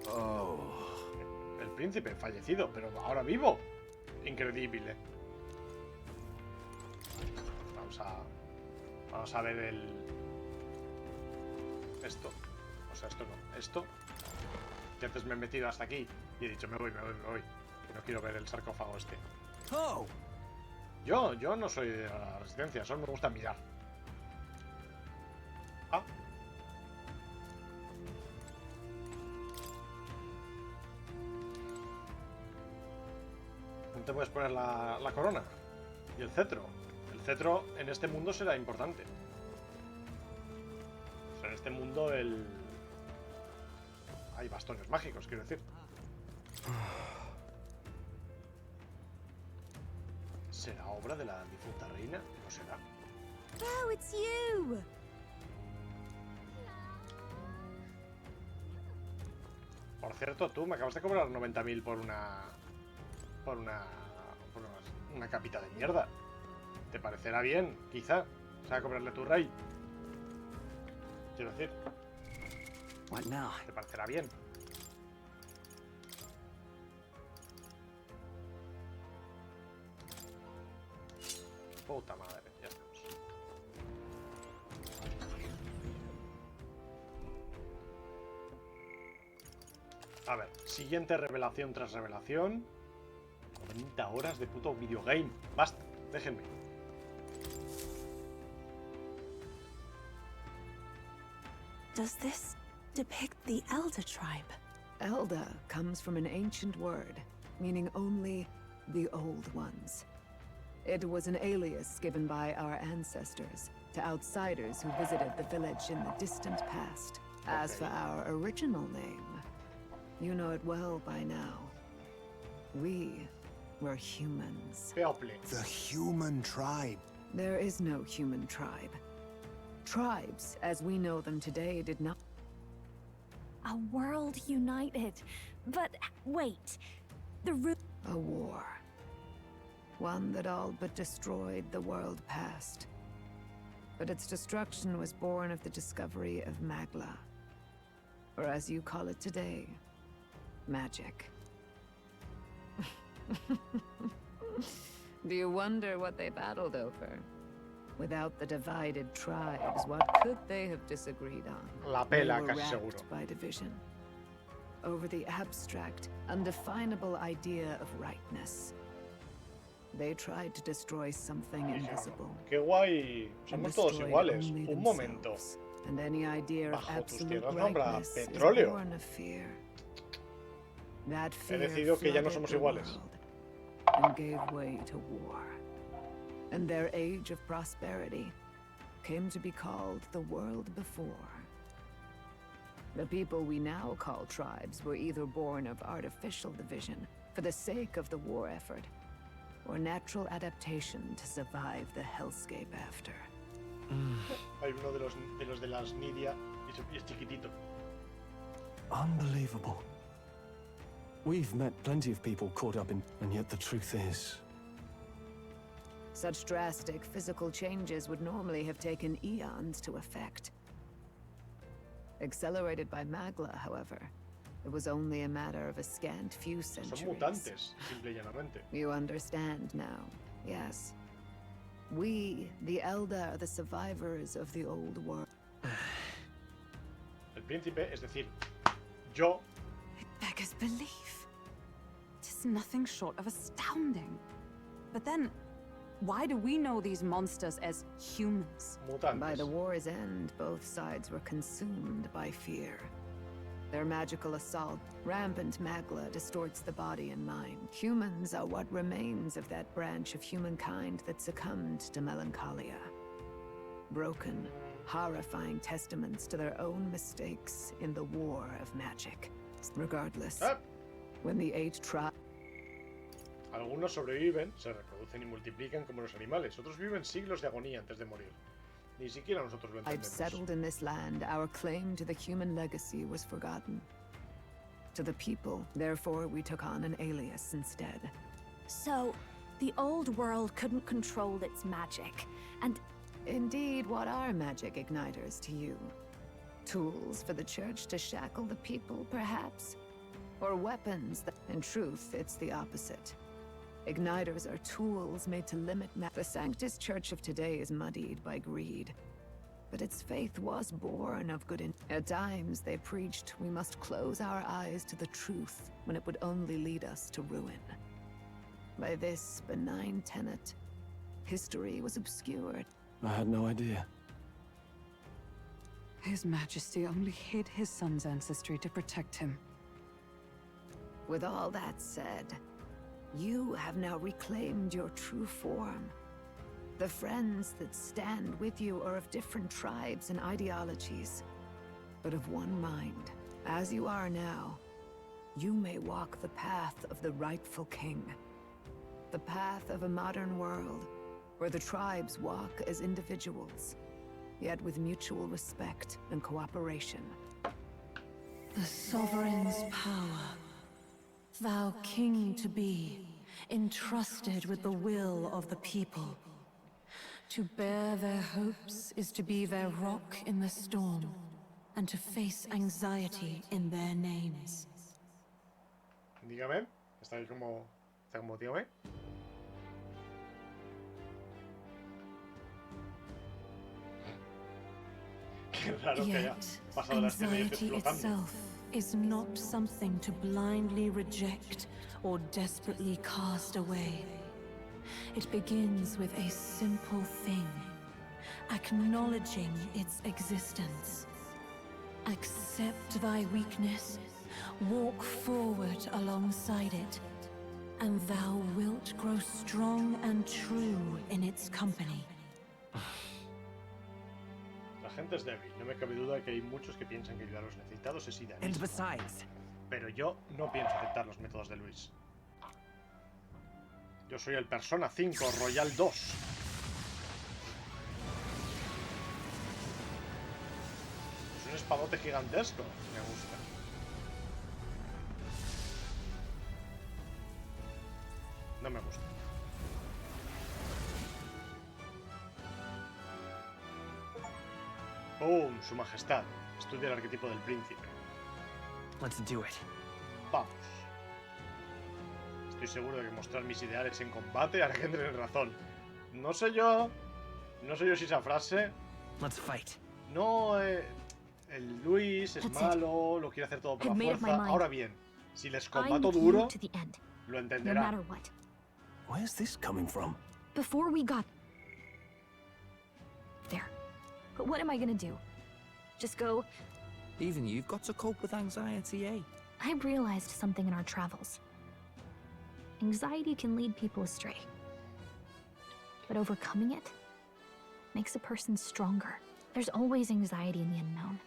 Oh. El príncipe fallecido, pero ahora vivo. Increíble. Vamos a ver el... Esto. O sea, esto no. Esto. Que antes me he metido hasta aquí y he dicho, me voy. Que no quiero ver el sarcófago este. Oh. Yo no soy de la resistencia, solo me gusta mirar. Ah. ¿No te puedes poner la corona? Y el cetro. El cetro en este mundo será importante. O sea, en este mundo hay bastones mágicos, quiero decir. ¿Será obra de la difunta reina? ¿No será? Oh, it's you! Por cierto, tú me acabas de cobrar 90.000 por una capita de mierda. ¿Te parecerá bien? Quizá. O sea, cobrarle a tu rey. Quiero decir. What now? ¿Te parecerá bien? Puta madre, ya estamos. A ver, siguiente revelación tras revelación. 90 horas de puto videogame. Basta, déjenme. Does this depict the Elder tribe? Elder comes from an ancient word, meaning only the old ones. It was an alias given by our ancestors to outsiders who visited the village in the distant past. As for our original name, you know it well by now. We were humans. The human tribe. There is no human tribe. Tribes, as we know them today, did not... A world united. But wait, A war. One that all but destroyed the world past. But its destruction was born of the discovery of Magla. Or as you call it today, magic. Do you wonder what they battled over? Without the divided tribes, what could they have disagreed on? La pela, They were casi racked seguro. by division. Over the abstract, undefinable idea of rightness. They tried to destroy something invisible. Qué guay. and Somos todos destroyed iguales. only Un momento. themselves. And any idea of absolute nombra greatness is petróleo. born of fear. That He fear decidido que ya no flooded somos the iguales. world and gave way to war. And their age of prosperity came to be called the world before. The people we now call tribes were either born of artificial division for the sake of the war effort, or natural adaptation to survive the hellscape after. Hay uno de los de las Nidia y es chiquitito. Unbelievable. We've met plenty of people caught up in, and yet the truth is... Such drastic physical changes would normally have taken eons to effect. Accelerated by Magla, however, it was only a matter of a scant few centuries. Son mutantes, simple y llanamente. You understand now, yes. We, the Elder, are the survivors of the old world. El príncipe, es decir, yo. It beggars belief. It is nothing short of astounding. But then, why do we know these monsters as humans? Mutantes. By the war's end, both sides were consumed by fear. Their magical assault, rampant Magla, distorts the body and mind. Humans are what remains of that branch of humankind that succumbed to melancholia. Broken, horrifying testaments to their own mistakes in the war of magic. Regardless, when the 8 tribes... Algunos sobreviven, se reproducen y multiplican como los animales. Otros viven siglos de agonía antes de morir. Ni siquiera nosotros lo entendemos. settled in this land, our claim to the human legacy was forgotten. To the people, therefore, we took on an alias instead. So, the old world couldn't control its magic, and... Indeed, what are magic igniters to you? Tools for the church to shackle the people, perhaps? Or weapons that... In truth, it's the opposite. Igniters are tools made to limit the Sanctus Church of today is muddied by greed. But its faith was born of good At times, they preached we must close our eyes to the truth when it would only lead us to ruin. By this benign tenet, history was obscured. I had no idea. His Majesty only hid his son's ancestry to protect him. With all that said, you have now reclaimed your true form. The friends that stand with you are of different tribes and ideologies, but of one mind. As you are now, you may walk the path of the rightful king. The path of a modern world, where the tribes walk as individuals, yet with mutual respect and cooperation. The sovereign's power. Thou king to be, entrusted with the will of the people. To bear their hopes is to be their rock in the storm, and to face anxiety in their names. Dígame, está ahí como... Está como dígame. Qué raro que haya pasado la escena y esté explotando. Is not something to blindly reject or desperately cast away. It begins with a simple thing, acknowledging its existence. Accept thy weakness, walk forward alongside it, and thou wilt grow strong and true in its company. La gente es débil, no me cabe duda que hay muchos que piensan que ayudar a los necesitados es idealismo. Pero yo no pienso aceptar los métodos de Luis. Yo soy el Persona 5 Royal 2. Es un espadote gigantesco. Me gusta. No me gusta. ¡Boom! Su majestad. Estudia el arquetipo del príncipe. Let's do it. Vamos. Estoy seguro de que mostrar mis ideales en combate hará que entren en razón. No sé yo si esa frase... Let's fight. No, el Luis es malo, lo quiere hacer todo por la fuerza. Ahora bien, si les combato duro, lo entenderá. Where's this coming from? Before we got there. But what am I gonna do? Just go... Even you've got to cope with anxiety, eh? I realized something in our travels. Anxiety can lead people astray. But overcoming it makes a person stronger. There's always anxiety in the unknown.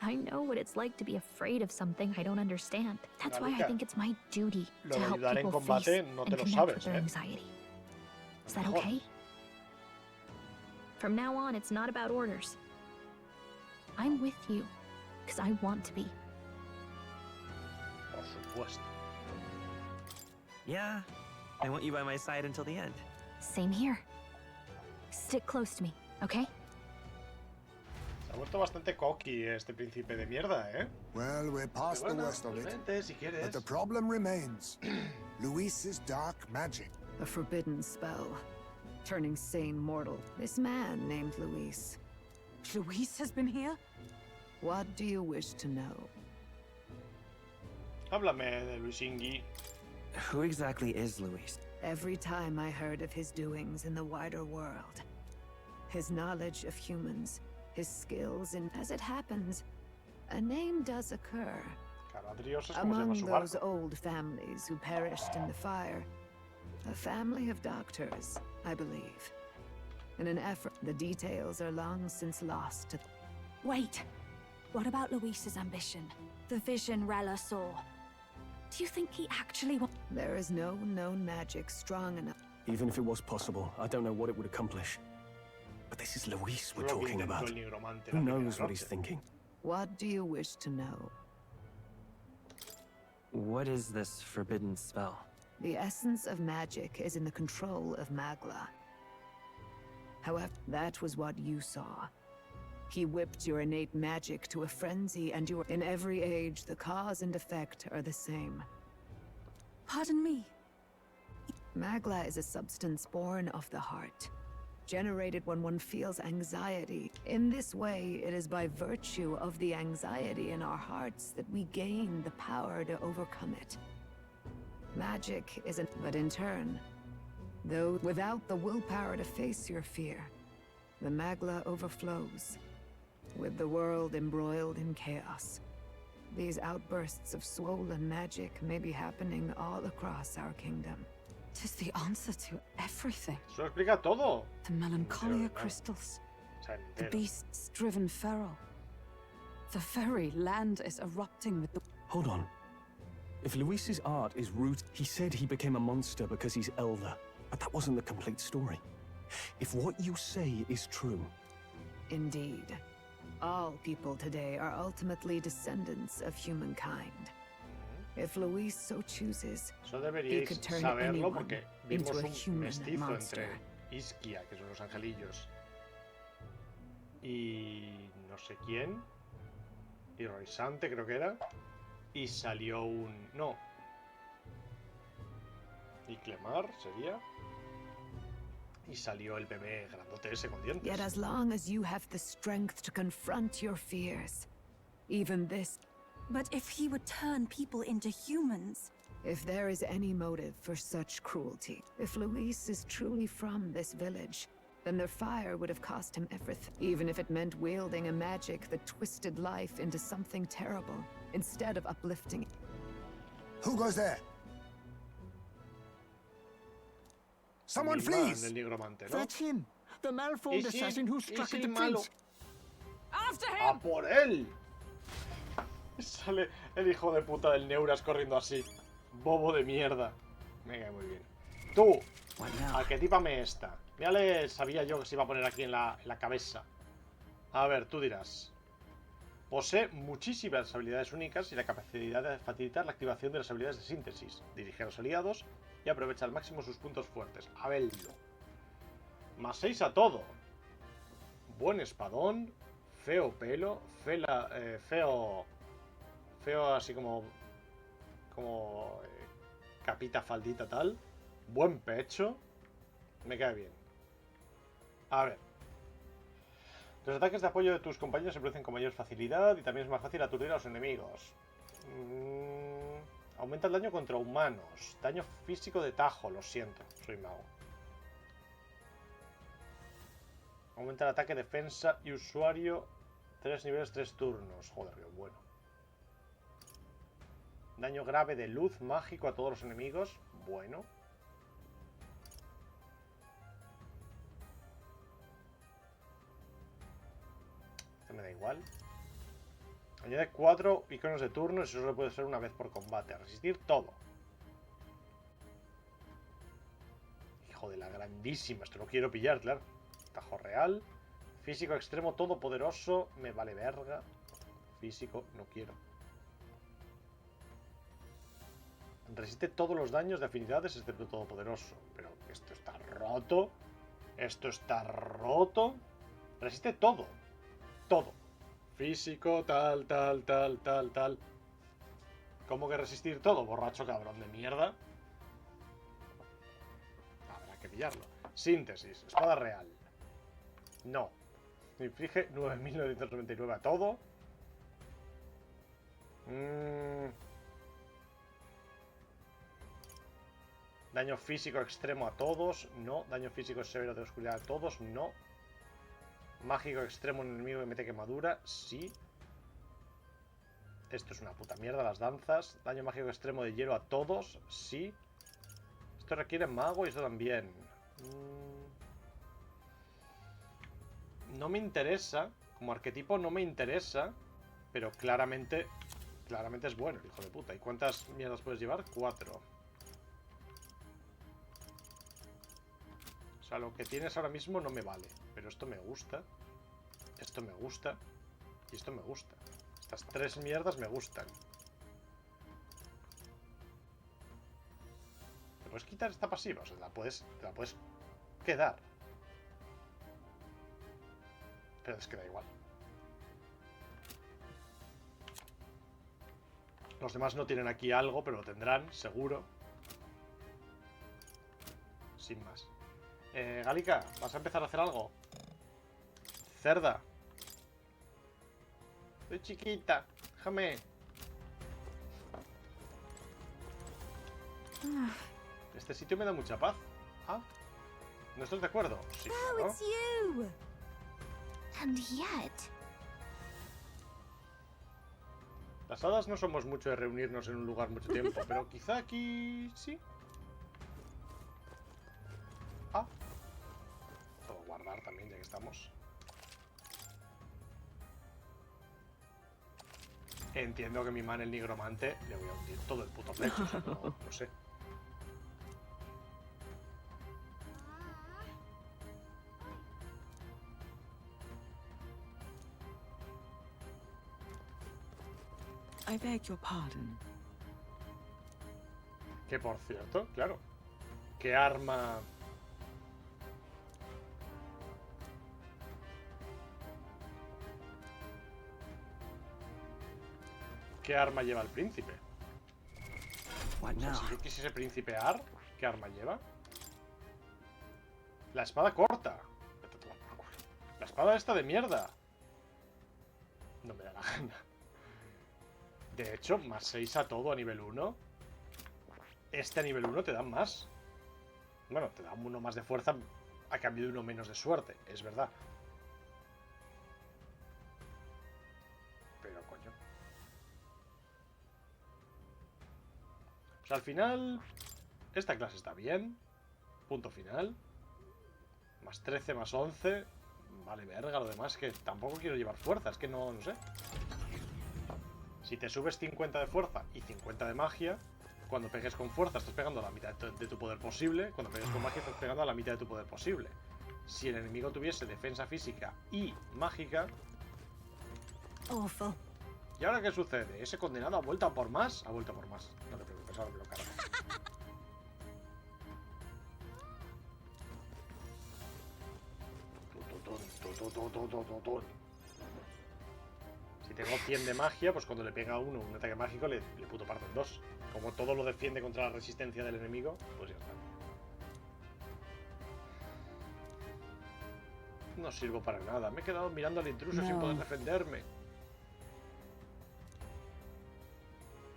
I know what it's like to be afraid of something I don't understand. That's why I think it's my duty to help people face and connect with their anxiety. Is that okay? From now on, it's not about orders. I'm with you, because I want to be. Por supuesto. Yeah, I want you by my side until the end. Same here. Stick close to me, okay? Se ha vuelto bastante cocky este príncipe de mierda, ¿eh? Well, we're past the worst of it. Si quieres. But the problem remains. Luis's dark magic. A forbidden spell. Turning sane mortal. This man named Luis. Luis has been here? What do you wish to know? Háblame de Luisingui. Who exactly is Luis? Every time I heard of his doings in the wider world, his knowledge of humans, his skills, and as it happens, a name does occur. Among those old families who perished in the fire, a family of doctors, I believe. In an effort, the details are long since lost to... Wait. What about Luis's ambition? The vision Rella saw. Do you think he actually wants... There is no known magic strong enough. Even if it was possible, I don't know what it would accomplish. But this is Luis we're talking about. Who knows what he's thinking? What do you wish to know? What is this forbidden spell? The essence of magic is in the control of Magla. However, that was what you saw. He whipped your innate magic to a frenzy, and you are... In every age, the cause and effect are the same. Pardon me? Magla is a substance born of the heart, generated when one feels anxiety. In this way, it is by virtue of the anxiety in our hearts that we gain the power to overcome it. Magic isn't... But in turn, though without the willpower to face your fear, the Magla overflows. With the world embroiled in chaos, these outbursts of swollen magic may be happening all across our kingdom. Tis the answer to everything. Eso explica todo. The melancholia crystals, the beasts driven feral. The very land is erupting with the... Hold on. If Luis's art is root, he said he became a monster because he's elder. But that wasn't the complete story. If what you say is true... Indeed. All people today are ultimately descendants of humankind. If Luis so chooses, he could turn anyone into a human monster. Entre Isquia, que son los angelillos, y no sé quién, y Roisante creo que era, y salió un... no. Y Clemar sería... Y salió el bebé grandote ese con dientes. Yet as long as you have the strength to confront your fears, even this... But if he would turn people into humans... If there is any motive for such cruelty, if Luis is truly from this village, then their fire would have cost him everything, even if it meant wielding a magic that twisted life into something terrible, instead of uplifting it. Who goes there? Someone flees! That's him! The malformed assassin who struck at the prince! After him! ¡A por él! Sale el hijo de puta del Neuras corriendo así. Bobo de mierda. Me cae muy bien. Tú, arquetípame esta. Mírale, sabía yo que se iba a poner aquí en la cabeza. A ver, tú dirás. Posee muchísimas habilidades únicas y la capacidad de facilitar la activación de las habilidades de síntesis, dirigir a los aliados y aprovecha al máximo sus puntos fuertes. A verlo. Más 6 a todo. Buen espadón. Feo pelo. Feo así como capita, faldita, tal. Buen pecho. Me cae bien. A ver. Los ataques de apoyo de tus compañeros se producen con mayor facilidad y también es más fácil aturdir a los enemigos. Aumenta el daño contra humanos. Daño físico de tajo, lo siento, soy mago. Aumenta el ataque, defensa y usuario 3 niveles, 3 turnos. Joder, qué bueno. Daño grave de luz mágico a todos los enemigos. Bueno. Esto me da igual. Añade 4 iconos de turno y eso solo puede ser una vez por combate. Resistir todo. Hijo de la grandísima. Esto lo quiero pillar, claro. Tajo real. Físico extremo todopoderoso. Me vale verga. Físico, no quiero. Resiste todos los daños de afinidades excepto todopoderoso. Pero esto está roto. Esto está roto. Resiste todo. Todo. Físico, tal. ¿Cómo que resistir todo? Borracho cabrón de mierda. Habrá que pillarlo. Síntesis. Espada real. No. Inflige 9.999 a todo. Daño físico extremo a todos. No. Daño físico severo de oscuridad a todos. No. Mágico extremo en enemigo que mete quemadura. Sí. Esto es una puta mierda, las danzas. Daño mágico extremo de hielo a todos. Sí. Esto requiere mago y esto también. No me interesa. Como arquetipo no me interesa. Pero claramente es bueno el hijo de puta. ¿Y cuántas mierdas puedes llevar? 4. O sea, lo que tienes ahora mismo no me vale. Pero esto me gusta. Esto me gusta. Y esto me gusta. Estas 3 mierdas me gustan. ¿Te puedes quitar esta pasiva? O sea, te la puedes quedar. Pero es que da igual. Los demás no tienen aquí algo, pero lo tendrán, seguro. Sin más. Gálica, ¿vas a empezar a hacer algo? Cerda. Soy chiquita. Déjame. Este sitio me da mucha paz. Ah. ¿No estás de acuerdo? Sí, Oh, ¿no? it's you. And yet. Las hadas no somos mucho de reunirnos en un lugar mucho tiempo, pero quizá aquí sí. Ah. Puedo guardar también, ya que estamos. Entiendo que mi man, el nigromante, le voy a hundir todo el puto pecho. O sea, no sé. I beg your pardon. Que por cierto, claro. ¿Qué arma? ¿Qué arma lleva el príncipe? O sea, si yo quisiese principear, ¿qué arma lleva? La espada corta. La espada esta de mierda. No me da la gana. De hecho, más 6 a todo a nivel 1. Este a nivel 1 te dan más. Bueno, te da uno más de fuerza a cambio de uno menos de suerte, es verdad. Pero coño. O sea, al final, esta clase está bien. Punto final. Más 13, más 11. Vale, verga, lo demás que tampoco quiero llevar fuerza, es que no sé. Si te subes 50 de fuerza y 50 de magia, cuando pegues con fuerza estás pegando a la mitad de tu poder posible. Cuando pegues con magia estás pegando a la mitad de tu poder posible. Si el enemigo tuviese defensa física y mágica... Awful. ¿Y ahora qué sucede? ¿Ese condenado ha vuelto a por más? Ha vuelto a por más. No te preocupes, ahora me lo cargo. Si tengo 100 de magia, pues cuando le pega a uno un ataque mágico, le puto parto en 2. Como todo lo defiende contra la resistencia del enemigo, pues ya está. No sirvo para nada. Me he quedado mirando al intruso sin poder defenderme.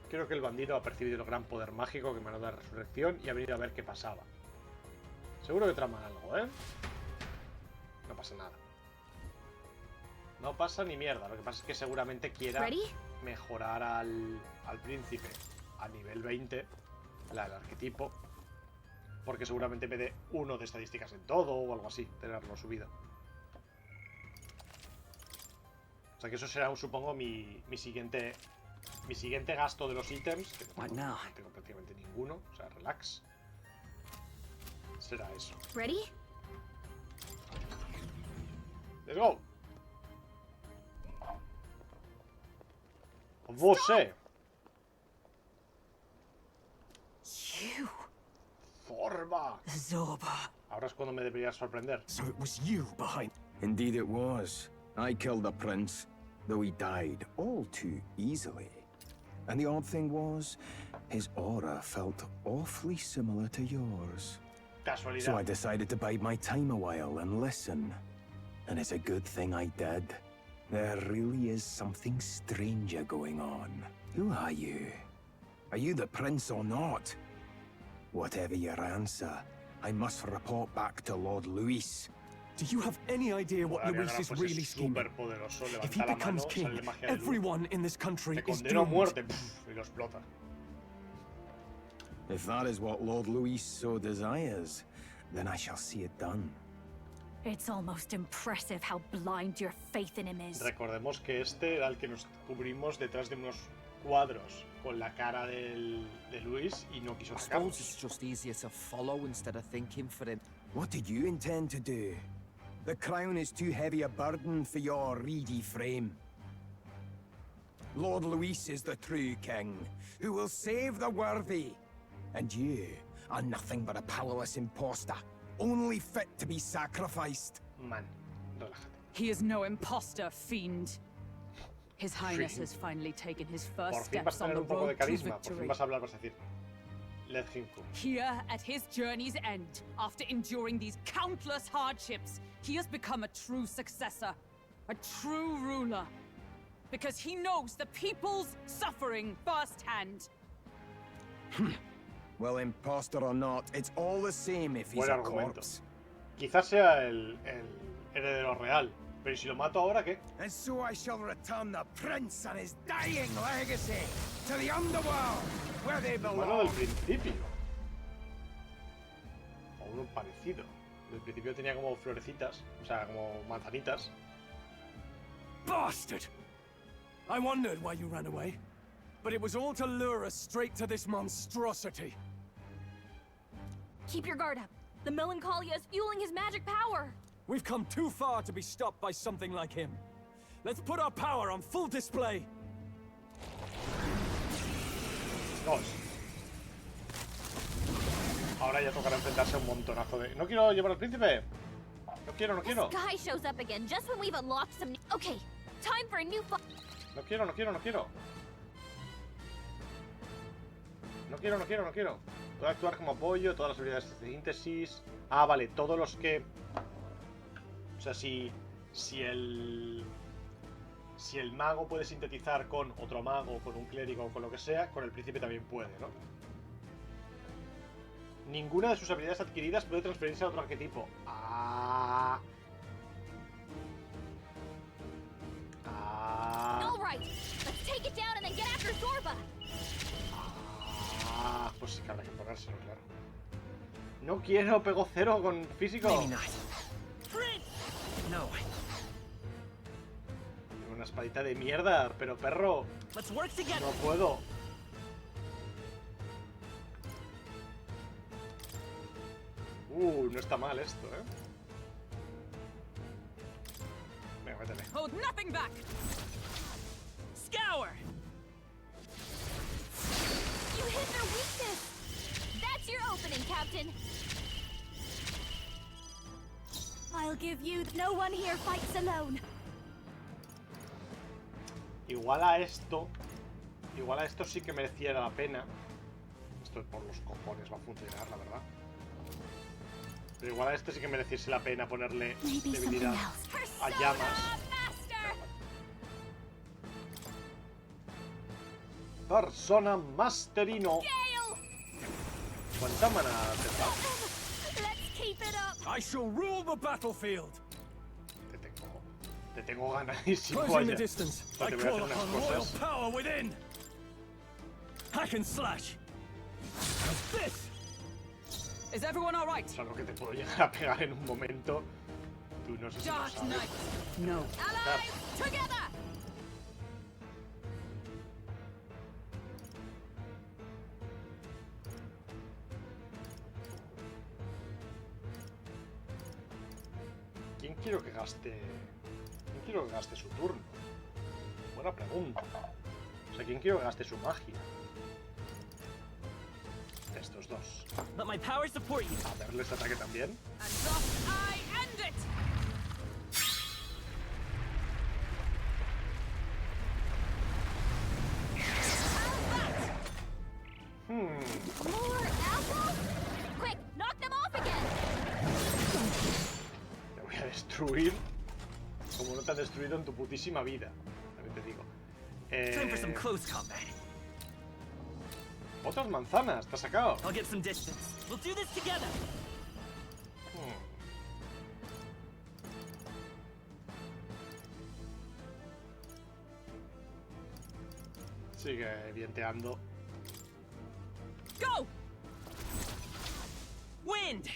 Creo que el bandido ha percibido el gran poder mágico que me ha dado la resurrección y ha venido a ver qué pasaba. Seguro que traman algo, ¿eh? No pasa nada. No pasa ni mierda. Lo que pasa es que seguramente quiera mejorar al príncipe a nivel 20, el arquetipo, porque seguramente me dé 1 de estadísticas en todo o algo así, tenerlo subido. O sea que eso será, supongo, mi siguiente gasto de los ítems, que no tengo prácticamente ninguno, o sea, relax. Será eso. ¿Ready? Let's go. Você. You. Forma. Zorba. Ahora es cuando me deberías sorprender. So it was you behind. Indeed it was. I killed the prince, though he died all too easily. And the odd thing was, his aura felt awfully similar to yours. Casualidad. So I decided to bide my time a while and listen. And it's a good thing I did. There really is something stranger going on. Who are you? Are you the prince or not? Whatever your answer, I must report back to Lord Luis. Do you have any idea what Luis is really scheming? If he becomes king, everyone in this country is doomed. If that is what Lord Luis so desires, then I shall see it done. It's almost impressive how blind your faith in him is. Recordemos que este era el que nos cubrimos detrás de unos cuadros con la cara de Luis y no quiso I sacarlos. suppose it's just easier to follow instead of thinking for him. What did you intend to do? The crown is too heavy a burden for your reedy frame. Lord Luis is the true king, who will save the worthy. And you are nothing but a powerless imposter, only fit to be sacrificed. Man, relájate. He is no imposter, fiend. His Highness has finally taken his first steps on the road to victory. Por fin vas a hablar, vas a decir. Let him come. Here, at his journey's end, after enduring these countless hardships, he has become a true successor, a true ruler. Because he knows the people's suffering firsthand. Well, imposter or not, it's all the same if he's a corpse. Quizás sea el heredero real, pero si lo mato ahora, ¿qué? And so I shall return the prince and his dying legacy to the underworld, where they belong. Bueno, del principio. O uno parecido. Del principio tenía como florecitas, o sea, como manzanitas. Bastard! I wondered why you ran away, but it was all to lure us straight to this monstrosity. Keep your guard up. The Melancholia is fueling his magic power. We've come too far to be stopped by something like him. Let's put our power on full display. Dos. Ahora ya tocará enfrentarse a un montonazo de... No quiero llevar al príncipe. No quiero. This guy shows up again just when we've unlocked some... Okay, time for a new... No quiero. No quiero. Puedo actuar como apoyo, todas las habilidades de síntesis. Ah, vale, todos los que... O sea, si el mago puede sintetizar con otro mago, con un clérigo o con lo que sea, con el príncipe también puede, ¿no? Ninguna de sus habilidades adquiridas puede transferirse a otro arquetipo. Ah. All right, let's take it down and then get after Zorba. Ah, pues sí que habrá que ponérselo, claro. No quiero, pego 0 con físico. No. Una espadita de mierda, pero perro. No puedo. No está mal esto, ¿eh? Venga, métele. Hold nothing back. Scour. You hit their weakness. That's your opening, Captain. I'll give you... No one here fights alone. Igual a esto sí que mereciera la pena. Esto por los cojones va a funcionar, la verdad. Pero igual a este sí que mereciese la pena ponerle debilidad a llamas. Persona Masterino. ¿Cuánta mana tendrá? I shall rule the battlefield. Te tengo. Te tengo ganadísimo. Closing the distance. Pues I te voy a call hacer upon unas royal cosas. power within. Hack and slash. How's this? Is everyone all right? O sea, lo que te puedo llegar a pegar en un momento. Tú no sé si lo Dark sabes. Knight. No. Allies together. ¿Quién quiero que gaste? ¿Quién quiero que gaste su turno? Buena pregunta. O sea, ¿quién quiero que gaste su magia? Estos dos. Let my power support you. A verle este ataque también. And thus I end it. More apples? Quick, knock them off again. Te voy a destruir como no te han destruido en tu putísima vida. También te digo. Time for some close combat. Otras manzanas, te has sacado. I'll get some distance. We'll do this together. Sigue vienteando. Go! Wind!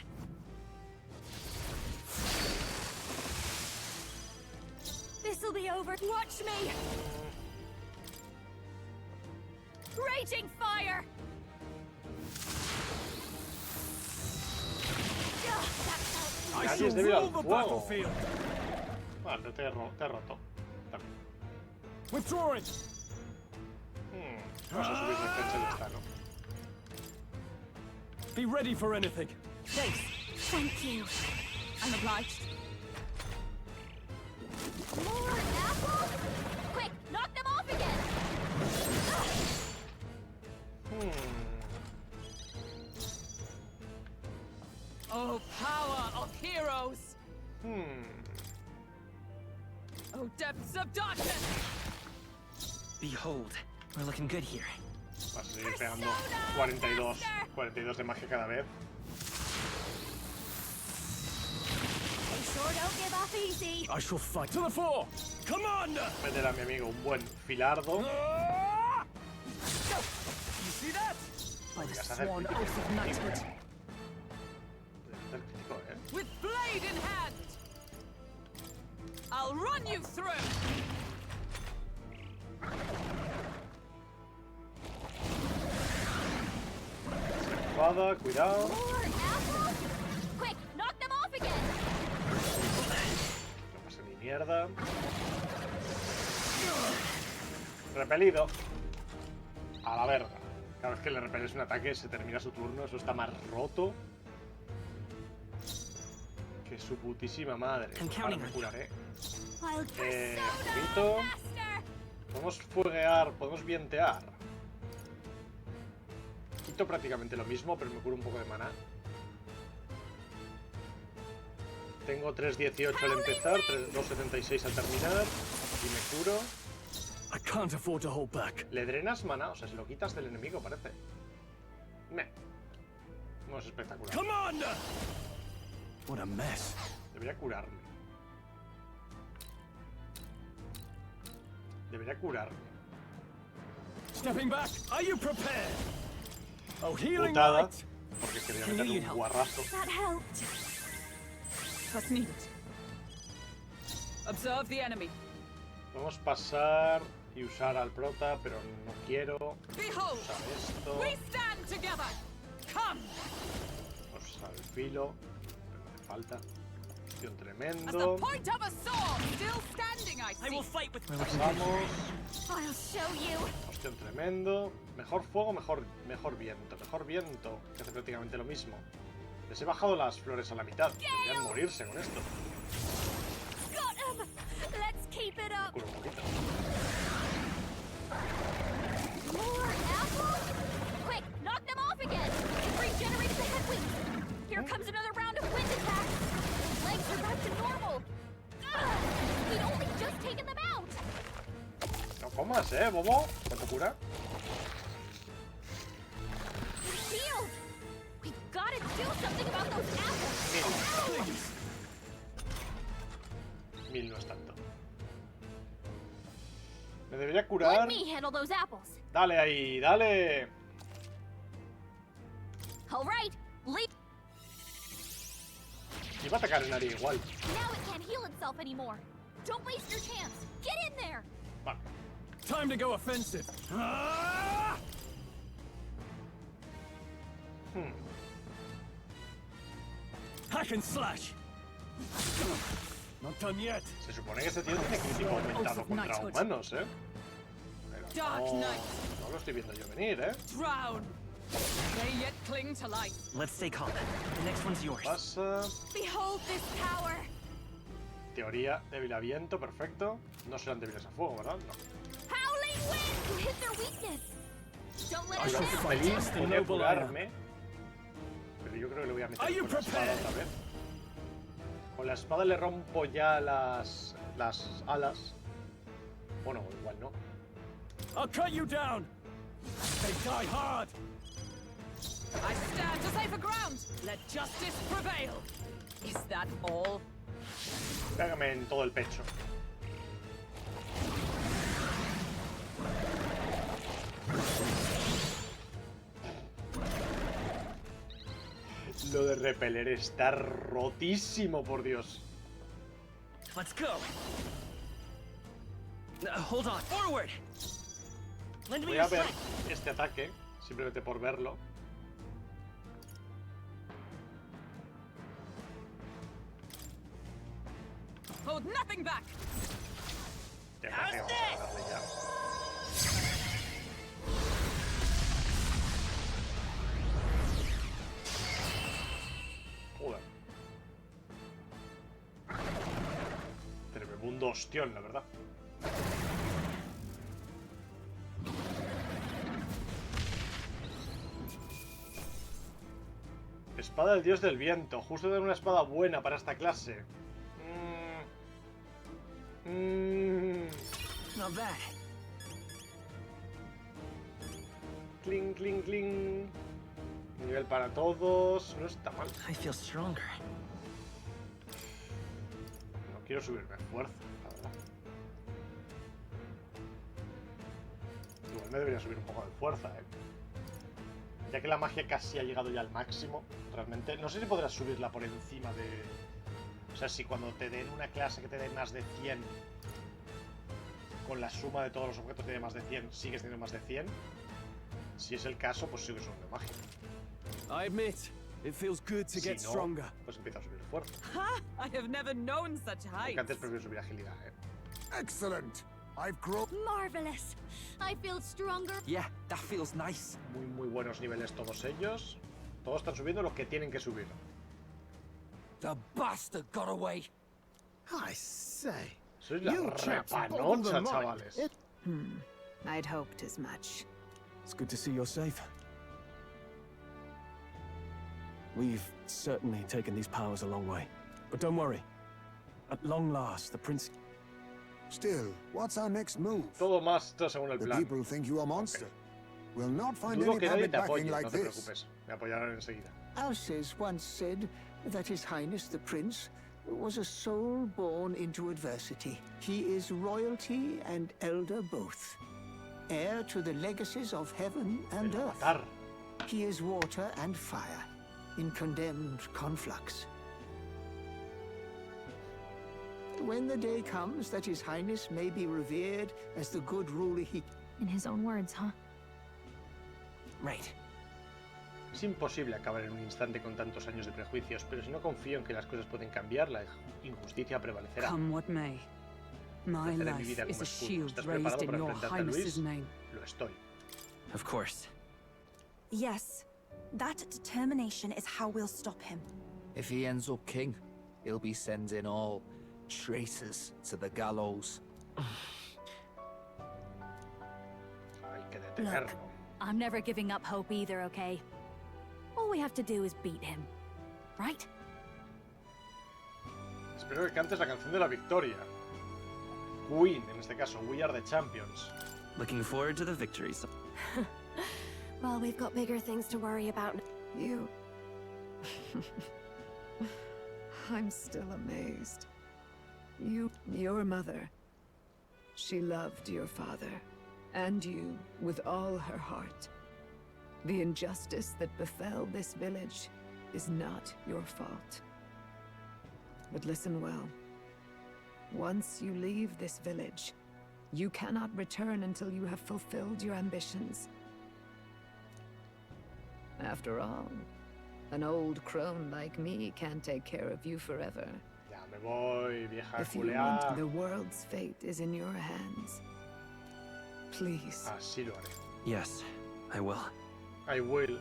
This'll be over. Watch me. Raging fire. I Nadie shall es débil al rule the fuego. battlefield. Vale, te he roto. También. Withdrawing. Vamos a subir la fecha y ya está, ¿no? Be ready for anything. Thanks. Thank you. I'm obliged. More apples? Quick, knock them off again. Oh, power of heroes! Oh, depths of darkness! Behold, we're looking good here. Vas a seguir pegando 42 de magia cada vez. They sure don't give up easy. I shall fight to the fore. Commander! Meter a mi amigo un buen filardo. You see that? By the Podrías hacer sworn crítico. oath of knighthood. Podrías hacer crítico, ¿eh? With blade in hand! I'll run you through! Espada, cuidado. More apples? Quick, knock them off again. No pasa ni mierda. Repelido. A la verga. Cada vez que le repeles un ataque se termina su turno. Eso está más roto que su putísima madre. Ahora me curaré. Poquito. Podemos fueguear, podemos vientear. Quito prácticamente lo mismo, pero me curo un poco de maná. Tengo 3.18 al empezar, 2.76 al terminar. Y me curo. I can't afford to hold back. Le drenas maná, o sea, si lo quitas del enemigo, parece. No es espectacular. Commander! What a mess. Debería curarme. Debería curarme. Stepping back. Are you prepared? Oh, healing Putada, light. porque quería meterle un guarrazo. That helped. Trust needed. Observe the enemy. Vamos a pasar y usar al prota, pero no quiero Behold! usar esto. We stand together! Come! Vamos a usar el filo, pero no hace falta. Acción As the tremendo. point of a sword, still standing, I see. I will fight with Pasamos. I'll show you. Acción tremendo. Mejor fuego, mejor viento. Mejor viento, que hace prácticamente lo mismo. Les he bajado las flores a la mitad. Deberían morirse con esto. Got him. Let's keep it up. Curo un poquito. More apples? Quick, knock them off again. It regenerated the head wings. Here comes another round of wind attacks. His legs are back to normal. Ugh, we'd only just taken them out. No comas, bobo. ¿Cuánto cura? Shield. We've got to do something about those apples. 1000 no es tanto. curar. Let me handle those apples. Dale ahí, dale. All right, leap. Iba a atacar en área igual. Now it can't heal itself anymore. Don't waste your chance. Get in there. Vale. Time to go offensive. Hack and slash. Not done yet. Se supone que este tío tiene crítico aumentado contra humanos, ¿eh? Pero no lo estoy viendo yo venir, ¿eh? Drown. They yet cling to life. Let's stay calm. The next one's yours. Pasa. Behold this power. Teoría débil a viento, perfecto. No serán débiles a fuego, ¿verdad? No. Howling wind to hit their weakness. Don't let us Durante un pelín podría curarme. Pero yo creo que le voy a meter con la espada otra vez. Con la espada le rompo ya las alas. Bueno, igual no. I'll cut you down. They die hard. I stand to safer ground. Let justice prevail. Is that all? Pégame en todo el pecho. Lo de repeler está rotísimo, por Dios. Let's go. Hold on. Forward. Voy a ver este ataque, simplemente por verlo. Hold nothing back. Vamos a darle ya. Joder. Tremebundo ostión, la verdad. Espada del dios del viento. Justo de una espada buena para esta clase. Not bad. Cling, cling, cling. Nivel para todos. No está mal. I feel stronger. No quiero subirme fuerza, la verdad. Igual me debería subir un poco de fuerza, ya que la magia casi ha llegado ya al máximo. Realmente, no sé si podrás subirla por encima de... O sea, si cuando te den una clase que te dé más de 100, con la suma de todos los objetos te dé más de 100, sigues teniendo más de 100. Si es el caso, pues sigue subiendo magia. I admit, it feels good to get stronger. Pues empieza a subir fuerza. I have never known such heights. Porque antes prefiero subir agilidad, Excellent. I've grown. Marvelous. I feel stronger. Yeah, that feels nice. Muy buenos niveles todos ellos. Todos están subiendo lo que tienen que subir. The bastard got away. I say. Sois la repanocha, chavales. I'd hoped as much. It's good to see you're safe. We've certainly taken these powers a long way. But don't worry. At long last, the prince... Still, what's our next move? Todo más según el plan. The people think you are a monster. We'll not find Dudo any que nadie public te backing apoye, like no te this. preocupes. Me apoyarán enseguida. Alces once said that His Highness the Prince was a soul born into adversity. He is royalty and elder both, heir to the legacies of heaven and earth. He is water and fire, in condemned conflux. When the day comes that His Highness may be revered as the good ruler he... In his own words, huh? Right. Es imposible acabar en un instante con tantos años de prejuicios, pero si no confío en que las cosas pueden cambiar, la injusticia prevalecerá. Come what may. My Ofreceré mi vida life is como a escudo. shield ¿Estás raised preparado in para your enfrentarte a highness's Luis? name. Lo estoy. Of course. Yes, that determination is how we'll stop him. If he ends up king, he'll be sending all traitors to the gallows. Hay que detenerlo. Look, I'm never giving up hope either, okay? All we have to do is beat him, right? Espero que cantes la canción de la victoria. Queen, en este caso, We Are the Champions. Looking forward to the victories. Well, we've got bigger things to worry about. You... I'm still amazed. Your mother, she loved your father. And you, with all her heart. The injustice that befell this village is not your fault. But listen well. Once you leave this village, you cannot return until you have fulfilled your ambitions. After all, an old crone like me can't take care of you forever. Ya me voy, vieja If you Julia. want, the world's fate is in your hands. Please. Así lo haré. Yes, I will. I will.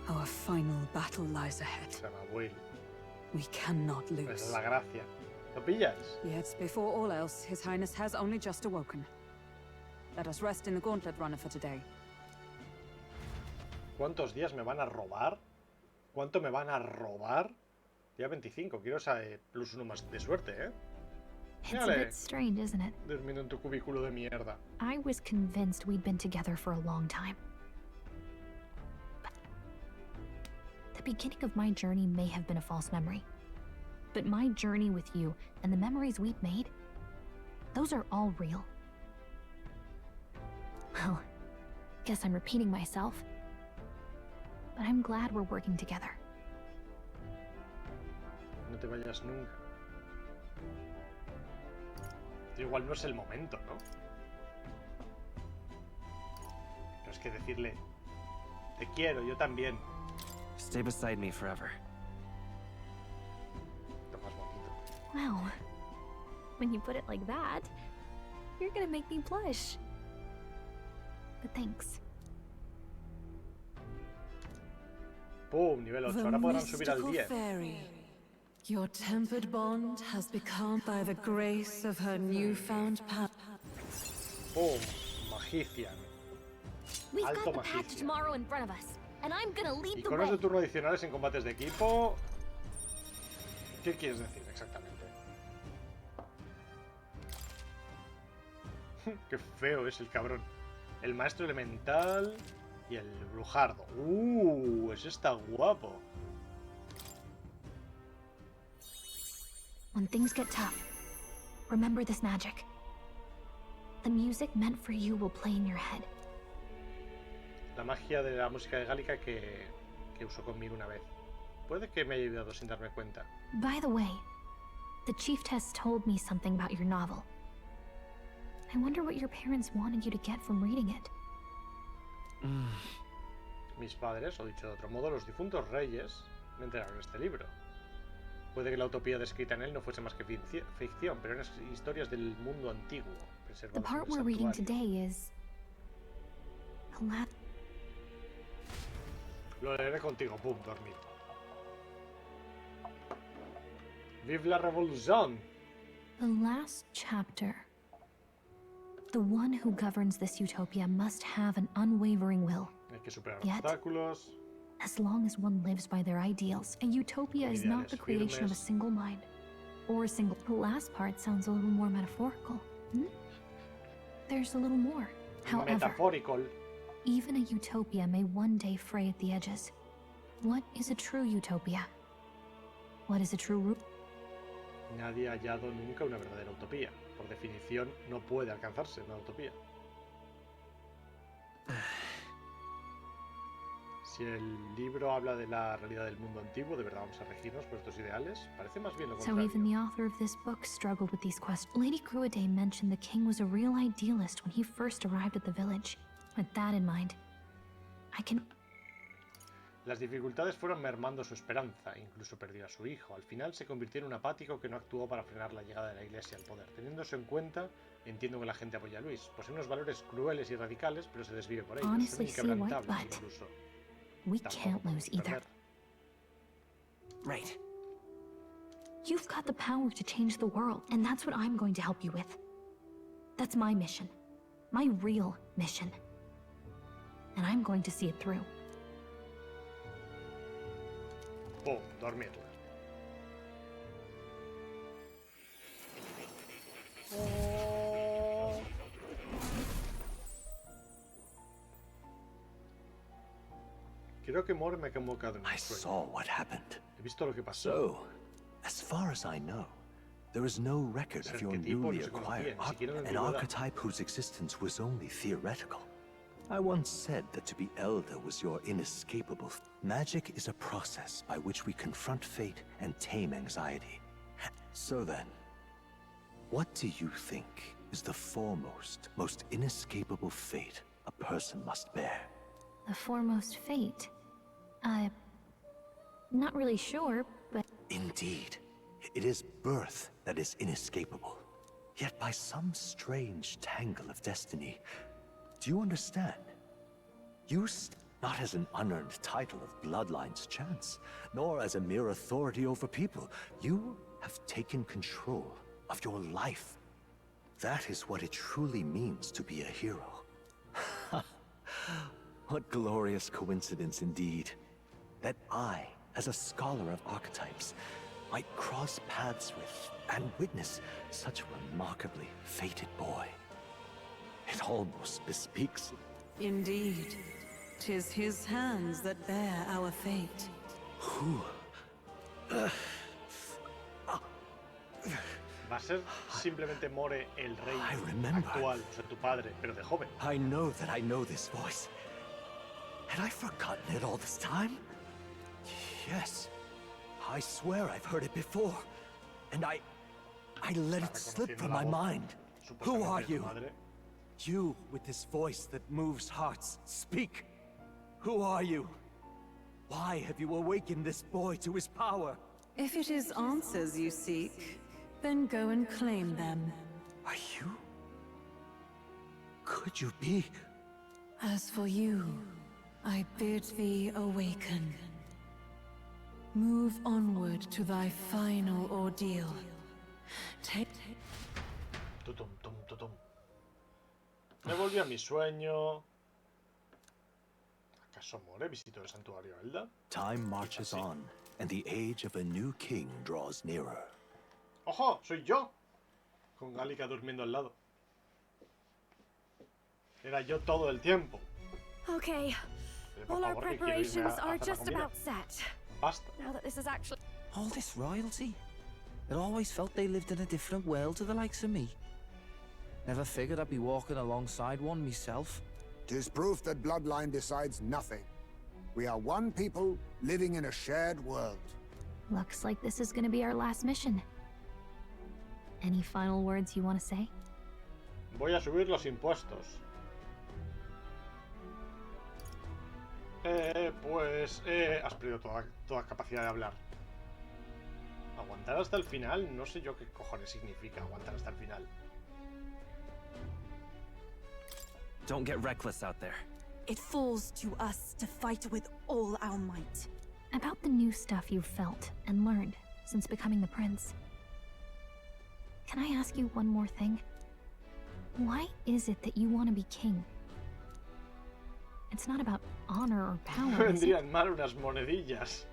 Our final battle lies ahead. Se llama will. We cannot Esa es lose. la gracia. ¿Lo pillas? Yet, before all else, His Highness has only just awoken. Let us rest in the Gauntlet Runner for today. ¿Cuántos días me van a robar? ¿Cuánto me van a robar? Día 25. Quiero esa plus 1 más de suerte, ¿eh? It's a bit strange, isn't it? Durmiendo en tu cubículo de mierda. I was convinced we'd been together for a long time. But the beginning of my journey may have been a false memory. But my journey with you and the memories we've made, those are all real. Well, guess I'm repeating myself. But I'm glad we're working together. No te vayas nunca. Igual no es el momento, ¿no? Pero es que decirle, te quiero, yo también. Stay beside me forever. Lo más bonito. Wow. When you put it like that, you're gonna make me blush. But thanks. ¡Pum! Nivel 8. Ahora podrán subir al 10. Fairy. Your tempered bond has become by the grace of her newfound power. ¡Pum! Magician. We've Alto got the patch Magician. tomorrow in front of us, and I'm gonna lead the Iconos way. de turno adicionales en combates de equipo. ¿Qué quieres decir exactamente? Qué feo es el cabrón. El maestro elemental y el brujardo. Ese está guapo. When things get tough, remember this magic. The music meant for you will play in your head. La magia de la música de Gálica que usó conmigo una vez. Puede que me haya ayudado sin darme cuenta. By the way, the chiefess told me something about your novel. I wonder what your parents wanted you to get from reading it. Mis padres, o dicho de otro modo, los difuntos reyes, me entregaron este libro. Puede que la utopía descrita en él no fuese más que ficción, pero eran historias del mundo antiguo. The part we're reading today is... Lo leeré contigo, pum, dormir. ¡Vive la revolución! The last chapter. The one who governs this utopia must have an unwavering will. Hay que superar Yet, obstáculos. as long as one lives by their ideals, a utopia is not the creation of a single mind. Or a single... The last part sounds a little more metaphorical. There's a little more. However, Metaphorical. even a utopia may one day fray at the edges. What is a true utopia? What is a true... Nadie ha hallado nunca una verdadera utopía. Por definición, no puede alcanzarse una utopía. Si el libro habla de la realidad del mundo antiguo, ¿de verdad vamos a regirnos por estos ideales? Parece más bien lo So contrario. even the author of this book struggled with these questions. Lady Gruaday mentioned the king was a real idealist when he first arrived at the village. With that in mind, I can... Las dificultades fueron mermando su esperanza, incluso perdió a su hijo. Al final se convirtió en un apático que no actuó para frenar la llegada de la iglesia al poder. Teniendo eso en cuenta, entiendo que la gente apoya a Luis. Posee unos valores crueles y radicales, pero se desvive por ellos. Honestly, Son see what, inquebrantables but incluso. we Tampoco can't podemos lose either. perder. Right. You've got the power to change the world, and that's what I'm going to help you with. That's my mission. My real mission. And I'm going to see it through. Pum, dormirla. Creo que Mor me ha convocado en un I sueño. saw what happened. He visto lo que pasó. So, as far as I know, There is no record of your newly acquired an archetype whose existence was only theoretical. I once said that to be elder was your inescapable. Magic is a process by which we confront fate and tame anxiety. So then, what do you think is the foremost, most inescapable fate a person must bear? The foremost fate? Not really sure, but... Indeed. It is birth that is inescapable. Yet by some strange tangle of destiny, do you understand? You not as an unearned title of bloodline's chance, nor as a mere authority over people. You have taken control of your life. That is what it truly means to be a hero. What glorious coincidence indeed, that I, as a scholar of archetypes, might cross paths with and witness such a remarkably fated boy. It almost bespeaks... Indeed. 'Tis his hands that bear our fate. Who? Va a ser simplemente More el rey actual, o sea, tu padre, pero de joven. I know that I know this voice. Had I forgotten it all this time? Yes. I swear I've heard it before. And I let it slip from my mind. Who are you? You with this voice that moves hearts. Speak. Who are you? Why have you awakened this boy to his power? If it is answers you seek, then go and claim them. Are you? Could you be? As for you, I bid thee awaken. Move onward to thy final ordeal. Me volví a mi sueño. ¿Acaso More visitó el santuario Elda? Time marches on, and the age of a new king draws nearer. ¡Ojo! ¡Soy yo! Con Gallica durmiendo al lado. Era yo todo el tiempo. Okay. All our preparations are just about set. Now that this is actually... All this royalty? It always felt they lived in a different world to the likes of me. Never figured I'd be walking alongside one myself. 'Tis proof that bloodline decides nothing. We are one people living in a shared world. Looks like this is gonna be our last mission. Any final words you want to say? Voy a subir los impuestos. Has perdido toda capacidad de hablar. Aguantar hasta el final, no sé yo qué cojones significa aguantar hasta el final. Don't get reckless out there. It falls to us to fight with all our might. About the new stuff you've felt and learned since becoming the prince. Can I ask you one more thing? Why is it that you want to be king? It's not about honor or power. Vendrían mal unas monedillas.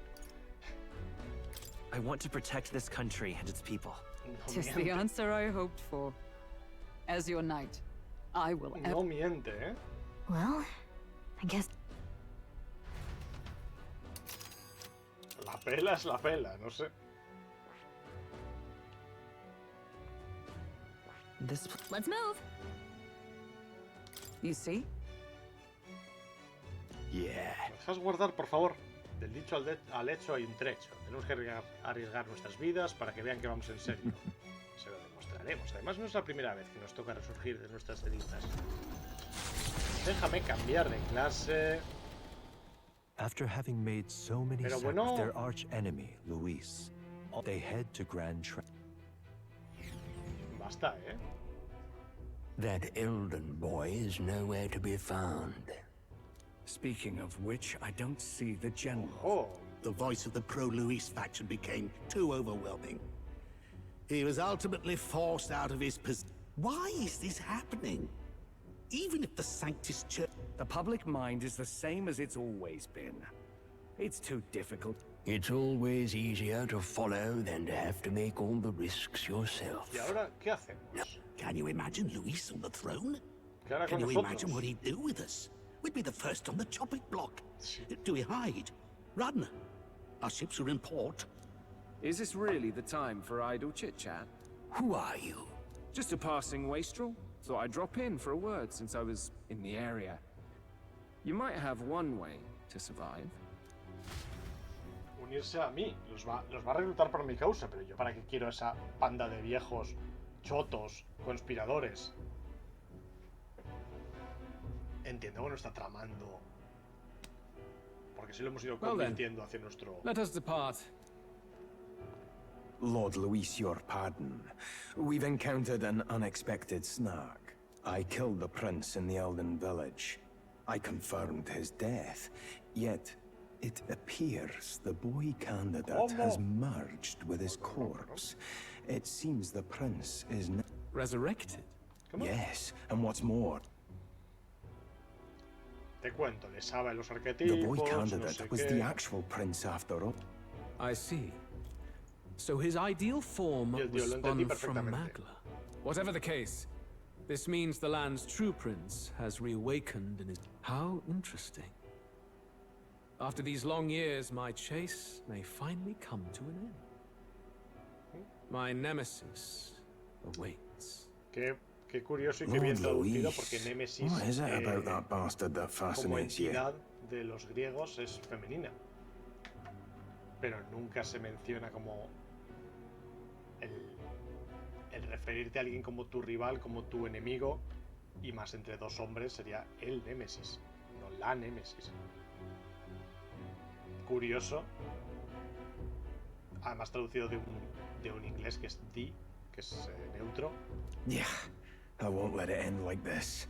I want to protect this country and its people. Tis the answer I hoped for. As your knight, I will... No miente, ¿eh? Well, I guess... La pela es la pela, no sé. Let's move. You see? Yeah. ¿Dejas guardar, por favor? Del dicho al hecho hay un trecho. Tenemos que arriesgar nuestras vidas para que vean que vamos en serio. Se lo demostraremos. Además, no es la primera vez que nos toca resurgir de nuestras cenizas. Déjame cambiar de clase. After having made so many bueno... their arch enemy, Luis, they head to Grand Trek. Basta, ¿eh? That Elden boy is nowhere to be found. Speaking of which, I don't see the general. Oh. The voice of the pro-Luis faction became too overwhelming. He was ultimately forced out of his position. Why is this happening? Even if the Sanctus Church... The public mind is the same as it's always been. It's too difficult. It's always easier to follow than to have to make all the risks yourself. ¿Y ahora qué hacemos? Can you imagine Luis on the throne? Can you imagine what he'd do with us? We'd be the first on the chopping block. Do we hide? Run? Our ships are in port. Is this really the time for idle chit-chat? Who are you? Just a passing wastrel. Thought I'd drop in for a word since I was in the area. You might have one way to survive. Unirse a mí. Los va a reclutar por mi causa, pero yo para qué quiero esa panda de viejos chotos, conspiradores. Entiendo que no está tramando. Porque si lo hemos ido convirtiendo hacia nuestro... Let us depart. Lord Luis, your pardon. We've encountered an unexpected snag. I killed the prince in the Elden village. I confirmed his death, yet it appears the boy candidate has merged with his corpse. It seems the prince is resurrected? Yes, and what's more... Te cuento, le sabe los arquetipos, the boy candidate no sé was qué. the actual prince after all. I see. So his ideal form was spun from Magla. Whatever the case, this means the land's true prince has reawakened in his... How interesting. After these long years, my chase may finally come to an end. My nemesis awaits. Qué curioso y qué bien traducido, porque Némesis como entidad de los griegos es femenina. Pero nunca se menciona como el referirte a alguien como tu rival, como tu enemigo, y más entre dos hombres sería el Némesis, no la Némesis. Curioso. Además traducido de un inglés que es the, que es neutro. Yeah, I won't let it end like this.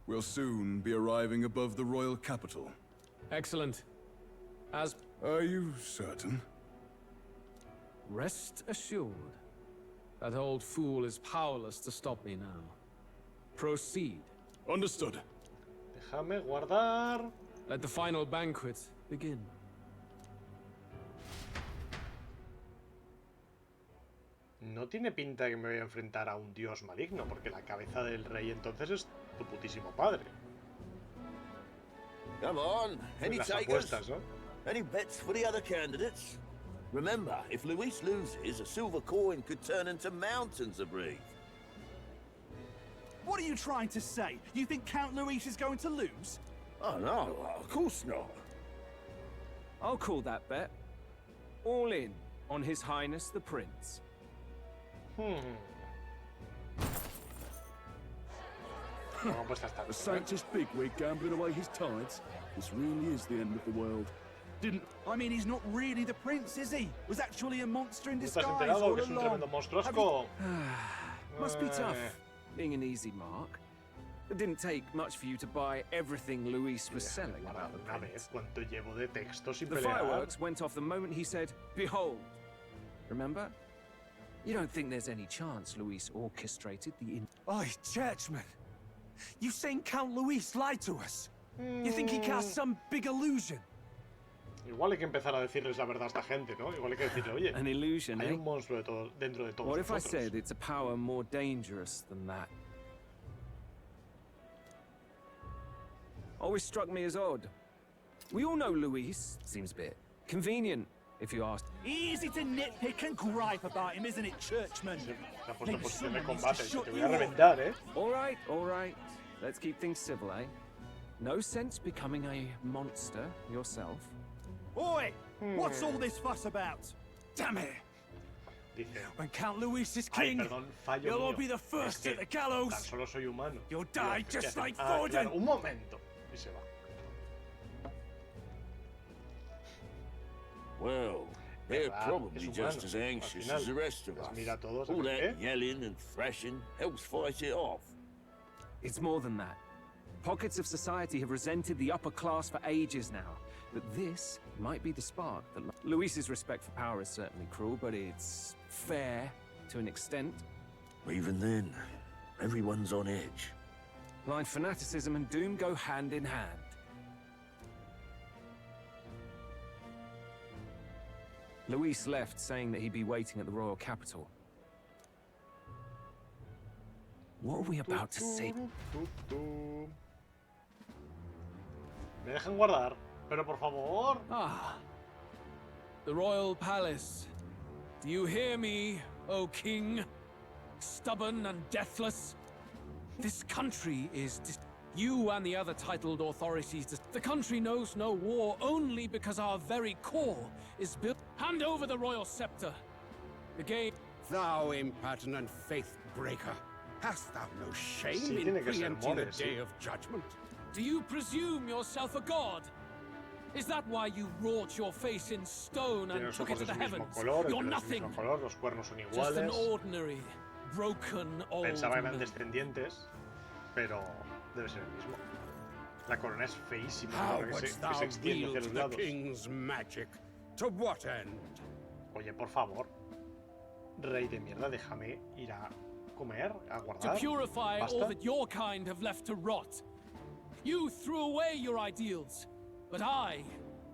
We'll soon be arriving above the royal capital. Excellent. As... Are you certain? Rest assured. That old fool is powerless to stop me now. Proceed. Understood. Déjame guardar. Let the final banquet begin. No tiene pinta de que me voy a enfrentar a un dios maligno, porque la cabeza del rey entonces es tu putísimo padre. Come on, any las takers? apuestas, ¿no? Any bets for the other candidates? Remember, if Luis loses, a silver coin could turn into mountains of breathe. What are you trying to say? You think Count Luis is going to lose? Oh no, of course not. I'll call that bet. All in on His Highness the Prince. A Sanctus bigwig gambling away his tides. This really is the end of the world. I mean, he's not really the prince, is he? Was actually a monster in disguise ¿Estás enterado all que es un tremendo along. monstruosco? Must be tough, being an easy mark. It didn't take much for you to buy everything Luis was selling about the prince. ¿Cuánto llevo de texto sin The pelear? fireworks went off the moment he said, "Behold." Remember? You don't think there's any chance Luis orchestrated the... Oi, churchman! You saying Count Luis lied to us? You think he cast some big illusion? Igual hay que empezar a decirles la verdad a esta gente, ¿no? Igual hay que decirle, oye, An illusion, hay eh? un monstruo dentro de todos What if I nosotros. said it's a power more dangerous than that? Always struck me as odd. We all know Luis. Seems a bit convenient, if you ask. Easy to nitpick and gripe about him, isn't it, churchman? Se ha puesto en posición de combate, que te voy a reventar, ¿eh? All right. Let's keep things civil, eh? No sense becoming a monster yourself. Oi! What's all this fuss about? Damn it! Dice, When Count Luis is ay, king, perdón, fallo you'll all mío. be the Es first que at the gallows. tan solo soy humano. You'll die ¿Qué just hace? like Ah, Forden. claro, un momento. Y se va. Well, they're Verdad, probably es just humano. as Al anxious final, as the rest of les us. mira a todos, All a ver that qué. yelling and thrashing helps fight it off. It's more than that. Pockets of society have resented the upper class for ages now. But this might be the spark that... Luis's respect for power is certainly cruel, but it's fair to an extent. Even then, everyone's on edge. Blind fanaticism and doom go hand in hand. Luis left saying that he'd be waiting at the royal capital. What are we about to see? Me dejan guardar, pero por favor. Ah. The royal palace. Do you hear me, O king? stubborn and deathless. This country is you and the other titled authorities. The country knows no war only because our very core is built. Hand over the royal scepter. The game. Thou impertinent faith breaker, hast thou no shame in preempting the day of judgment? Do you presume yourself a god? Is that why you wrought your face in stone and took it to the heavens? You're nothing. Just an ordinary, broken old Pensaba que eran descendientes, pero debe ser el mismo. La corona es feísima, que se extiende hacia los lados. King's magic. To what end? Oye, por favor, rey de mierda, déjame ir a comer, a guardar. To purify ¿Basta? all that your kind have left to rot. You threw away your ideals, but I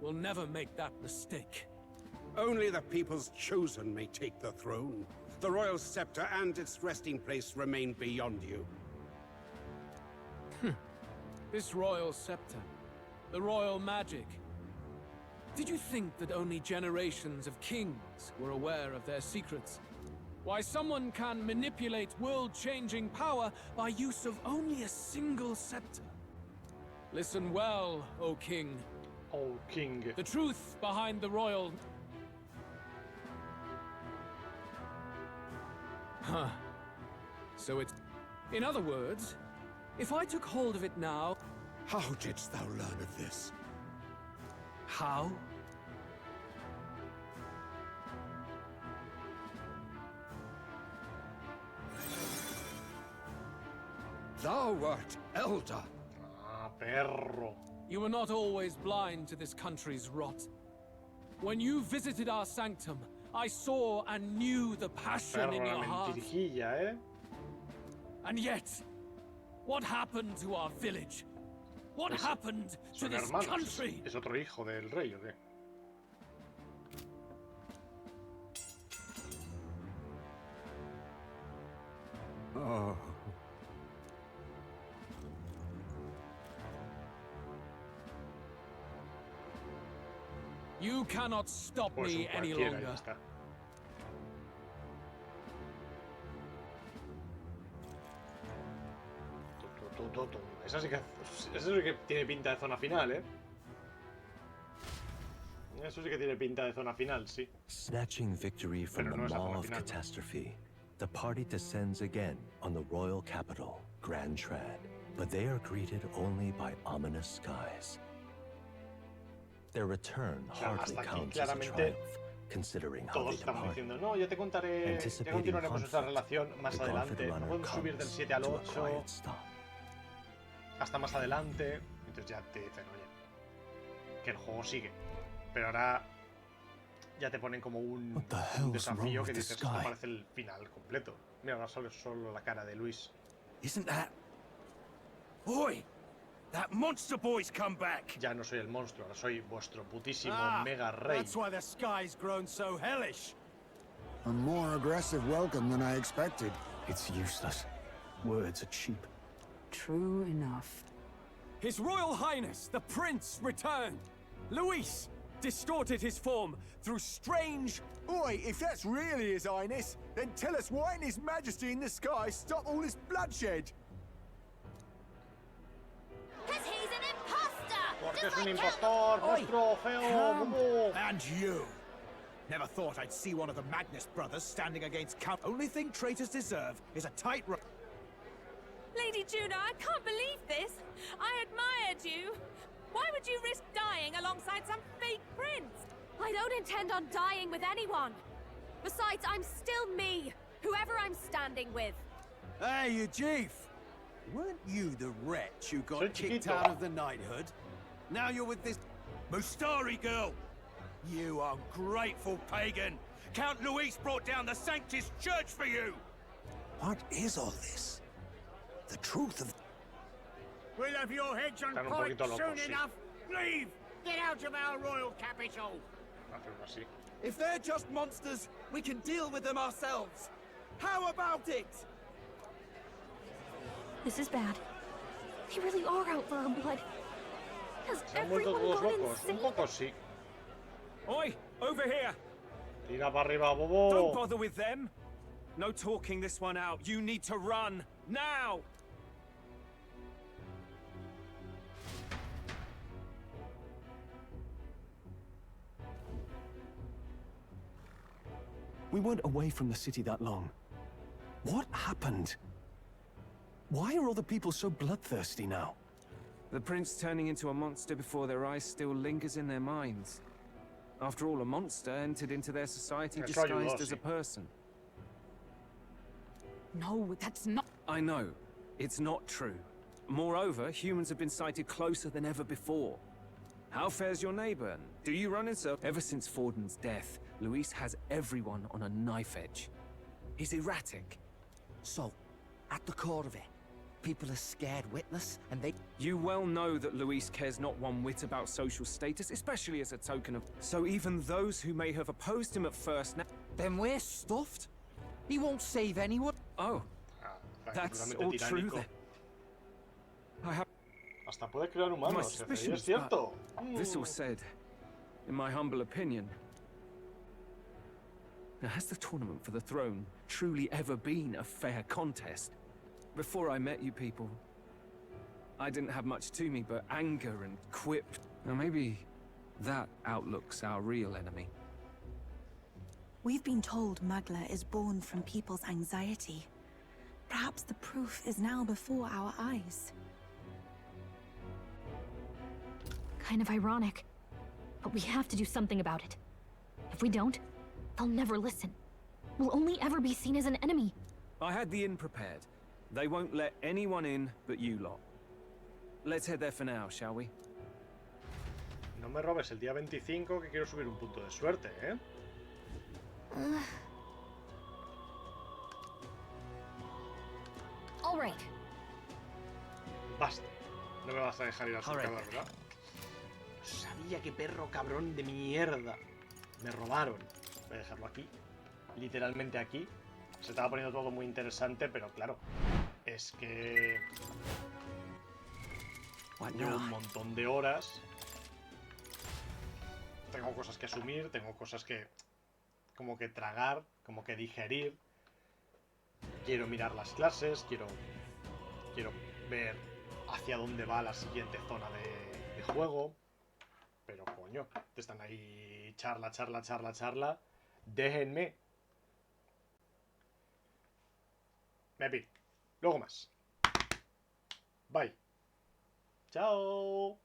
will never make that mistake. Only the people's chosen may take the throne. The royal scepter and its resting place remain beyond you. This royal scepter, the royal magic. Did you think that only generations of kings were aware of their secrets? Why someone can manipulate world-changing power by use of only a single scepter? Listen well, O king. O king. The truth behind the royal... Huh. So it's... In other words, if I took hold of it now... How didst thou learn of this? How? Thou wert elder. Ah, perro. You were not always blind to this country's rot. When you visited our sanctum, I saw and knew the passion in your heart. And yet, what happened to our village? What happened to this country? ¿Es otro hijo del rey o qué? Oh. You cannot stop me any longer. Eso sí que tiene pinta de zona final, ¿eh? Eso sí que tiene pinta de zona final, sí. Snatching victory from the maw of catastrophe, the party descends again on the royal capital, Grand Trad. But they are greeted only by ominous skies. Their return hardly counts as a triumph, considering how they departed. Diciendo, no, ya te contaré, ya continuaremos esta relación más adelante. No podemos subir del 7 al 8. Hasta más adelante. Entonces ya te dicen, oye, que el juego sigue. Pero ahora ya te ponen como un desafío que dices, esto parece el final completo. Mira, ahora solo la cara de Luis. Isn't that... Boy! That monster boy's come back! Ya no soy el monstruo, ahora soy vuestro putísimo mega rey. That's why the sky's grown so hellish. A more aggressive welcome than I expected. It's useless. Words are cheap. True enough. His Royal Highness, the Prince, returned. Luis distorted his form through strange... Oi, if that's really His Highness, then tell us why in His Majesty in the sky stop all this bloodshed? Because he's an imposter! Porque es un impostor, monstruo, feo, And you! Never thought I'd see one of the Magnus brothers standing against Count. Only thing traitors deserve is a tight rope. Lady Juno, I can't believe this. I admired you. Why would you risk dying alongside some fake prince? I don't intend on dying with anyone. Besides, I'm still me, whoever I'm standing with. Hey, you chief! Weren't you the wretch who got kicked out of the knighthood? Now you're with this Mustari girl! You ungrateful pagan! Count Luis brought down the Sanctus Church for you! What is all this? The truth of... We'll have your heads on point soon enough! Leave! Get out of our royal capital! If they're just monsters, we can deal with them ourselves! How about it? This is bad. They really are out for our blood. Has everyone gone insane? Un poco sí. Oi, over here! Tira para arriba, bobo. Don't bother with them. No talking this one out. You need to run. Now! We weren't away from the city that long. What happened? Why are all the people so bloodthirsty now? The prince turning into a monster before their eyes still lingers in their minds. After all, a monster entered into their society disguised as a person. No, that's not... I know. It's not true. Moreover, humans have been sighted closer than ever before. How fares your neighbor? Do you run into... Ever since Forden's death, Luis has everyone on a knife edge. He's erratic. So, at the core of it, people are scared witless, and they... You well know that Luis cares not one whit about social status, especially as a token of... So even those who may have opposed him at first now... Then we're stuffed. He won't save anyone. Oh, that's all true then. I have... Hasta puede crear my humanos, suspicions, es cierto. This all said, in my humble opinion... Now, has the tournament for the throne truly ever been a fair contest? Before I met you people, I didn't have much to me but anger and quip. Now maybe that outlook's our real enemy. We've been told Magla is born from people's anxiety. Perhaps the proof is now before our eyes. Kind of ironic, but we have to do something about it. If we don't, they'll never listen. We'll only ever be seen as an enemy. I had the inn prepared. They won't let anyone in but you lot. Let's head there for now, shall we? No me robes el día 25 que quiero subir un punto de suerte, ¿eh? All right. Basta. No me vas a dejar ir al surcador, ¿verdad? Sabía que perro cabrón de mierda. Me robaron. Voy a dejarlo aquí. Literalmente aquí. Se estaba poniendo todo muy interesante, pero claro. Es que... Llevo un montón de horas. Tengo cosas que asumir, tengo cosas que... como que tragar, como que digerir. Quiero mirar las clases, quiero ver hacia dónde va la siguiente zona de juego. Pero coño, te están ahí charla. Déjenme. Me pido. Luego más. Bye. Chao.